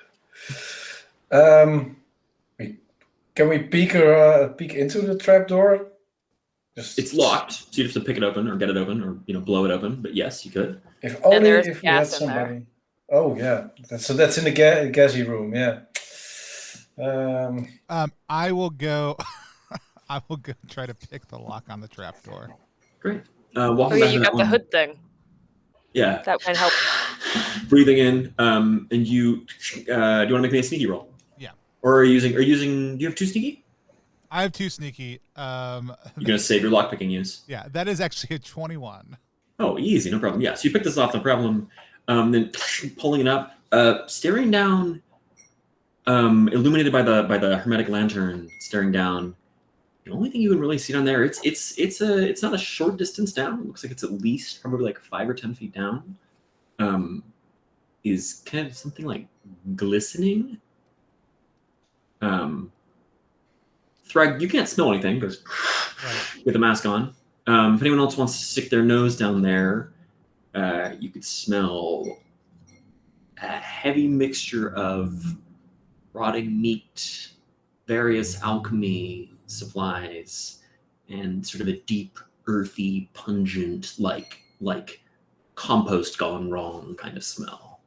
S4: Can we peek into the trapdoor?
S2: It's locked, so you'd have to pick it open or get it open or blow it open. But yes, you could.
S4: If only
S3: there's
S4: if we had
S3: gas in there.
S4: somebody. Oh yeah, that's in the gassy room. Yeah.
S1: I will go. I will go try to pick the lock on the trap door.
S2: Great.
S3: Oh
S2: Walking
S3: yeah,
S2: back
S3: you
S2: to
S3: got
S2: that
S3: the
S2: one.
S3: hood thing.
S2: Yeah.
S3: That might help.
S2: Breathing in, and you. Do you want to make me a sneaky roll?
S1: Yeah.
S2: Or are you using? Do you have 2 sneaky?
S1: I have 2 sneaky.
S2: You're gonna save your lockpicking use.
S1: Yeah, that is actually a 21.
S2: Oh, easy, no problem. Yeah, so you pick this off, no problem. Then pulling it up, staring down, illuminated by the hermetic lantern, staring down. The only thing you can really see down there, it's not a short distance down. It looks like it's at least probably like 5 or 10 feet down. Is kind of something like glistening. Thrag, you can't smell anything because with the mask on. If anyone else wants to stick their nose down there, you could smell a heavy mixture of rotting meat, various alchemy supplies, and sort of a deep, earthy, pungent, like compost gone wrong kind of smell.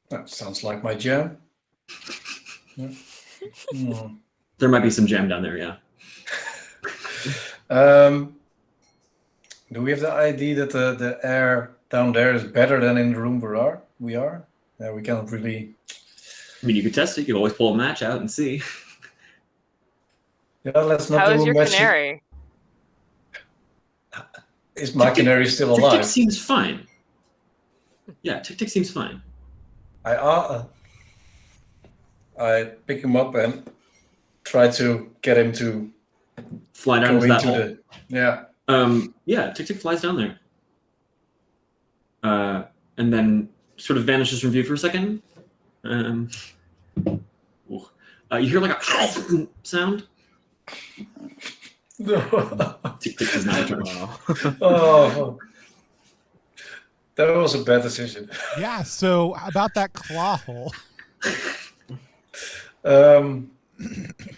S4: That sounds like my jam. Yeah. Hmm.
S2: There might be some jam down there, yeah.
S4: Do we have the idea that the air down there is better than in the room we are? Yeah, we cannot really.
S2: I mean, you could test it. You could always pull a match out and see.
S4: Yeah, let's not
S3: How
S4: do
S3: is
S4: a
S3: your
S4: match.
S3: canary?
S4: Is my canary still
S2: Tick
S4: alive?
S2: Tick seems fine. Yeah, Tick Tick seems fine.
S4: I pick him up and try to get him to
S2: Fly down
S4: go
S2: into that
S4: into
S2: hole. Yeah, Tick Tick flies down there. And then sort of vanishes from view for a second. You hear like a sound. Tick Tick does not return.
S4: Oh, that was a bad decision.
S1: Yeah. So about that claw hole.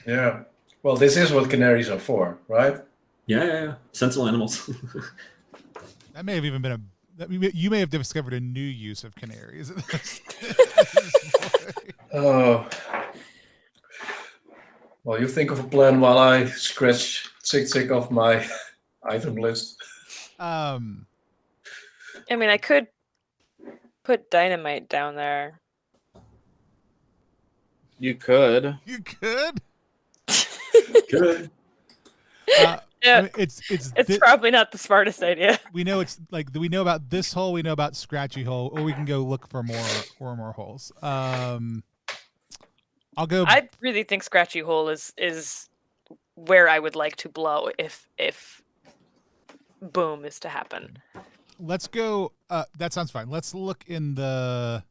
S4: Yeah. Well, this is what canaries are for, right?
S2: Yeah. Sensible animals.
S1: That may have even been you may have discovered a new use of canaries.
S4: Oh. Well, you think of a plan while I scratch Tick off my item list.
S3: I mean, I could put dynamite down there.
S5: You could.
S1: You could.
S2: Good.
S3: Yeah,
S1: I mean, it's
S3: probably not the smartest idea.
S1: we know it's like we know about this hole, we know about Scratchy Hole, or we can go look for more holes. I'll go.
S3: I really think Scratchy Hole is where I would like to blow if boom is to happen.
S1: Let's go. That sounds fine. Let's look in the.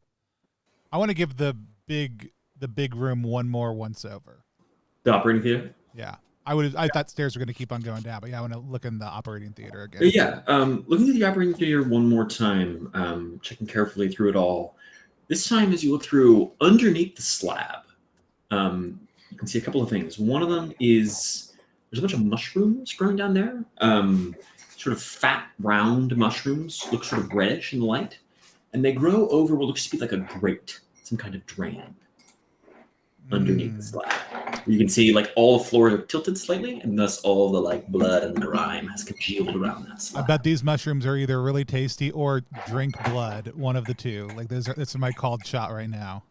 S1: I want to give the big room one more once over.
S2: The operating theater.
S1: Yeah, I thought stairs were going to keep on going down, but yeah, I want to look in the operating theater again.
S2: But yeah, looking at the operating theater one more time, checking carefully through it all. This time, as you look through underneath the slab, you can see a couple of things. One of them is there's a bunch of mushrooms growing down there. Sort of fat, round mushrooms, look sort of reddish in the light, and they grow over what looks to be like a grate, some kind of drain underneath the slab. You can see like all the floors are tilted slightly, and thus all the like blood and grime has congealed around that slab.
S1: I bet these mushrooms are either really tasty or drink blood, one of the two. Like this is my called shot right now.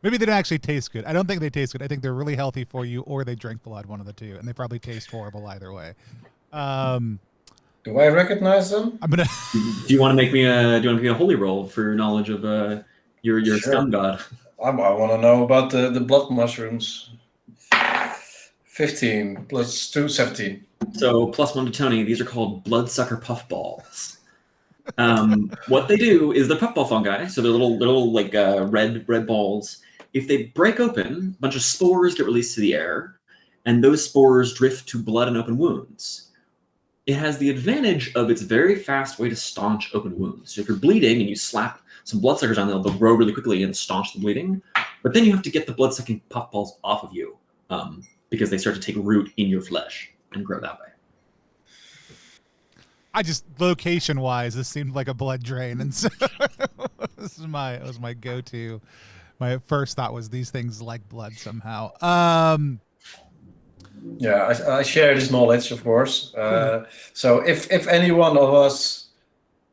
S1: Maybe they don't actually taste good. I don't think they taste good. I think they're really healthy for you, or they drink blood, one of the two, and they probably taste horrible either way.
S4: Do I recognize them?
S1: I'm gonna.
S2: Do you want to make me a holy roll for your knowledge of your
S4: Sure.
S2: scum god?
S4: I want to know about the blood mushrooms. 15 plus 2, 17.
S2: So +1 to Tony. These are called bloodsucker puffballs. What they do is they're puffball fungi, so they're little like red balls. If they break open, a bunch of spores get released to the air, and those spores drift to blood and open wounds. It has the advantage of its very fast way to staunch open wounds. So if you're bleeding and you slap some bloodsuckers on them, they'll grow really quickly and staunch the bleeding. But then you have to get the blood-sucking puffballs off of you because they start to take root in your flesh and grow that way.
S1: I just location-wise, this seemed like a blood drain, and so this is my go-to. My first thought was these things like blood somehow.
S4: Yeah, I share this knowledge, of course. So if any one of us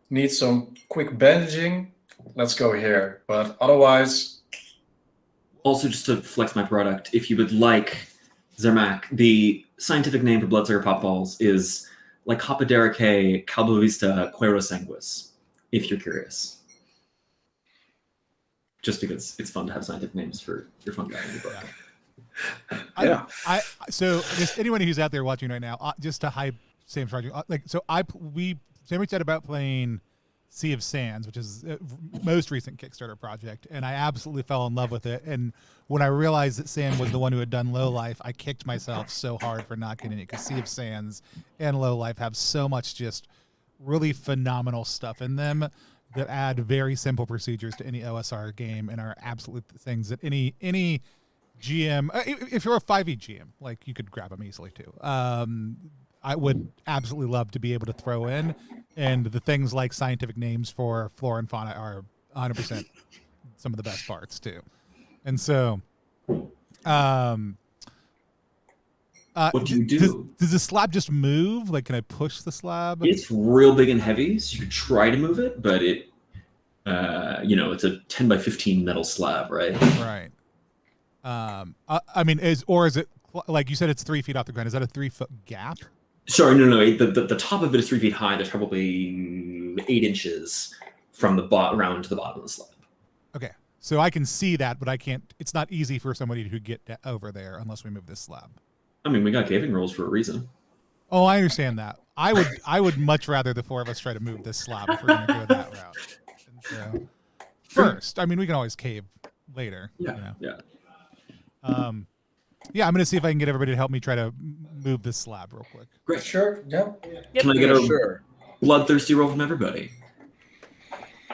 S4: needs some quick bandaging, let's go here. But otherwise...
S2: Also, just to flex my product, if you would like, Zermac, the scientific name for bloodsucker puffballs is Lycopodericae calbovista querosanguis, if you're curious. Just because it's fun to have scientific names for your fungi in your book.
S5: Yeah.
S1: So just anyone who's out there watching right now, just to hype Sam's project, Sam reached out about playing Sea of Sands, which is most recent Kickstarter project, and I absolutely fell in love with it. And when I realized that Sam was the one who had done Lowlife, I kicked myself so hard for not getting it, because Sea of Sands and Lowlife have so much just really phenomenal stuff in them that add very simple procedures to any OSR game and are absolute things that any GM, if you're a 5e GM, like, you could grab them easily too. I would absolutely love to be able to throw in, and the things like scientific names for flora and fauna are 100% some of the best parts too. And so,
S2: What do you do?
S1: Does the slab just move? Like, can I push the slab?
S2: It's real big and heavy, so you could try to move it, but it, it's a 10 by 15 metal slab, right?
S1: Right. I mean, is it like you said? It's 3 feet off the ground. Is that a 3-foot gap?
S2: Sorry, no. The top of it is 3 feet high. There's probably 8 inches from the ground to the bottom of the slab.
S1: Okay, so I can see that, but I can't. It's not easy for somebody to get over there unless we move this slab.
S2: I mean, we got caving rules for a reason.
S1: Oh, I understand that. I would much rather the 4 of us try to move this slab if we're going to go that route. And so, first, I mean, we can always cave later.
S2: Yeah.
S1: Yeah, I'm going to see if I can get everybody to help me try to move this slab real quick.
S2: Great.
S4: Sure, yeah.
S2: Can I get a
S5: Sure.
S2: bloodthirsty roll from everybody?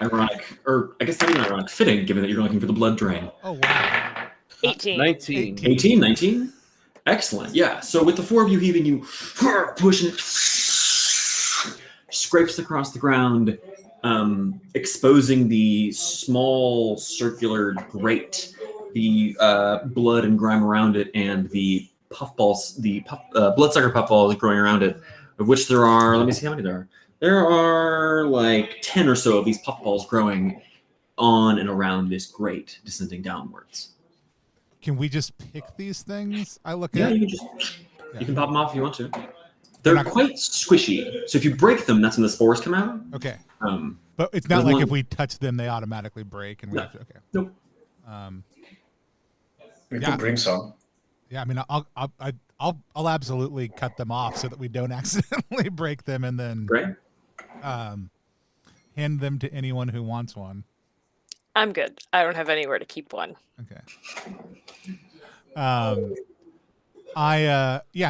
S2: Ironic, or I guess not even ironic, fitting, given that you're looking for the blood drain.
S1: Oh, wow.
S3: 18.
S5: 19.
S2: 18, 19? Excellent, yeah. So with the 4 of you heaving, you push and it scrapes across the ground, exposing the small circular grate, the blood and grime around it, and the puffballs, bloodsucker puffballs growing around it, of which there are, let me see how many there are. There are like 10 or so of these puffballs growing on and around this grate, descending downwards.
S1: Can we just pick these things? I look
S2: Yeah,
S1: at.
S2: you can pop them off if you want to.
S1: They're
S2: They're
S1: not-
S2: quite squishy, so if you break them, that's when the spores come out.
S1: Okay.
S2: Um,
S1: But it's not
S2: There's
S1: like
S2: one-
S1: if we touch them, they automatically break, and we
S2: No.
S1: have to. Okay.
S2: Nope.
S4: We
S1: Yeah.
S4: could bring some.
S1: Yeah, I mean, I'll absolutely cut them off so that we don't accidentally break them, and then
S2: Great.
S1: hand them to anyone who wants one.
S3: I'm good. I don't have anywhere to keep one.
S1: Okay. Yeah.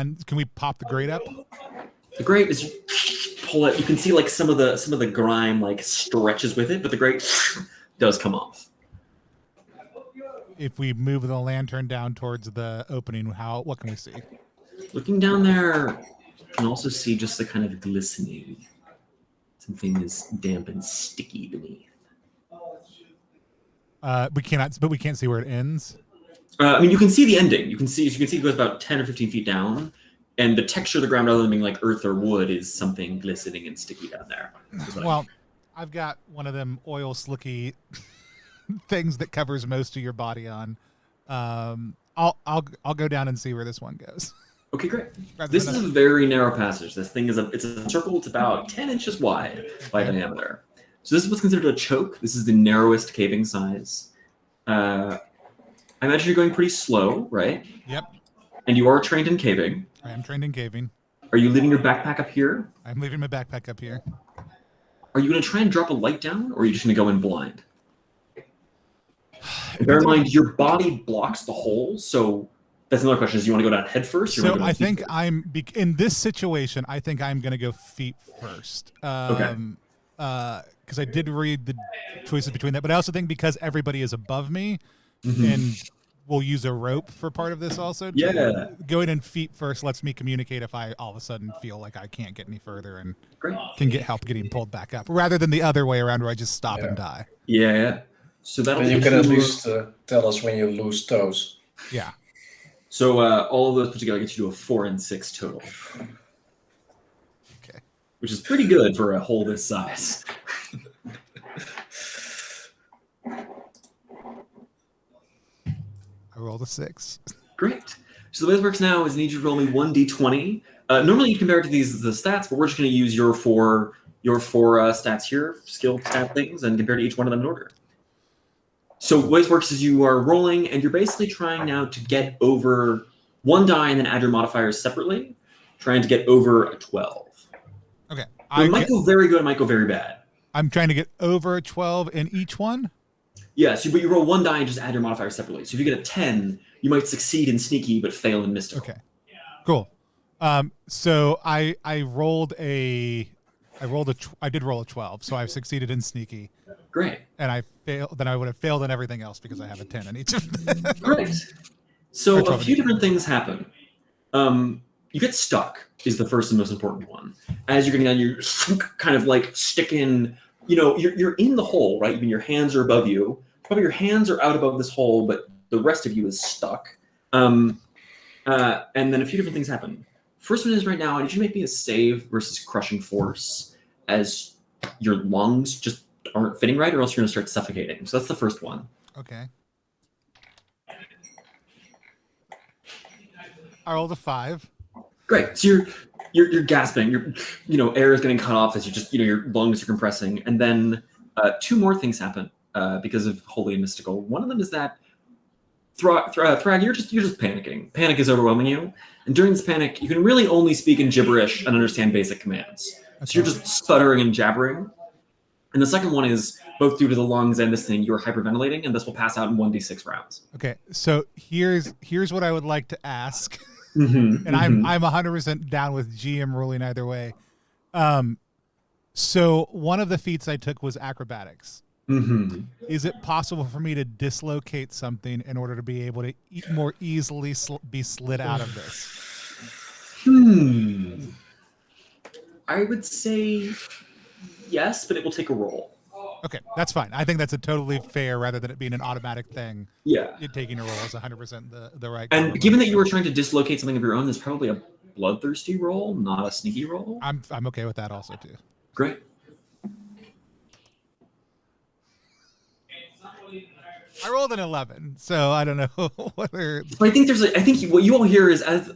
S1: and Can we pop the grate up?
S2: The grate is you pull it. You can see like some of the grime like stretches with it, but the grate does come off.
S1: If we move the lantern down towards the opening, what can we see?
S2: Looking down there, you can also see just the kind of glistening. Something is damp and sticky beneath.
S1: We can't see where it ends.
S2: I mean, you can see the ending. You can see it goes about 10 or 15 feet down, and the texture of the ground, other than being like earth or wood, is something glistening and sticky down there.
S1: Well, I've got one of them oil slicky things that covers most of your body on. I'll go down and see where this one goes.
S2: Okay, great.
S1: Rather
S2: This
S1: than
S2: is a very narrow passage. This thing is it's a circle. It's about 10 inches wide by diameter. So this is what's considered a choke. This is the narrowest caving size. I imagine you're going pretty slow, right?
S1: Yep.
S2: And you are trained in caving.
S1: I am trained in caving.
S2: Are you leaving your backpack up here?
S1: I'm leaving my backpack up here.
S2: Are you going to try and drop a light down, or are you just going to go in blind? Bear in mind, your body blocks the hole, so that's another question. Is you want to go down head first? Or you
S1: So
S2: wanna go
S1: I
S2: feet
S1: think
S2: first?
S1: in this situation, I think I'm going to go feet first.
S2: Okay.
S1: Because I did read the choices between that, but I also think because everybody is above me,
S2: Mhm.
S1: and we'll use a rope for part of this also.
S2: Yeah.
S1: Going in feet first lets me communicate if I all of a sudden feel like I can't get any further and
S2: Great.
S1: can get help getting pulled back up, rather than the other way around where I just stop
S4: Yeah.
S1: and die.
S2: Yeah. So that'll
S4: And you
S2: get
S4: can at
S2: you-
S4: least tell us when you lose toes.
S1: Yeah.
S2: So all of those put together get you to a 4 and 6 total.
S1: Okay.
S2: Which is pretty good for a hole this size.
S1: I rolled a 6.
S2: Great. So the way this works now is I need you to roll me 1d20. Normally you compare it to the stats, but we're just going to use your four stats here, skill stat things, and compare to each one of them in order. So the way this works is you are rolling, and you're basically trying now to get over one die and then add your modifiers separately, trying to get over a 12.
S1: Okay.
S2: It might go very good, it might go very bad.
S1: I'm trying to get over a 12 in each one.
S2: Yes, but you roll one die and just add your modifiers separately. So if you get a 10, you might succeed in sneaky but fail in mystical.
S1: Okay. Cool. So I did roll a 12, so I've succeeded in sneaky,
S2: Great.
S1: and I failed. Then I would have failed in everything else because I have a 10 in each of them.
S2: Great. So
S1: Or
S2: a
S1: 12
S2: few
S1: in each.
S2: different things happen. You get stuck is the first and most important one. As you're getting down, you kind of like stick in. You know, you're in the hole, right? I mean, your hands are above you. Probably your hands are out above this hole, but the rest of you is stuck. And then a few different things happen. First one is right now, I need you to make me a save versus crushing force, as your lungs just aren't fitting right, or else you're going to start suffocating. So that's the first one.
S1: Okay. I rolled a 5.
S2: Great. So you're gasping. Air is getting cut off as your lungs are compressing, and then two more things happen because of holy and mystical. One of them is that Thrag, you're just panicking. Panic is overwhelming you, and during this panic, you can really only speak in gibberish and understand basic commands. So you're just sputtering and jabbering. And the second one is both due to the lungs and this thing, you're hyperventilating, and this will pass out in 1d6 rounds.
S1: Okay. So here's what I would like to ask.
S2: Mm-hmm,
S1: And I'm 100% down with GM ruling either way. So one of the feats I took was acrobatics.
S2: Mm-hmm.
S1: Is it possible for me to dislocate something in order to be able to more easily be slid out of this?
S2: I would say yes, but it will take a roll.
S1: Okay, that's fine. I think that's a totally fair, rather than it being an automatic thing.
S2: Yeah.
S1: It taking a roll is 100% the right.
S2: And given that you were trying to dislocate something of your own, there's probably a bloodthirsty roll, not a sneaky roll.
S1: I'm okay with that also too.
S2: Great.
S1: I rolled an 11, so I don't know whether.
S2: But I think what you all hear is as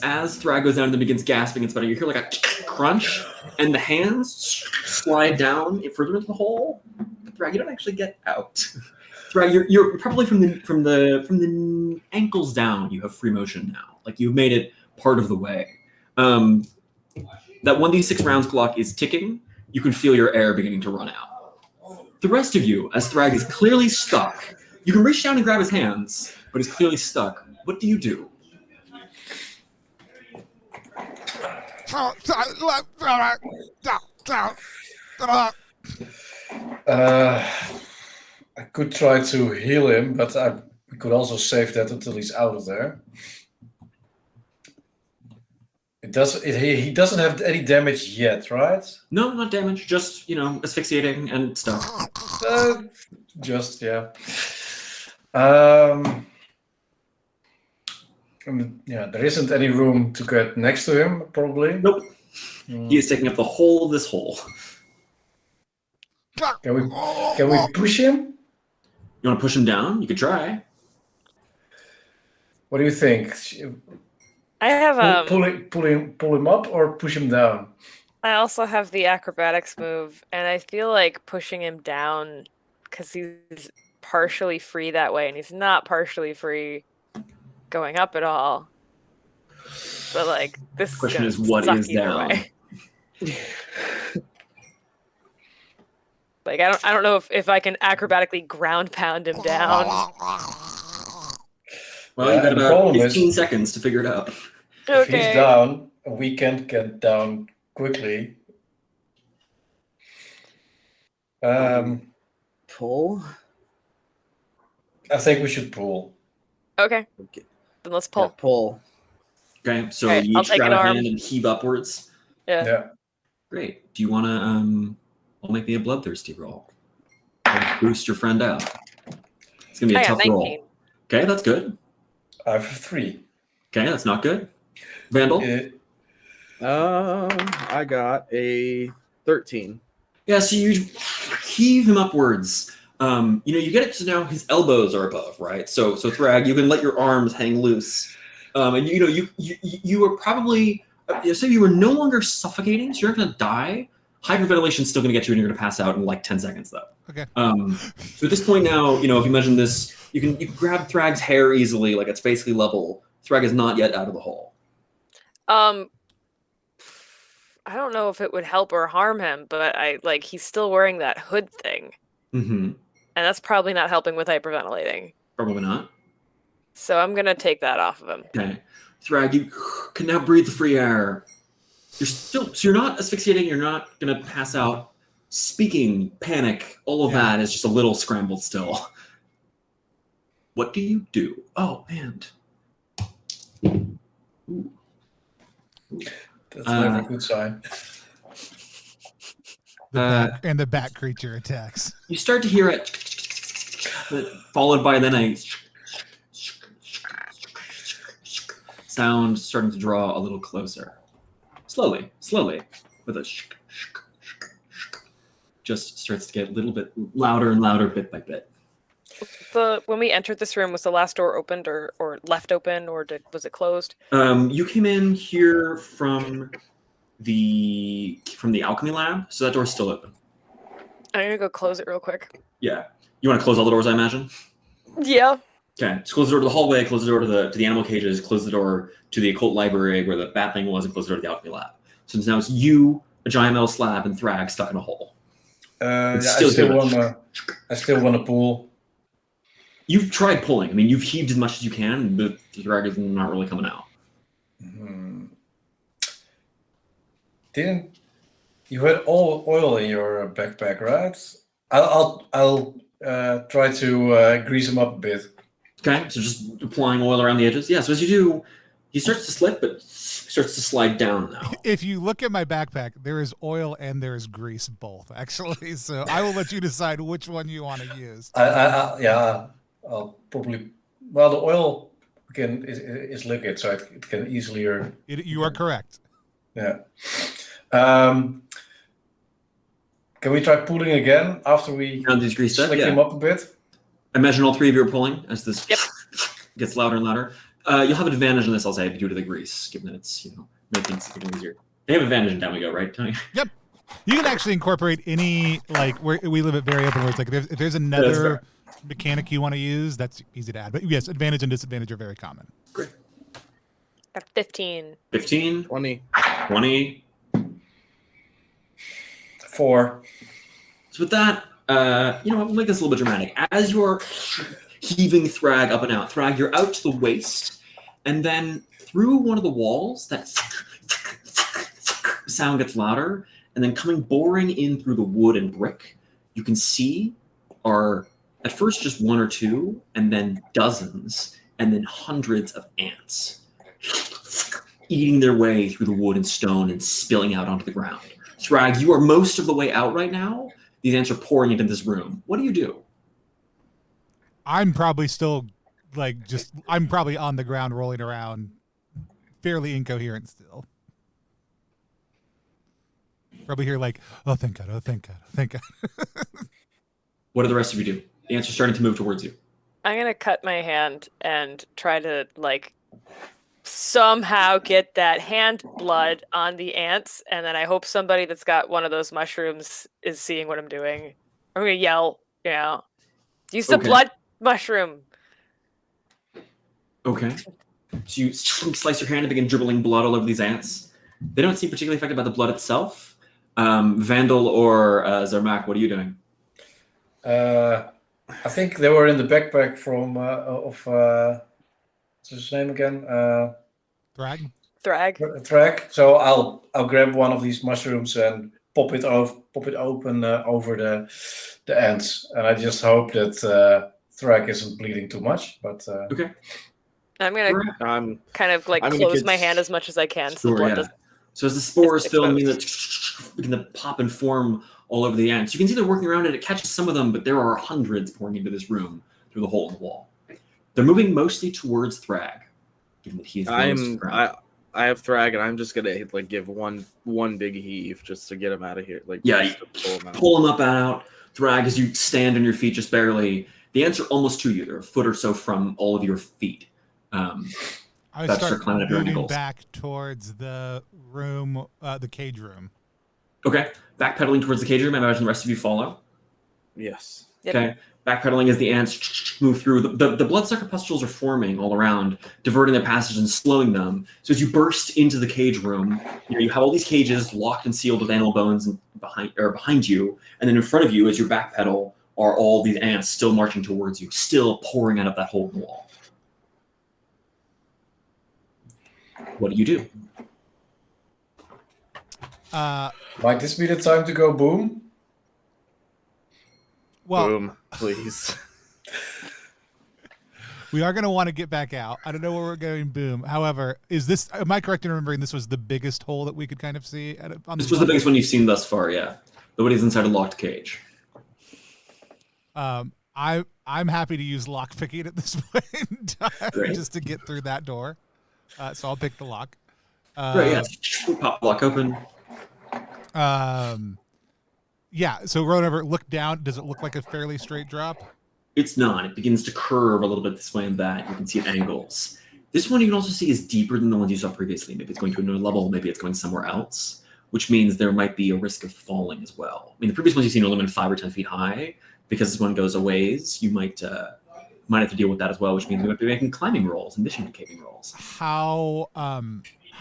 S2: Thrag goes down and begins gasping and sputting, you hear like a crunch, and the hands slide down further into the hole. But Thrag, you don't actually get out. Thrag, you're probably from the ankles down. You have free motion now. Like you've made it part of the way. That 1d6 rounds clock is ticking. You can feel your air beginning to run out. The rest of you, as Thrag is clearly stuck. You can reach down and grab his hands, but he's clearly stuck. What do you do?
S4: I could try to heal him, but we could also save that until he's out of there. He doesn't have any damage yet, right?
S2: No, not damage. Just asphyxiating and stuff.
S4: Yeah. There isn't any room to get next to him, probably.
S2: Nope. He is taking up the whole of this hole.
S4: Can we push him?
S2: You want to push him down? You could try.
S4: What do you think?
S3: I have
S4: pull him up or push him down?
S3: I also have the acrobatics move, and I feel like pushing him down because he's partially free that way, and he's not partially free going up at all. But like this
S2: question is what is down?
S3: Like I don't know if I can acrobatically ground pound him down.
S2: Well, you got about 15 seconds to figure it out.
S4: If he's down, we can't get down quickly.
S5: Pull.
S4: I think we should pull.
S3: Okay. Then let's pull.
S5: Yeah, pull.
S2: Okay, so
S3: right,
S2: you
S3: I'll
S2: each
S3: take
S2: grab
S3: an
S2: a
S3: arm.
S2: hand and heave upwards.
S4: Yeah.
S2: Great. Do you want to? I'll make me a bloodthirsty roll. I'll boost your friend out. It's gonna be a tough
S3: 19.
S2: roll. Okay, that's good.
S4: I have 3.
S2: Okay, that's not good. Vandal.
S5: I got a 13.
S2: Yeah, so you heave him upwards. You get it to now his elbows are above, right? So Thrag, you can let your arms hang loose. And you are probably say you are no longer suffocating, so you're not gonna die. Hyperventilation is still gonna get you, and you're gonna pass out in like 10 seconds though.
S1: Okay.
S2: So at this point now, if you imagine this, you can grab Thrag's hair easily, like it's basically level. Thrag is not yet out of the hole.
S3: I don't know if it would help or harm him, but he's still wearing that hood thing.
S2: Mm-hmm.
S3: And that's probably not helping with hyperventilating.
S2: Probably not.
S3: So I'm gonna take that off of him.
S2: Okay. Thrag, you can now breathe the free air. So you're not asphyxiating, you're not gonna pass out. Speaking, panic, all of that is just a little scrambled still. What do you do? Oh, and ooh.
S4: That's never a good sign.
S1: And the bat creature attacks.
S2: You start to hear it, followed by then a sound starting to draw a little closer. Slowly, with a just starts to get a little bit louder and louder bit by bit.
S3: When we entered this room, was the last door opened or left open, or was it closed?
S2: You came in here from the alchemy lab, so that door's still open.
S3: I'm gonna go close it real quick.
S2: Yeah. You want to close all the doors, I imagine?
S3: Yeah.
S2: Okay. So close the door to the hallway, close the door to the animal cages, close the door to the occult library where the bat thing was, and close the door to the alchemy lab. So now it's you, a giant metal slab, and Thrag stuck in a hole.
S4: I still want to pull.
S2: You've tried pulling. I mean, you've heaved as much as you can, but the Thrag is not really coming out.
S4: Didn't you had all oil in your backpack, right? I'll try to grease him up a bit.
S2: Okay, so just applying oil around the edges. Yeah, so as you do, he starts to slip, but starts to slide down now.
S1: If you look at my backpack, there is oil and there is grease both, actually. So I will let you decide which one you want to use.
S4: I'll probably. Well, the oil is liquid, so it can easily.
S1: You are correct.
S4: Yeah. Can we try pulling again after we
S2: Now these grease
S4: slick
S2: yeah.
S4: him up a bit?
S2: Imagine all three of you are pulling as this
S3: Yep.
S2: gets louder and louder. You'll have an advantage on this, I'll say, due to the grease, given that it's, making things a little easier. They have advantage in Down We Go, right, Tony?
S1: Yep. You can actually incorporate any, like, where we live at very open, where it's like, if there's
S2: that's
S1: another
S2: fair.
S1: mechanic you want to use, that's easy to add. But yes, advantage and disadvantage are very common.
S2: Great.
S3: Got 15.
S2: 15,
S5: 20.
S2: 20.
S4: 4.
S2: So with that, we'll make this a little bit dramatic. As you're heaving Thrag up and out, Thrag, you're out to the waist, and then through one of the walls, that sound gets louder, and then coming boring in through the wood and brick, you can see are at first just one or two, and then dozens, and then hundreds of ants eating their way through the wood and stone and spilling out onto the ground. Thrag, you are most of the way out right now. These ants are pouring into this room. What do?
S1: I'm probably still, like, I'm probably on the ground rolling around, fairly incoherent still. Probably hear like, oh, thank God, oh, thank God, oh, thank God.
S2: What do the rest of you do? The ants are starting to move towards you.
S3: I'm going to cut my hand and try to, like, somehow get that hand blood on the ants, and then I hope somebody that's got one of those mushrooms is seeing what I'm doing. I'm going to yell, use the
S2: Okay.
S3: blood mushroom.
S2: Okay. So you slice your hand and begin dribbling blood all over these ants. They don't seem particularly affected by the blood itself. Vandal or Zermac, what are you doing?
S4: I think they were in the backpack from what's his name again?
S1: Thrag?
S4: Thrag. So I'll grab one of these mushrooms and pop it open over the ants, and I just hope that Thrag isn't bleeding too much. But
S2: Okay.
S3: I'm going to
S5: I'm
S3: kind of, like,
S5: I'm gonna
S3: close
S5: get
S3: my hand as much as I can so the
S2: Sure,
S3: blood
S2: yeah.
S3: doesn't.
S2: So as the spores
S3: It's
S2: fill and
S3: exposed.
S2: begin to pop and form all over the ants, you can see they're working around it. It catches some of them, but there are hundreds pouring into this room through the hole in the wall. They're moving mostly towards Thrag, given that he's close to the ground.
S5: I have Thrag, and I'm just gonna like give one big heave just to get him out of here. Like,
S2: Yeah,
S5: just to pull him out.
S2: Pull him up and out. Thrag, as you stand on your feet just barely. The ants are almost to you. They're a foot or so from all of your feet.
S1: I
S2: That's
S1: start
S2: their climate
S1: moving
S2: ankles.
S1: back towards the room, the cage room.
S2: Okay. Backpedaling towards the cage room. I imagine the rest of you follow.
S5: Yes.
S3: Yep.
S2: Okay. Backpedaling as the ants move through. The bloodsucker pustules are forming all around, diverting their passage and slowing them. So as you burst into the cage room, you have all these cages locked and sealed with animal bones and behind you, and then in front of you, as you backpedal, are all these ants still marching towards you, still pouring out of that hole in the wall. What do?
S4: might this be the time to go boom?
S1: Well,
S5: Boom, please.
S1: we are going to want to get back out. I don't know where we're going. Boom. However, am I correct in remembering this was the biggest hole that we could kind of see?
S2: This was the biggest one you've seen thus far, yeah. Nobody's inside a locked cage.
S1: I'm happy to use lock picking at this point in time
S2: Great.
S1: just to get through that door. So I'll pick the lock.
S2: Right, yeah. Pop the lock open.
S1: Yeah. So Ronover, look down. Does it look like a fairly straight drop?
S2: It's not. It begins to curve a little bit this way and that. You can see at angles. This one you can also see is deeper than the ones you saw previously. Maybe it's going to another level. Maybe it's going somewhere else, which means there might be a risk of falling as well. I mean, the previous ones you've seen are only been 5 or 10 feet high. Because this one goes a ways, you might have to deal with that as well, which means we might be making climbing rolls and mission caving rolls.
S1: How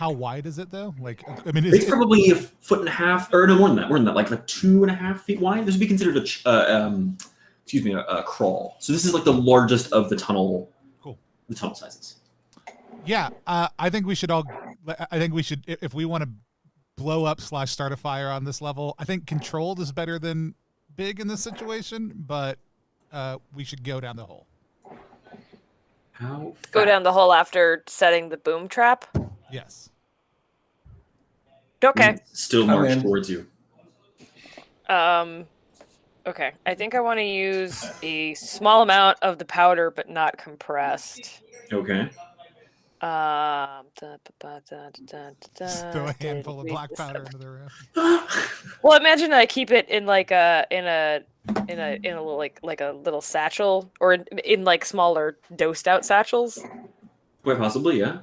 S1: wide is it though? Like, I mean,
S2: It's probably a foot and a half, or no, more than that, like 2.5 feet wide. This would be considered a crawl. So this is like the largest of the tunnel.
S1: Cool.
S2: The tunnel sizes.
S1: Yeah, I think we should if we want to blow up / start a fire on this level. I think controlled is better than big in this situation, but we should go down the hole.
S2: How
S3: Go
S2: fast?
S3: down the hole after setting the boom trap.
S1: Yes.
S3: Okay.
S2: Still
S4: I'm
S2: march
S4: in.
S2: towards you.
S3: Okay. I think I want to use a small amount of the powder, but not compressed.
S2: Okay.
S1: Just throw a handful of black powder into the room.
S3: Well, imagine I keep it in like a in a little like a little satchel, or in like smaller dosed out satchels.
S2: Quite possibly, yeah.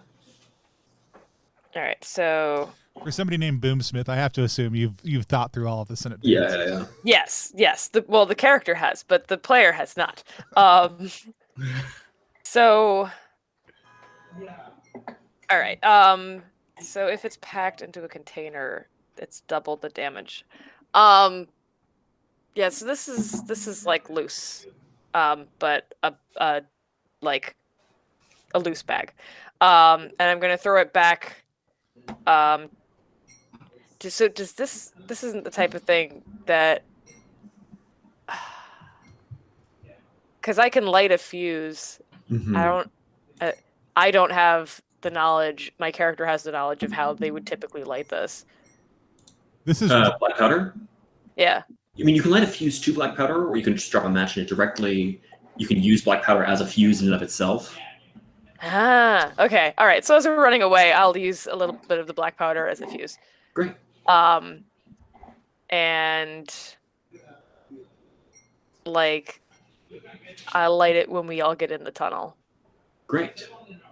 S3: All right, so
S1: For somebody named Boomsmith, I have to assume you've thought through all of this in advance.
S2: Yeah.
S3: yes. The character has, but the player has not. So, all right. So if it's packed into a container, it's double the damage. Yeah. So this is like loose, but a like a loose bag. And I'm gonna throw it back. So does this isn't the type of thing that, because I can light a fuse.
S2: Mhm.
S3: I don't have the knowledge. My character has the knowledge of how they would typically light this.
S1: This is
S2: Black powder?
S3: Yeah.
S2: I mean, you can light a fuse to black powder, or you can just drop a match in it directly. You can use black powder as a fuse in and of itself.
S3: Ah, okay. All right. So as we're running away, I'll use a little bit of the black powder as a fuse.
S2: Great.
S3: And like I'll light it when we all get in the tunnel.
S2: Great.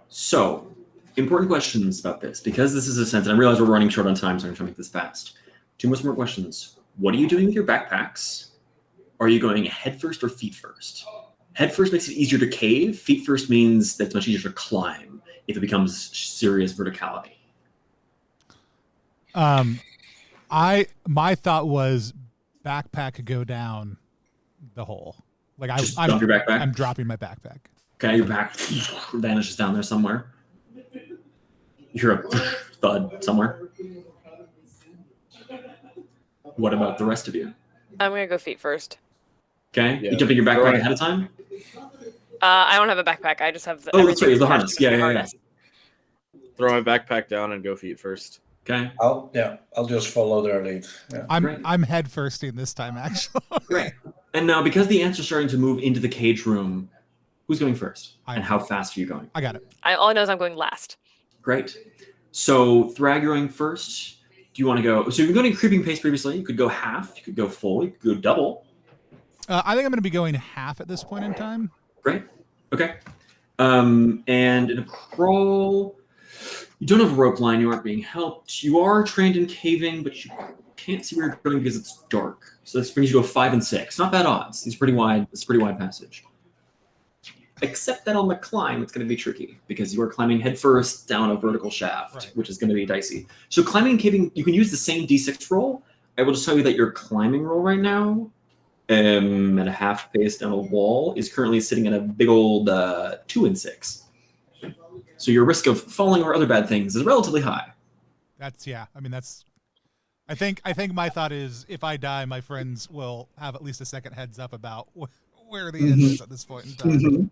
S2: So, important questions about this, because this is a sense, and I realize we're running short on time, so I'm going to make this fast. Two most important questions. What are you doing with your backpacks? Are you going head first or feet first? Head first makes it easier to cave. Feet first means that it's much easier to climb if it becomes serious verticality.
S1: My thought was backpack go down the hole. Like
S2: Just dump your backpack?
S1: I'm dropping my backpack.
S2: Okay, your back vanishes down there somewhere. You hear a thud somewhere. What about the rest of you?
S3: I'm gonna go feet first.
S2: Okay,
S5: Yeah.
S2: you jump in your backpack ahead of time?
S3: I don't have a backpack. I just have the.
S2: Oh, that's right,
S3: everything's
S2: the
S3: attached
S2: harness.
S3: to my
S2: Yeah.
S3: harness.
S5: Throw my backpack down and go feet first.
S2: Okay,
S4: I'll just follow their lead. Yeah.
S1: I'm head firsting this time, actually.
S2: great. And now, because the ants are starting to move into the cage room, who's going first? And how fast are you going?
S1: I got it.
S3: All I know is I'm going last.
S2: Great. So, Thrag, you're going first. Do you want to go? So, you've been going creeping pace previously. You could go half. You could go full. You could go double.
S1: I think I'm going to be going half at this point in time.
S2: Great. Okay. And in a crawl, you don't have a rope line. You aren't being helped. You are trained in caving, but you can't see where you're going because it's dark. So this brings you to a 5 and 6. Not bad odds. It's pretty wide. It's a pretty wide passage. Except that on the climb, it's going to be tricky because you are climbing headfirst down a vertical shaft,
S1: Right.
S2: which is going to be dicey. So climbing and caving, you can use the same D6 roll. I will just tell you that your climbing roll right now, at a half pace down a wall, is currently sitting at a big old 2 and 6. So your risk of falling or other bad things is relatively high.
S1: That's I mean, that's. I think my thought is if I die, my friends will have at least a second heads up about where the end is at this point in time.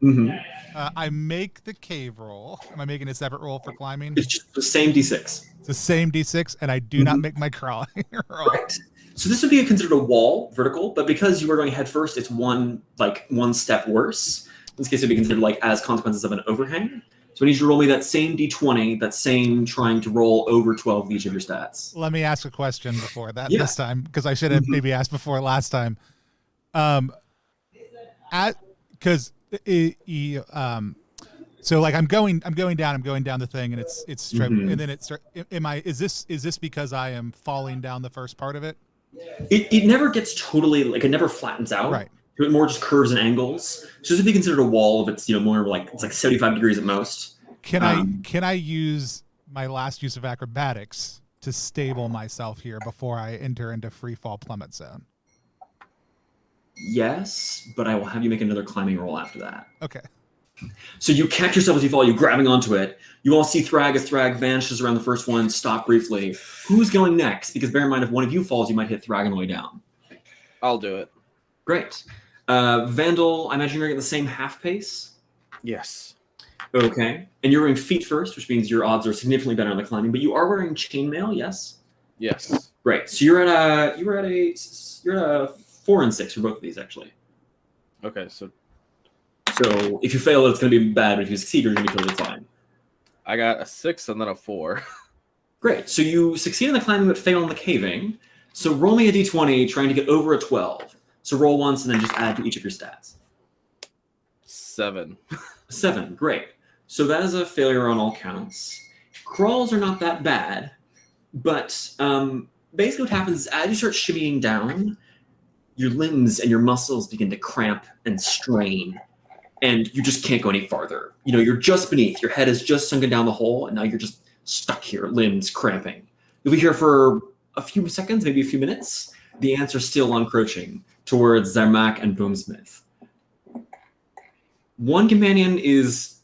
S1: I make the cave roll. Am I making a separate roll for climbing?
S2: It's just the same D6.
S1: It's the same D6, and I do not make my crawling roll.
S2: Right. So this would be considered a wall, vertical, but because you are going head first, it's one step worse. In this case, it would be considered like as consequences of an overhang. So I need you to roll me that same D20, that same trying to roll over 12 of each of your stats.
S1: Let me ask a question before that
S2: Yeah.
S1: this time, because I should have maybe asked before last time. So like I'm going down the thing, and it's straight, and then is this because I am falling down the first part of it?
S2: It never gets totally, like, it never flattens out.
S1: Right.
S2: It more just curves and angles. So this would be considered a wall if it's, more like, it's like 75 degrees at most.
S1: Can I use my last use of acrobatics to stable myself here before I enter into free fall plummet zone?
S2: Yes, but I will have you make another climbing roll after that.
S1: Okay.
S2: So you catch yourself as you fall, you grabbing onto it. You all see Thrag as Thrag vanishes around the first one, stop briefly. Who's going next? Because bear in mind, if one of you falls, you might hit Thrag on the way down.
S5: I'll do it.
S2: Great. Vandal, I imagine you're at the same half pace?
S5: Yes.
S2: Okay. And you're wearing feet first, which means your odds are significantly better on the climbing, but you are wearing chainmail, yes?
S5: Yes.
S2: Great. So you're at a 4 and 6 for both of these, actually.
S5: Okay, so
S2: if you fail, it's going to be bad, but if you succeed, you're going to be totally fine.
S5: I got a 6 and then a 4.
S2: Great. So you succeed in the climbing, but fail in the caving. So roll me a d20, trying to get over a 12. So roll once and then just add to each of your stats.
S5: 7.
S2: 7, great. So that is a failure on all counts. Crawls are not that bad, but basically what happens is as you start shimmying down, your limbs and your muscles begin to cramp and strain, and you just can't go any farther. You know, you're just beneath. Your head is just sunken down the hole, and now you're just stuck here, limbs cramping. You'll be here for a few seconds, maybe a few minutes. The ants are still encroaching towards Zermac and Boomsmith. One companion is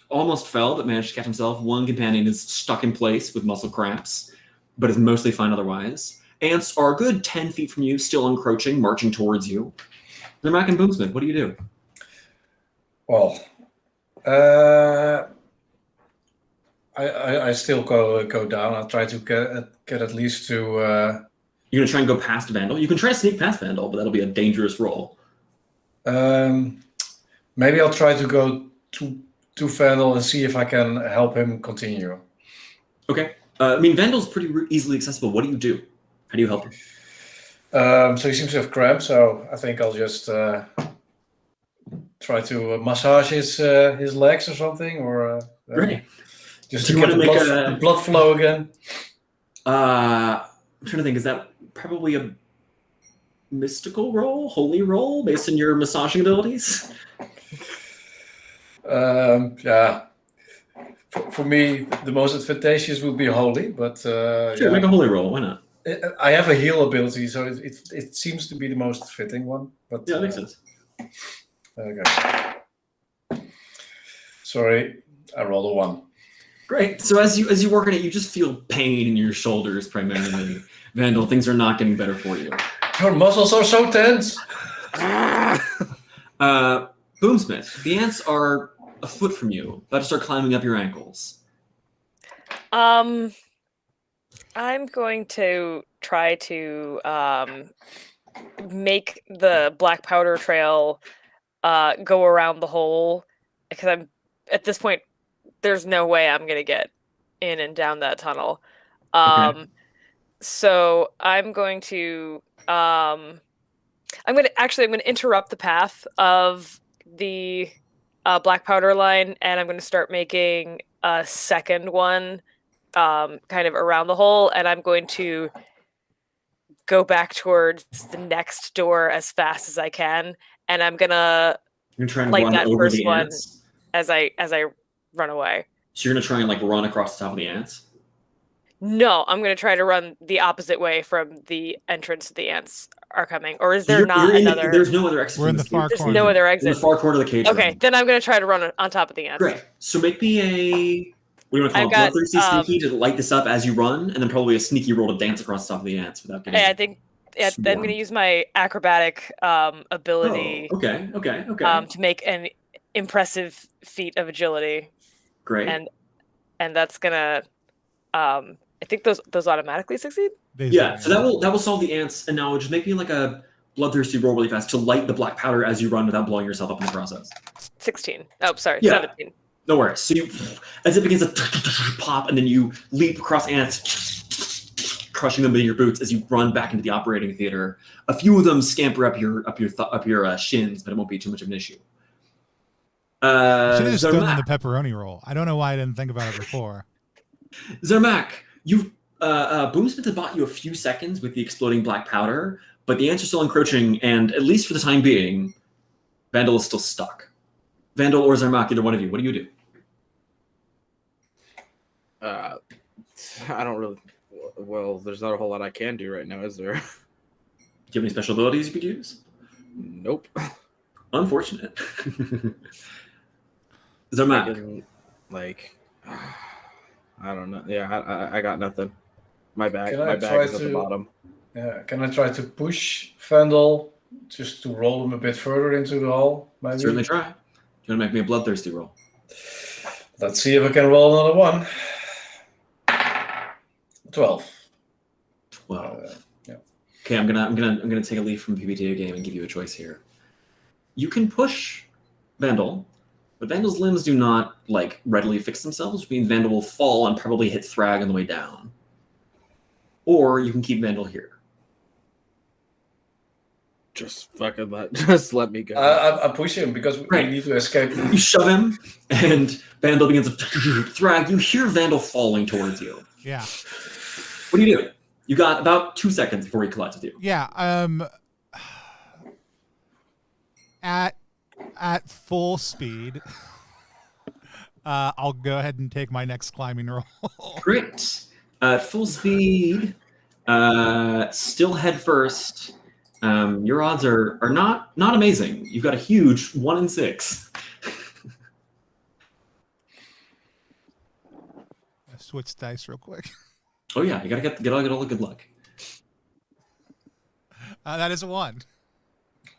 S2: almost fell, but managed to catch himself. One companion is stuck in place with muscle cramps, but is mostly fine otherwise. Ants are a good 10 feet from you, still encroaching, marching towards you. Zermac and Boomsmith, what do you do?
S4: Well, I still go down. I'll try to get at least to.
S2: You're gonna try and go past Vandal. You can try to sneak past Vandal, but that'll be a dangerous roll.
S4: Maybe I'll try to go to Vandal and see if I can help him continue.
S2: Okay. I mean, Vandal's pretty easily accessible. What do you do? How do you help him?
S4: So he seems to have cramps, so I think I'll just try to massage his legs or something, or
S2: Great.
S4: just
S2: Do
S4: to
S2: you
S4: get
S2: wanna make
S4: the blood flow again.
S2: I'm trying to think. Is that probably a mystical roll, holy roll, based on your massaging abilities?
S4: Yeah. For me, the most advantageous would be holy, but
S2: Sure,
S4: yeah.
S2: make a holy roll. Why not?
S4: I have a heal ability, so it seems to be the most fitting one. But
S2: Yeah, that makes sense.
S4: Okay. Sorry, I rolled a 1.
S2: Great. So as you work on it, you just feel pain in your shoulders primarily. Vandal, things are not getting better for you.
S4: Your muscles are so tense.
S2: Boomsmith, the ants are a foot from you, about to start climbing up your ankles.
S3: I'm going to try to make the black powder trail go around the hole, because I'm at this point. There's no way I'm gonna get in and down that tunnel.
S2: Okay.
S3: So I'm going to I'm gonna interrupt the path of the black powder line, and I'm going to start making a second one kind of around the hole, and I'm going to go back towards the next door as fast as I can, and I'm gonna
S2: You're trying to
S3: light
S2: run
S3: that
S2: over
S3: first
S2: the
S3: one
S2: ants.
S3: as I run away.
S2: So you're gonna try and like run across the top of the ants.
S3: No, I'm going to try to run the opposite way from the entrance the ants are coming. Or is
S2: So
S3: there not another?
S2: There's no other exit.
S1: We're in
S2: from
S1: the
S2: this
S1: far
S2: cage.
S3: There's no other
S2: In
S3: exit.
S2: the far corner of the cage.
S3: Okay,
S2: room.
S3: then I'm going to try to run on top of the ants.
S2: Great. So make me a. What do you want to call
S3: I've
S2: it?
S3: got,
S2: Bloodthirsty sneaky to light this up as you run, and then probably a sneaky roll to dance across the top of the ants without getting.
S3: Hey, I think I'm going to
S2: swarmed.
S3: use my acrobatic ability
S2: Oh, okay.
S3: to make an impressive feat of agility.
S2: Great.
S3: And that's going to... I think those automatically succeed.
S2: Yeah, so that will solve the ants, and now just make me like a bloodthirsty roll really fast to light the black powder as you run without blowing yourself up in the process.
S3: 16. Oh, sorry,
S2: Yeah.
S3: 17.
S2: No worries. So you, as it begins to pop, and then you leap across ants, crushing them in your boots as you run back into the operating theater. A few of them scamper up your shins, but it won't be too much of an issue.
S1: Should have just done
S2: Zermac.
S1: the pepperoni roll. I don't know why I didn't think about it before.
S2: Zermac, you've Boomsmith had bought you a few seconds with the exploding black powder, but the ants are still encroaching, and at least for the time being, Vandal is still stuck. Vandal or Zermac, either one of you, what do you do?
S5: I don't really. Well, there's not a whole lot I can do right now, is there?
S2: Do you have any special abilities you could use?
S5: Nope.
S2: Unfortunate.
S5: I
S2: Zermac.
S5: can, I don't know. Yeah, I got nothing. My bag
S4: Can I
S5: is
S4: try
S5: at the
S4: to-
S5: bottom.
S4: Yeah, can I try to push Vandal just to roll him a bit further into the hole? Maybe?
S2: Certainly try. Do you want to make me a bloodthirsty roll?
S4: Let's see if I can roll another one. 12.
S2: 12.
S4: Yeah.
S2: Okay, I'm gonna take a leaf from PBTA game and give you a choice here. You can push Vandal, but Vandal's limbs do not readily fix themselves, which means Vandal will fall and probably hit Thrag on the way down. Or you can keep Vandal here.
S5: Just fucking just let me go.
S4: I push him because we
S2: Right.
S4: need to escape.
S2: You shove him, and Vandal begins to Thrag. You hear Vandal falling towards you.
S1: Yeah.
S2: What do you do? You got about 2 seconds before he collides with you.
S1: Yeah. At full speed, I'll go ahead and take my next climbing roll.
S2: Great. Full speed. Still head first. Your odds are not amazing. You've got a huge 1 in 6.
S1: Switch dice real quick.
S2: Oh yeah, you gotta get all the good luck.
S1: That is a 1.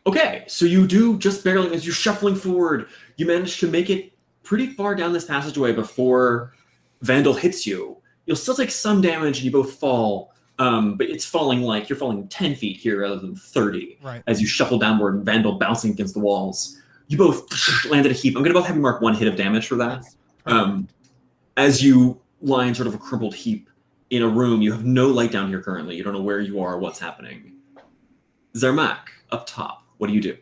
S2: Okay, so you do just barely, as you're shuffling forward, you manage to make it pretty far down this passageway before Vandal hits you. You'll still take some damage and you both fall, but it's falling like you're falling 10 feet here rather than 30.
S1: Right.
S2: As you shuffle downward and Vandal bouncing against the walls. You both land at a heap. I'm going to both have you mark 1 hit of damage for that. As you lie in sort of a crumpled heap in a room, you have no light down here currently. You don't know where you are, what's happening. Zermak, up top, what do you do?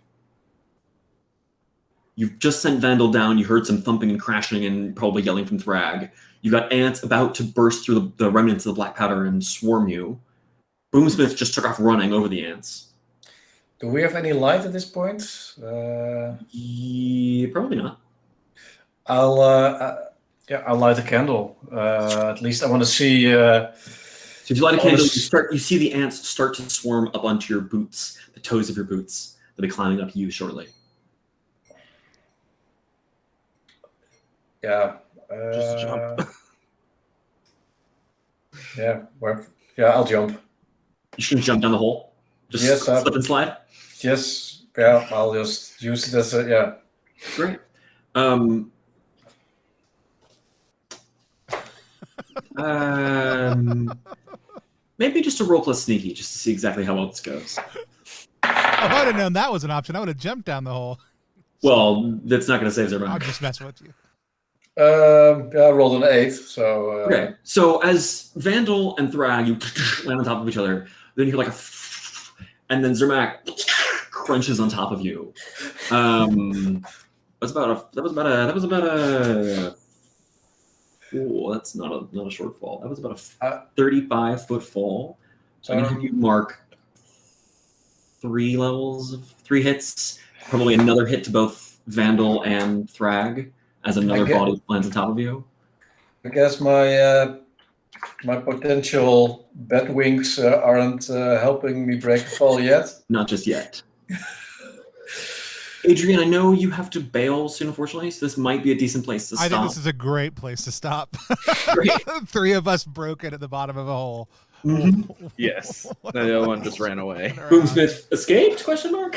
S2: You've just sent Vandal down. You heard some thumping and crashing and probably yelling from Thrag. You got ants about to burst through the remnants of the black powder and swarm you. Boomsmith just took off running over the ants.
S4: Do we have any light at this point?
S2: Yeah, probably not.
S4: I'll light a candle. At least I want to see.
S2: So if you light a candle, you see the ants start to swarm up onto your boots, the toes of your boots. They'll be climbing up you shortly.
S4: Yeah.
S5: Just jump.
S4: I'll jump.
S2: You just gonna jump down the hole? Just
S4: Yes,
S2: slip and slide?
S4: Yes. Yeah. I'll just use it as a
S2: Great. Maybe just a roll plus sneaky, just to see exactly how well this goes.
S1: If I'd have known that was an option, I would have jumped down the hole.
S2: Well, that's not going to save their
S1: I'm
S2: mind.
S1: just messing with you.
S4: I rolled an 8, so.
S2: Okay, so as Vandal and Thrag, you land on top of each other, then you hear like a and then Zermak crunches on top of you. That was about a. Oh, that's not a short fall. That was about a 35-foot fall. So I'm gonna have you mark 3 hits, probably another hit to both Vandal and Thrag as another body lands on top of you.
S4: I guess my potential bat wings aren't helping me break the fall yet.
S2: Not just yet. Adrian, I know you have to bail soon, unfortunately, so this might be a decent place to stop.
S1: I think this is a great place to stop.
S2: Great.
S1: 3 of us broken at the bottom of a hole.
S2: Mm-hmm.
S5: Yes. The other one just ran away.
S2: Boomsmith escaped? Question mark.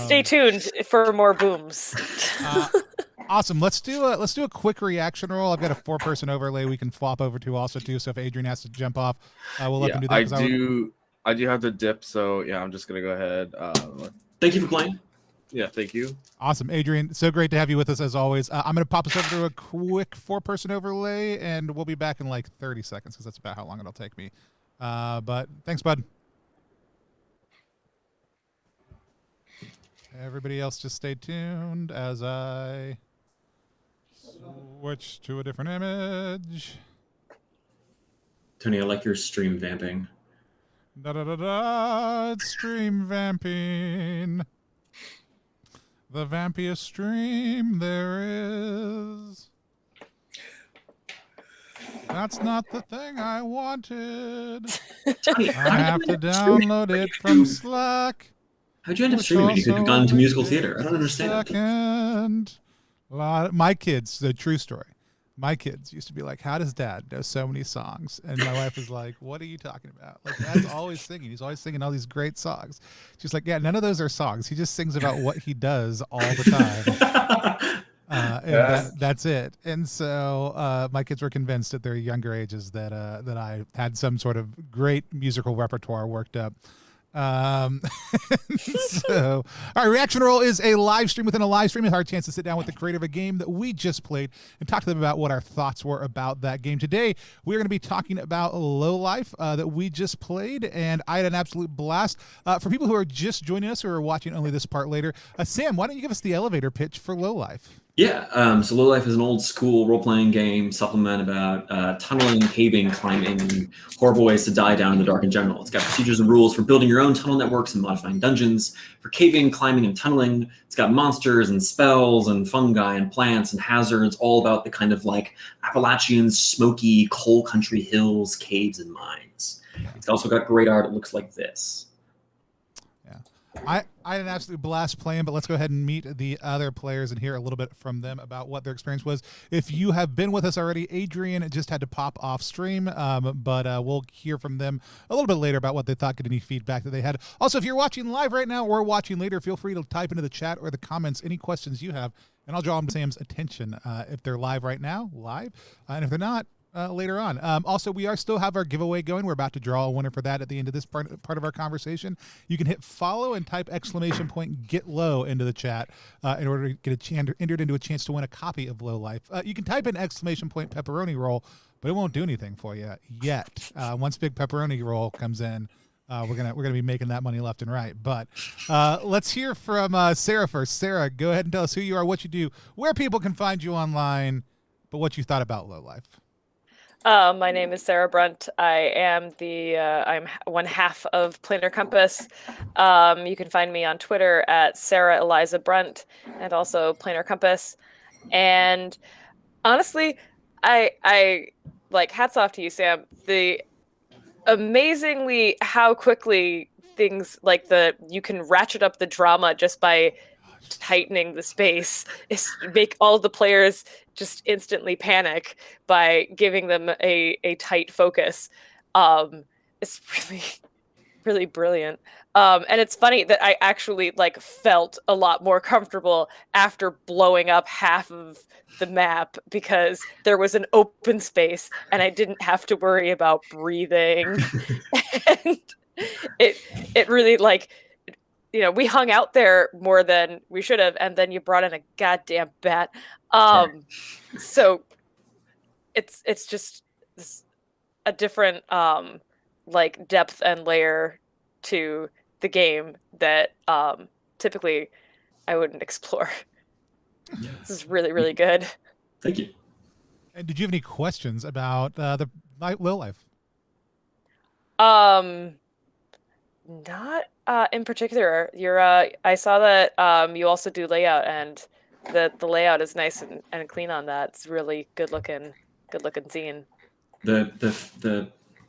S3: Stay tuned for more booms.
S1: Awesome. Let's do a quick reaction roll. I've got a 4-person overlay we can flop over to also too. So if Adrian has to jump off, we'll let him do that.
S5: I do have to dip, so yeah, I'm just gonna go ahead.
S2: Thank you for playing.
S5: Yeah, thank you.
S1: Awesome, Adrian. So great to have you with us as always. I'm gonna pop us over to a quick 4-person overlay, and we'll be back in like 30 seconds because that's about how long it'll take me. But thanks, bud. Everybody else, just stay tuned as I switch to a different image.
S2: Tony, I like your stream vamping.
S1: Da da da da! It's stream vamping. The vampiest stream there is. That's not the thing I wanted. I have to download it from Slack.
S2: How'd you end up streaming when you could have gone to musical theater? I don't understand.
S1: Second. My kids, the true story. My kids used to be like, how does dad know so many songs? And my wife was like, what are you talking about? Like, dad's always singing. He's always singing all these great songs. She's like, yeah, none of those are songs. He just sings about what he does all the time. That's it. And so my kids were convinced at their younger ages that I had some sort of great musical repertoire worked up. So, all right, Reaction Roll is a live stream within a live stream. It's our chance to sit down with the creator of a game that we just played and talk to them about what our thoughts were about that game. Today, we're going to be talking about Lowlife that we just played, and I had an absolute blast. For people who are just joining us, who are watching only this part later, Sam, why don't you give us the elevator pitch for Lowlife?
S2: Yeah, so Lowlife is an old school role-playing game supplement about tunneling, caving, climbing, horrible ways to die down in the dark in general. It's got procedures and rules for building your own tunnel networks and modifying dungeons, for caving, climbing, and tunneling. It's got monsters and spells and fungi and plants and hazards, all about the kind of like Appalachian, smoky, coal country hills, caves, and mines. It's also got great art. It looks like this.
S1: I had an absolute blast playing, but let's go ahead and meet the other players and hear a little bit from them about what their experience was. If you have been with us already, Adrian just had to pop off stream, but we'll hear from them a little bit later about what they thought, get any feedback that they had. Also, if you're watching live right now or watching later, feel free to type into the chat or the comments any questions you have, and I'll draw them to Sam's attention if they're live right now, and if they're not, later on. Also, we still have our giveaway going. We're about to draw a winner for that at the end of this part of our conversation. You can hit follow and type !get low into the chat in order to get entered into a chance to win a copy of Lowlife. You can type in ! Pepperoni roll, but it won't do anything for you yet. Once big pepperoni roll comes in, we're gonna be making that money left and right. But let's hear from Sarah first. Sarah, go ahead and tell us who you are, what you do, where people can find you online, but what you thought about Lowlife.
S3: My name is Sarah Brunt. I am I'm one half of Planar Compass. You can find me on Twitter at Sarah Eliza Brunt and also Planar Compass. And honestly, I like, hats off to you, Sam. The amazingly how quickly things like you can ratchet up the drama just by tightening the space, is make all the players just instantly panic by giving them a tight focus. It's really, really brilliant. And it's funny that I actually felt a lot more comfortable after blowing up half of the map because there was an open space and I didn't have to worry about breathing. And it really we hung out there more than we should have, and then you brought in a goddamn bat. So it's just a different depth and layer to the game that typically I wouldn't explore.
S2: Yeah.
S3: This is really, really good.
S2: Thank you.
S1: And did you have any questions about the Lowlife?
S3: Not in particular. I saw that you also do layout, and the layout is nice and clean on that. It's really good looking zine.
S2: This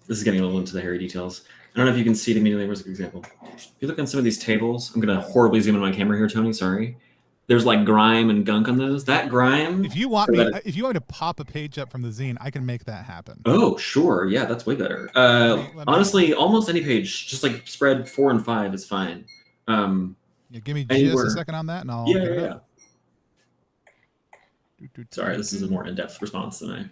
S2: is getting a little into the hairy details. I don't know if you can see it immediately. Where's an example? If you look on some of these tables, I'm gonna horribly zoom in my camera here, Tony. Sorry. There's grime and gunk on those. That grime.
S1: If you want me to pop a page up from the zine, I can make that happen.
S2: Oh, sure. Yeah, that's way better. Honestly, almost any page, just spread 4 and 5 is fine.
S1: Yeah, give me just a second on that, and I'll.
S2: Yeah. Sorry, this is a more in-depth response than I.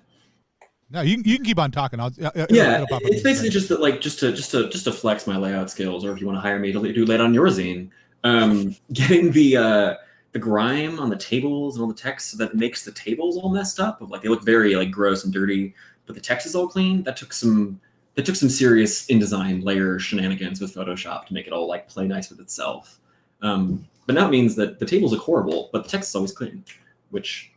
S1: No, you can keep on talking.
S2: It's basically just that, just to flex my layout skills, or if you want to hire me to do layout on your zine, getting the grime on the tables and all the text so that it makes the tables all messed up. They look very gross and dirty, but the text is all clean. That took some serious InDesign layer shenanigans with Photoshop to make it all play nice with itself. But now it means that the tables look horrible, but the text is always clean, which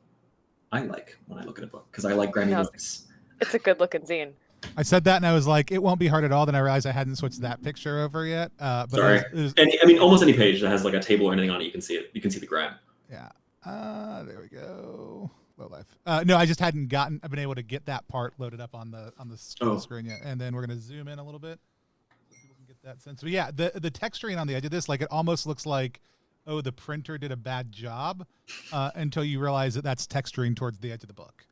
S2: I like when I look at a book because I like grimy looks.
S3: It's a good looking zine.
S1: I said that and I was like, it won't be hard at all. Then I realized I hadn't switched that picture over yet. But
S2: sorry. Almost any page that has a table or anything on it, you can see it. You can see the grime.
S1: Yeah. There we go. Lowlife. No, I just hadn't been able to get that part loaded up on the screen yet. And then we're gonna zoom in a little bit so people can get that sense. But yeah, the texturing on the edge of this, it almost looks like, oh, the printer did a bad job until you realize that that's texturing towards the edge of the book.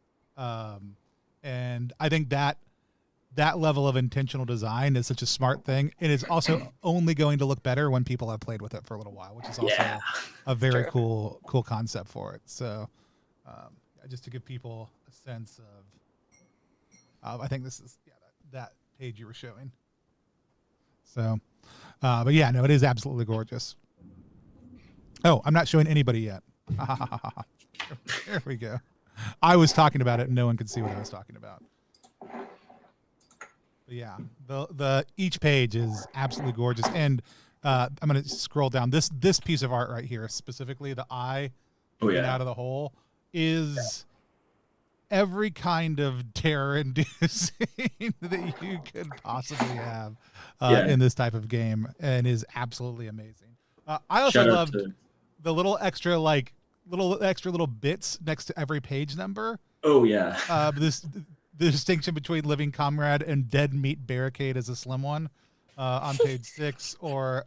S1: And I think that level of intentional design is such a smart thing. It is also only going to look better when people have played with it for a little while, which is also a very cool concept for it. So just to give people a sense of I think this is that page you were showing. So, but yeah, no, it is absolutely gorgeous. Oh, I'm not showing anybody yet. There we go. I was talking about it and no one could see what I was talking about. But yeah, the each page is absolutely gorgeous. And I'm going to scroll down. This piece of art right here, specifically the eye coming out of the hole, is every kind of terror-inducing that you could possibly have in this type of game, and is absolutely amazing. I also loved the little extra little bits next to every page number.
S2: Oh yeah.
S1: The distinction between living comrade and dead meat barricade is a slim one on page 6, or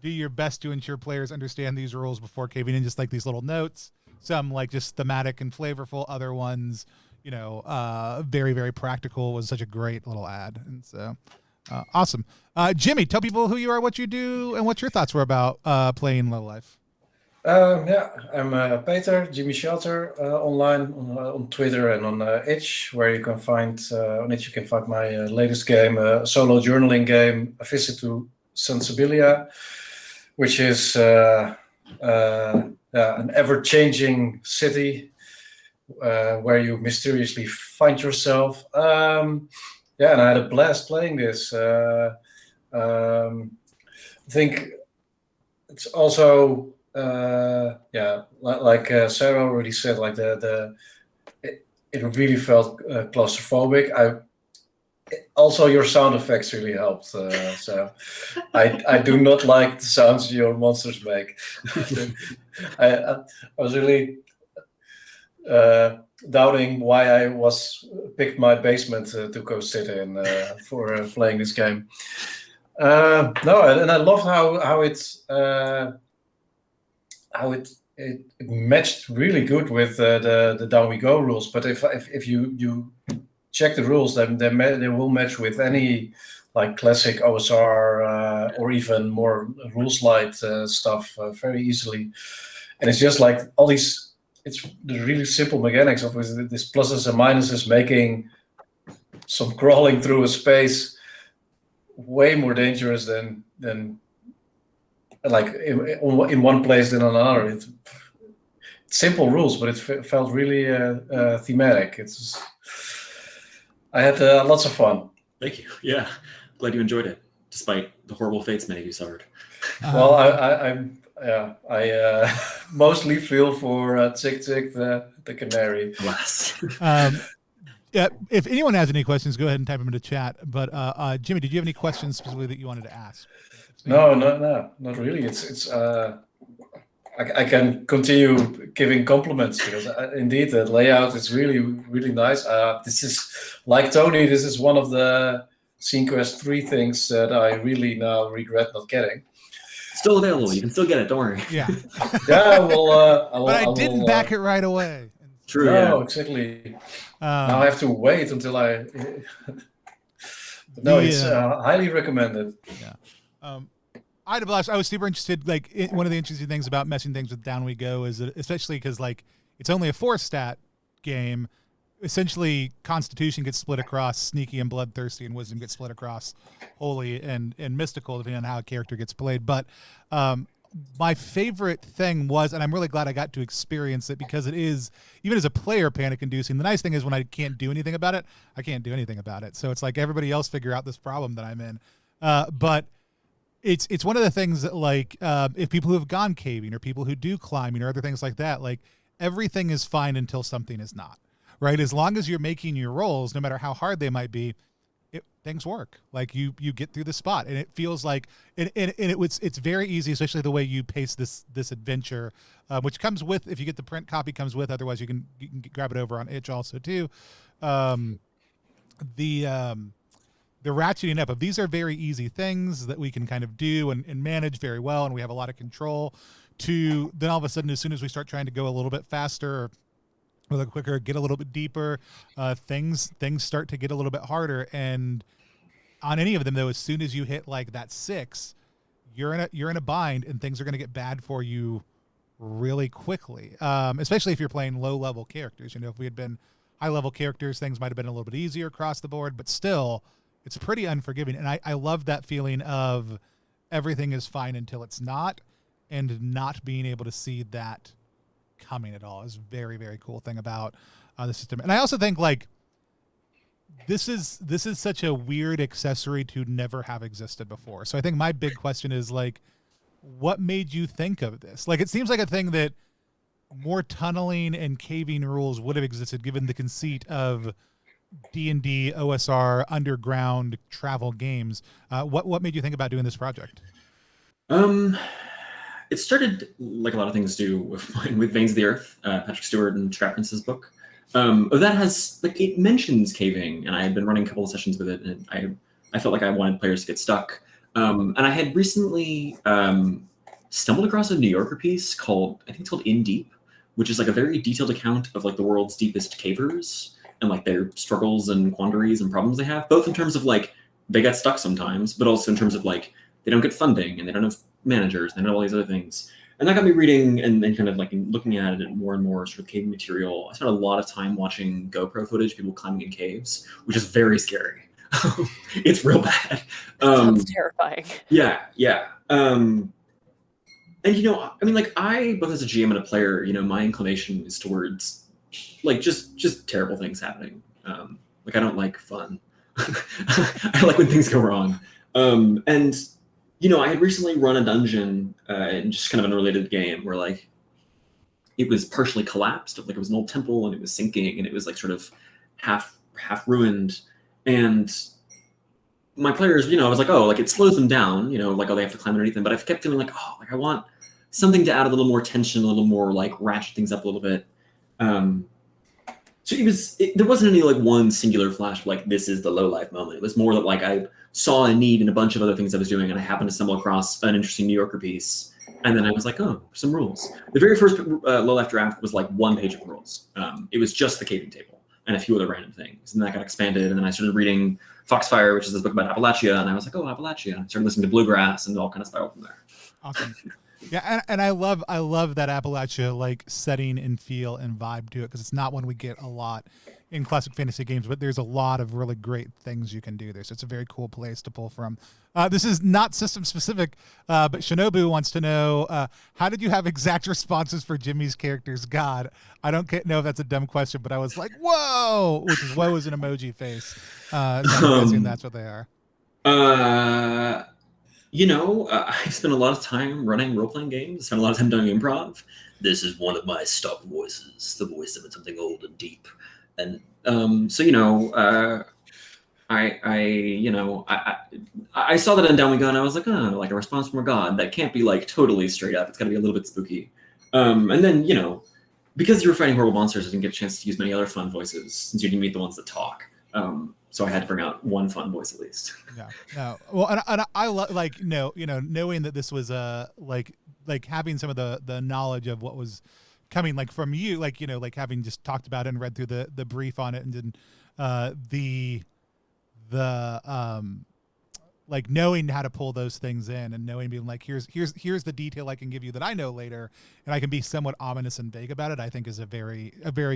S1: do your best to ensure players understand these rules before caving in, just like these little notes. Some like just thematic and flavorful, other ones, very, very practical. Was such a great little ad. And so awesome. Jimmy, tell people who you are, what you do, and what your thoughts were about playing Lowlife.
S4: I'm Peter, Jimmy Shelter, online on Twitter and on itch, where you can find on itch you can find my latest game, a solo journaling game, A Visit to Sensibilia, which is an ever-changing city where you mysteriously find yourself. And I had a blast playing this. I think it's also. Like Sarah already said, like it really felt claustrophobic. Also, your sound effects really helped. So I do not like the sounds your monsters make. I was really doubting why I picked my basement to go sit in for playing this game. And I love how it matched really good with the Down We Go rules. But if you check the rules, then they will match with any like classic OSR or even more rules light stuff very easily. And it's just like all these, it's the really simple mechanics of this pluses and minuses making some crawling through a space way more dangerous than like in one place than another. It's simple rules, but it felt really thematic. I had lots of fun.
S2: Thank you. Yeah, glad you enjoyed it, despite the horrible fates many of you suffered.
S4: Well, I mostly feel for Tick Tick the canary.
S2: Alas.
S1: Yeah, if anyone has any questions, go ahead and type them into chat. But Jimmy, did you have any questions specifically that you wanted to ask?
S4: No, not really. It's I can continue giving compliments because indeed the layout is really, really nice. This is like Tony. This is one of the Scene Quest 3 things that I really now regret not getting.
S2: Still available. You can still get it. Don't worry.
S1: Yeah.
S4: Yeah. Well,
S1: but I didn't back it right away.
S2: True.
S4: No,
S2: yeah.
S4: Exactly. Now I have to wait until I. No, it's highly recommended.
S1: Yeah. I had a blast. I was super interested. Like one of the interesting things about messing things with Down We Go is that, especially because like it's only a 4-stat game. Essentially, Constitution gets split across Sneaky and Bloodthirsty, and Wisdom gets split across Holy and Mystical, depending on how a character gets played. But my favorite thing was, and I'm really glad I got to experience it because it is, even as a player, panic-inducing. The nice thing is when I can't do anything about it, I can't do anything about it. So it's like everybody else figure out this problem that I'm in. But it's one of the things that like if people who have gone caving or people who do climbing or other things like that, like everything is fine until something is not, right? As long as you're making your rolls, no matter how hard they might be, things work. Like you get through the spot, and it feels like it's very easy, especially the way you pace this adventure, which comes with, if you get the print copy, comes with. Otherwise, you can grab it over on itch also too. The ratcheting up of these are very easy things that we can kind of do and manage very well, and we have a lot of control. To then all of a sudden, as soon as we start trying to go a little bit faster, or a little quicker, get a little bit deeper, things start to get a little bit harder. And on any of them, though, as soon as you hit like that 6, you're in a bind, and things are going to get bad for you really quickly. Especially if you're playing low level characters. You know, if we had been high level characters, things might have been a little bit easier across the board, but still, it's pretty unforgiving. And I love that feeling of everything is fine until it's not, and not being able to see that coming at all is very, very cool thing about the system. And I also think like this is such a weird accessory to never have existed before. So I think my big question is like, what made you think of this? Like, it seems like a thing that more tunneling and caving rules would have existed given the conceit of D&D, OSR, underground travel games. What made you think about doing this project?
S2: It started like a lot of things do with Veins of the Earth, Patrick Stewart and Trap Prince's book. That has like it mentions caving, and I had been running a couple of sessions with it, and I felt like I wanted players to get stuck. And I had recently stumbled across a New Yorker piece called In Deep, which is like a very detailed account of like the world's deepest cavers and like their struggles and quandaries and problems they have, both in terms of like they get stuck sometimes, but also in terms of like they don't get funding and they don't have managers and they don't have all these other things. And that got me reading and kind of like looking at it more and more sort of caving material. I spent a lot of time watching GoPro footage, people climbing in caves, which is very scary. It's real bad.
S3: Sounds terrifying.
S2: Yeah. And I mean, like both as a GM and a player, my inclination is towards like just terrible things happening. Like I don't like fun. I like when things go wrong. And I had recently run a dungeon in just kind of an unrelated game where like it was partially collapsed. Like it was an old temple and it was sinking and it was like sort of half ruined. And my players, I was like, oh, like it slows them down, like, oh, they have to climb underneath them. But I kept feeling like, oh, like I want something to add a little more tension, a little more like ratchet things up a little bit. So there wasn't any like one singular flash of like, this is the Lowlife moment. It was more that like I saw a need in a bunch of other things I was doing, and I happened to stumble across an interesting New Yorker piece. And then I was like, oh, some rules. The very first Lowlife draft was like 1 page of rules. It was just the caving table and a few other random things. And that got expanded. And then I started reading Foxfire, which is this book about Appalachia. And I was like, oh, Appalachia. And I started listening to Bluegrass and all kind of spiraled from there.
S1: Awesome. Yeah, and I love that Appalachia like setting and feel and vibe to it, because it's not one we get a lot in classic fantasy games, but there's a lot of really great things you can do there. So it's a very cool place to pull from. This is not system specific, but Shinobu wants to know, how did you have exact responses for Jimmy's character's God? I don't know if that's a dumb question, but I was like, whoa, which is whoa is an emoji face. So I'm guessing that's what they are.
S2: I spent a lot of time running role-playing games. I spent a lot of time doing improv. This is one of my stock voices, the voice of something old and deep. And I saw that in Down We Go, and I was like, oh, like a response from a god. That can't be like totally straight up. It's got to be a little bit spooky. And then, because you were fighting horrible monsters, I didn't get a chance to use many other fun voices since you didn't meet the ones that talk. So I had to bring out one fun voice at least.
S1: Yeah. No. Well, and I like knowing that this was like having some of the knowledge of what was coming like from you, like like having just talked about it and read through the brief on it, and then the like knowing how to pull those things in and knowing being like here's the detail I can give you that I know later, and I can be somewhat ominous and vague about it, I think is a very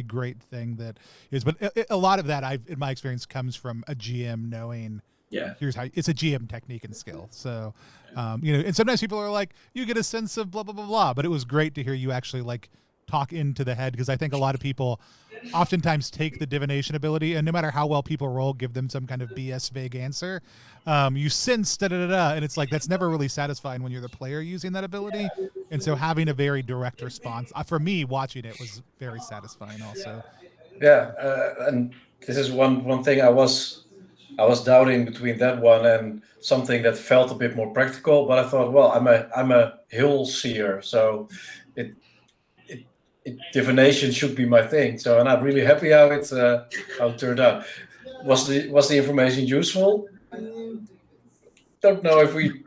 S1: great thing that is. But a lot of that in my experience comes from a GM knowing here's how it's a GM technique and skill. So and sometimes people are like, you get a sense of blah blah blah blah, but it was great to hear you actually like talk into the head, because I think a lot of people oftentimes take the divination ability and no matter how well people roll, give them some kind of BS vague answer. You sense and it's like that's never really satisfying when you're the player using that ability. And so having a very direct response for me watching it was very satisfying also.
S4: Yeah, and this is one thing I was doubting between that one and something that felt a bit more practical, but I thought, well, I'm a hill seer, so divination should be my thing. So, and I'm really happy how it turned out. Was the information useful? Don't know if we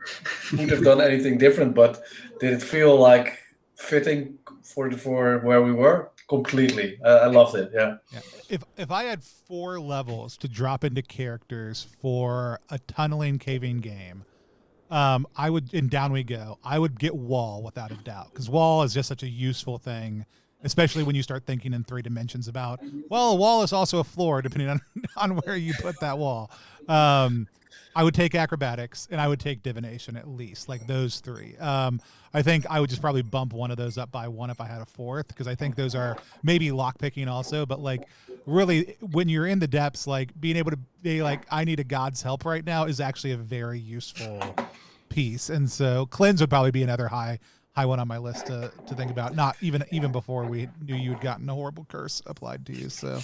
S4: would have done anything different, but did it feel like fitting for where we were? Completely. I loved it. Yeah.
S1: If I had 4 levels to drop into characters for a tunneling caving game, I would, in Down We Go, I would get Wall without a doubt, because Wall is just such a useful thing especially when you start thinking in 3 dimensions about, well, a wall is also a floor, depending on where you put that wall. I would take acrobatics and I would take divination at least, like those 3. I think I would just probably bump one of those up by 1 if I had a 4th, because I think those are maybe lockpicking also, but like really when you're in the depths, like being able to be like, I need a god's help right now is actually a very useful piece. And so cleanse would probably be another high one on my list to think about, not even before we knew you had gotten a horrible curse applied to you. So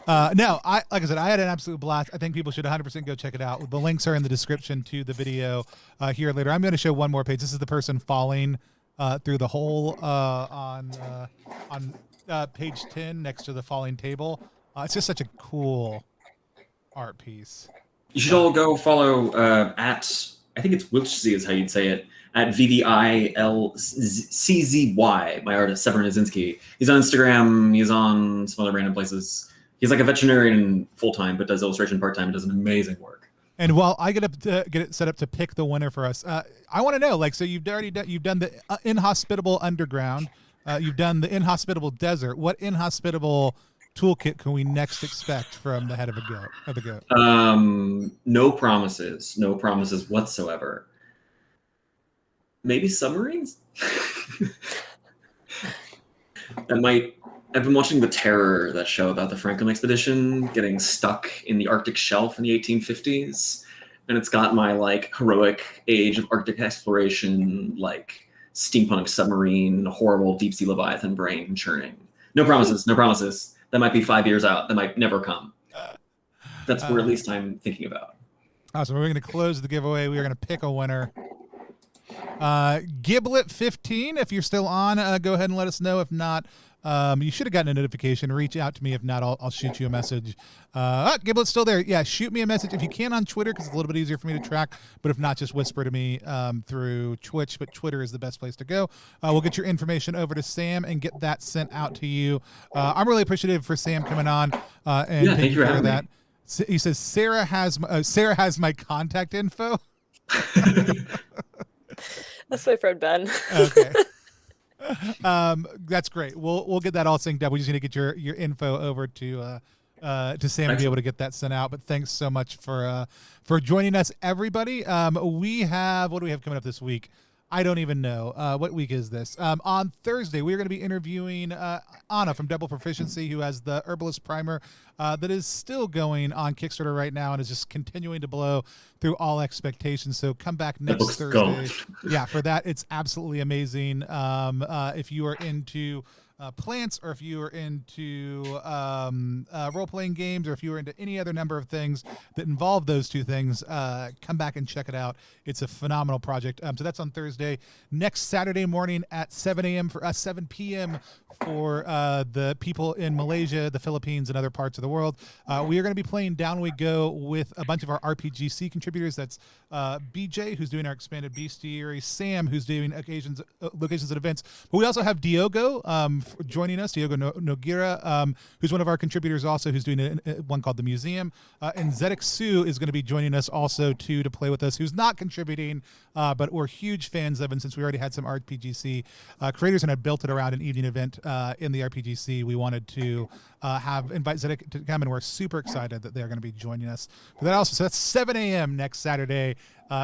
S1: no, like I said, I had an absolute blast. I think people should 100% go check it out. The links are in the description to the video here later. I'm going to show one more page. This is the person falling through the hole on page 10 next to the falling table. It's just such a cool art piece.
S2: You should all go follow at, I think it's Wilczzy is how you'd say it, at VVILCZY, my artist, Severin Azinski. He's on Instagram. He's on some other random places. He's like a veterinarian full-time, but does illustration part-time and does an amazing work.
S1: And while I get it set up to pick the winner for us, I want to know, like, so you've done the inhospitable underground, you've done the inhospitable desert. What inhospitable toolkit can we next expect from the head of the goat?
S2: No promises whatsoever. Maybe submarines? I've been watching The Terror, that show about the Franklin expedition getting stuck in the Arctic shelf in the 1850s. And it's got my like heroic age of Arctic exploration, like steampunk submarine, horrible deep sea Leviathan brain churning. No promises. That might be 5 years out. That might never come. That's where at least I'm thinking about.
S1: Awesome. We're going to close the giveaway. We are going to pick a winner. Giblet15, if you're still on, go ahead and let us know. If not, you should have gotten a notification. Reach out to me. If not, I'll shoot you a message. Giblet's still there. Yeah, shoot me a message if you can on Twitter, because it's a little bit easier for me to track. But if not, just whisper to me through Twitch. But Twitter is the best place to go. We'll get your information over to Sam and get that sent out to you. I'm really appreciative for Sam coming on and taking care of that. He says Sarah has my contact info.
S3: That's my friend Ben.
S1: Okay. That's great. We'll get that all synced up. We just need to get your info over to Sam to be able to get that sent out. But thanks so much for joining us, everybody. What do we have coming up this week? I don't even know. What week is this? On Thursday, we are going to be interviewing Anna from Double Proficiency, who has the Herbalist Primer that is still going on Kickstarter right now and is just continuing to blow through all expectations. So come back next Thursday. Yeah, for that, it's absolutely amazing. If you are into plants, or if you are into role-playing games, or if you are into any other number of things that involve those two things, come back and check it out. It's a phenomenal project. So that's on Thursday. Next Saturday morning at 7 p.m. for the people in Malaysia, the Philippines, and other parts of the world. We are going to be playing Down We Go with a bunch of our RPGC contributors. That's BJ, who's doing our expanded bestiary, Sam, who's doing locations and events. But we also have Diogo joining us, Diogo Nogueira, who's one of our contributors also, who's doing one called The Museum. And Zedek Su is going to be joining us also to play with us, who's not contributing, but we're huge fans of, and since we already had some RPGC creators and had built it around an evening event in the RPGC, we wanted to invite Zedek to come, and we're super excited that they're going to be joining us for that also. So that's 7 a.m. next Saturday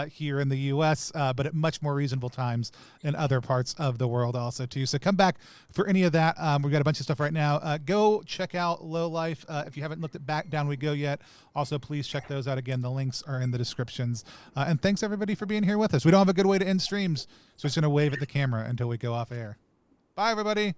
S1: here in the U.S., but at much more reasonable times in other parts of the world also too. So come back for any of that. We've got a bunch of stuff right now. Go check out Lowlife if you haven't looked at Down We Go yet. Also, please check those out. Again, the links are in the descriptions. And thanks everybody for being here with us. We don't have a good way to end streams, so we're just going to wave at the camera until we go off air. Bye, everybody.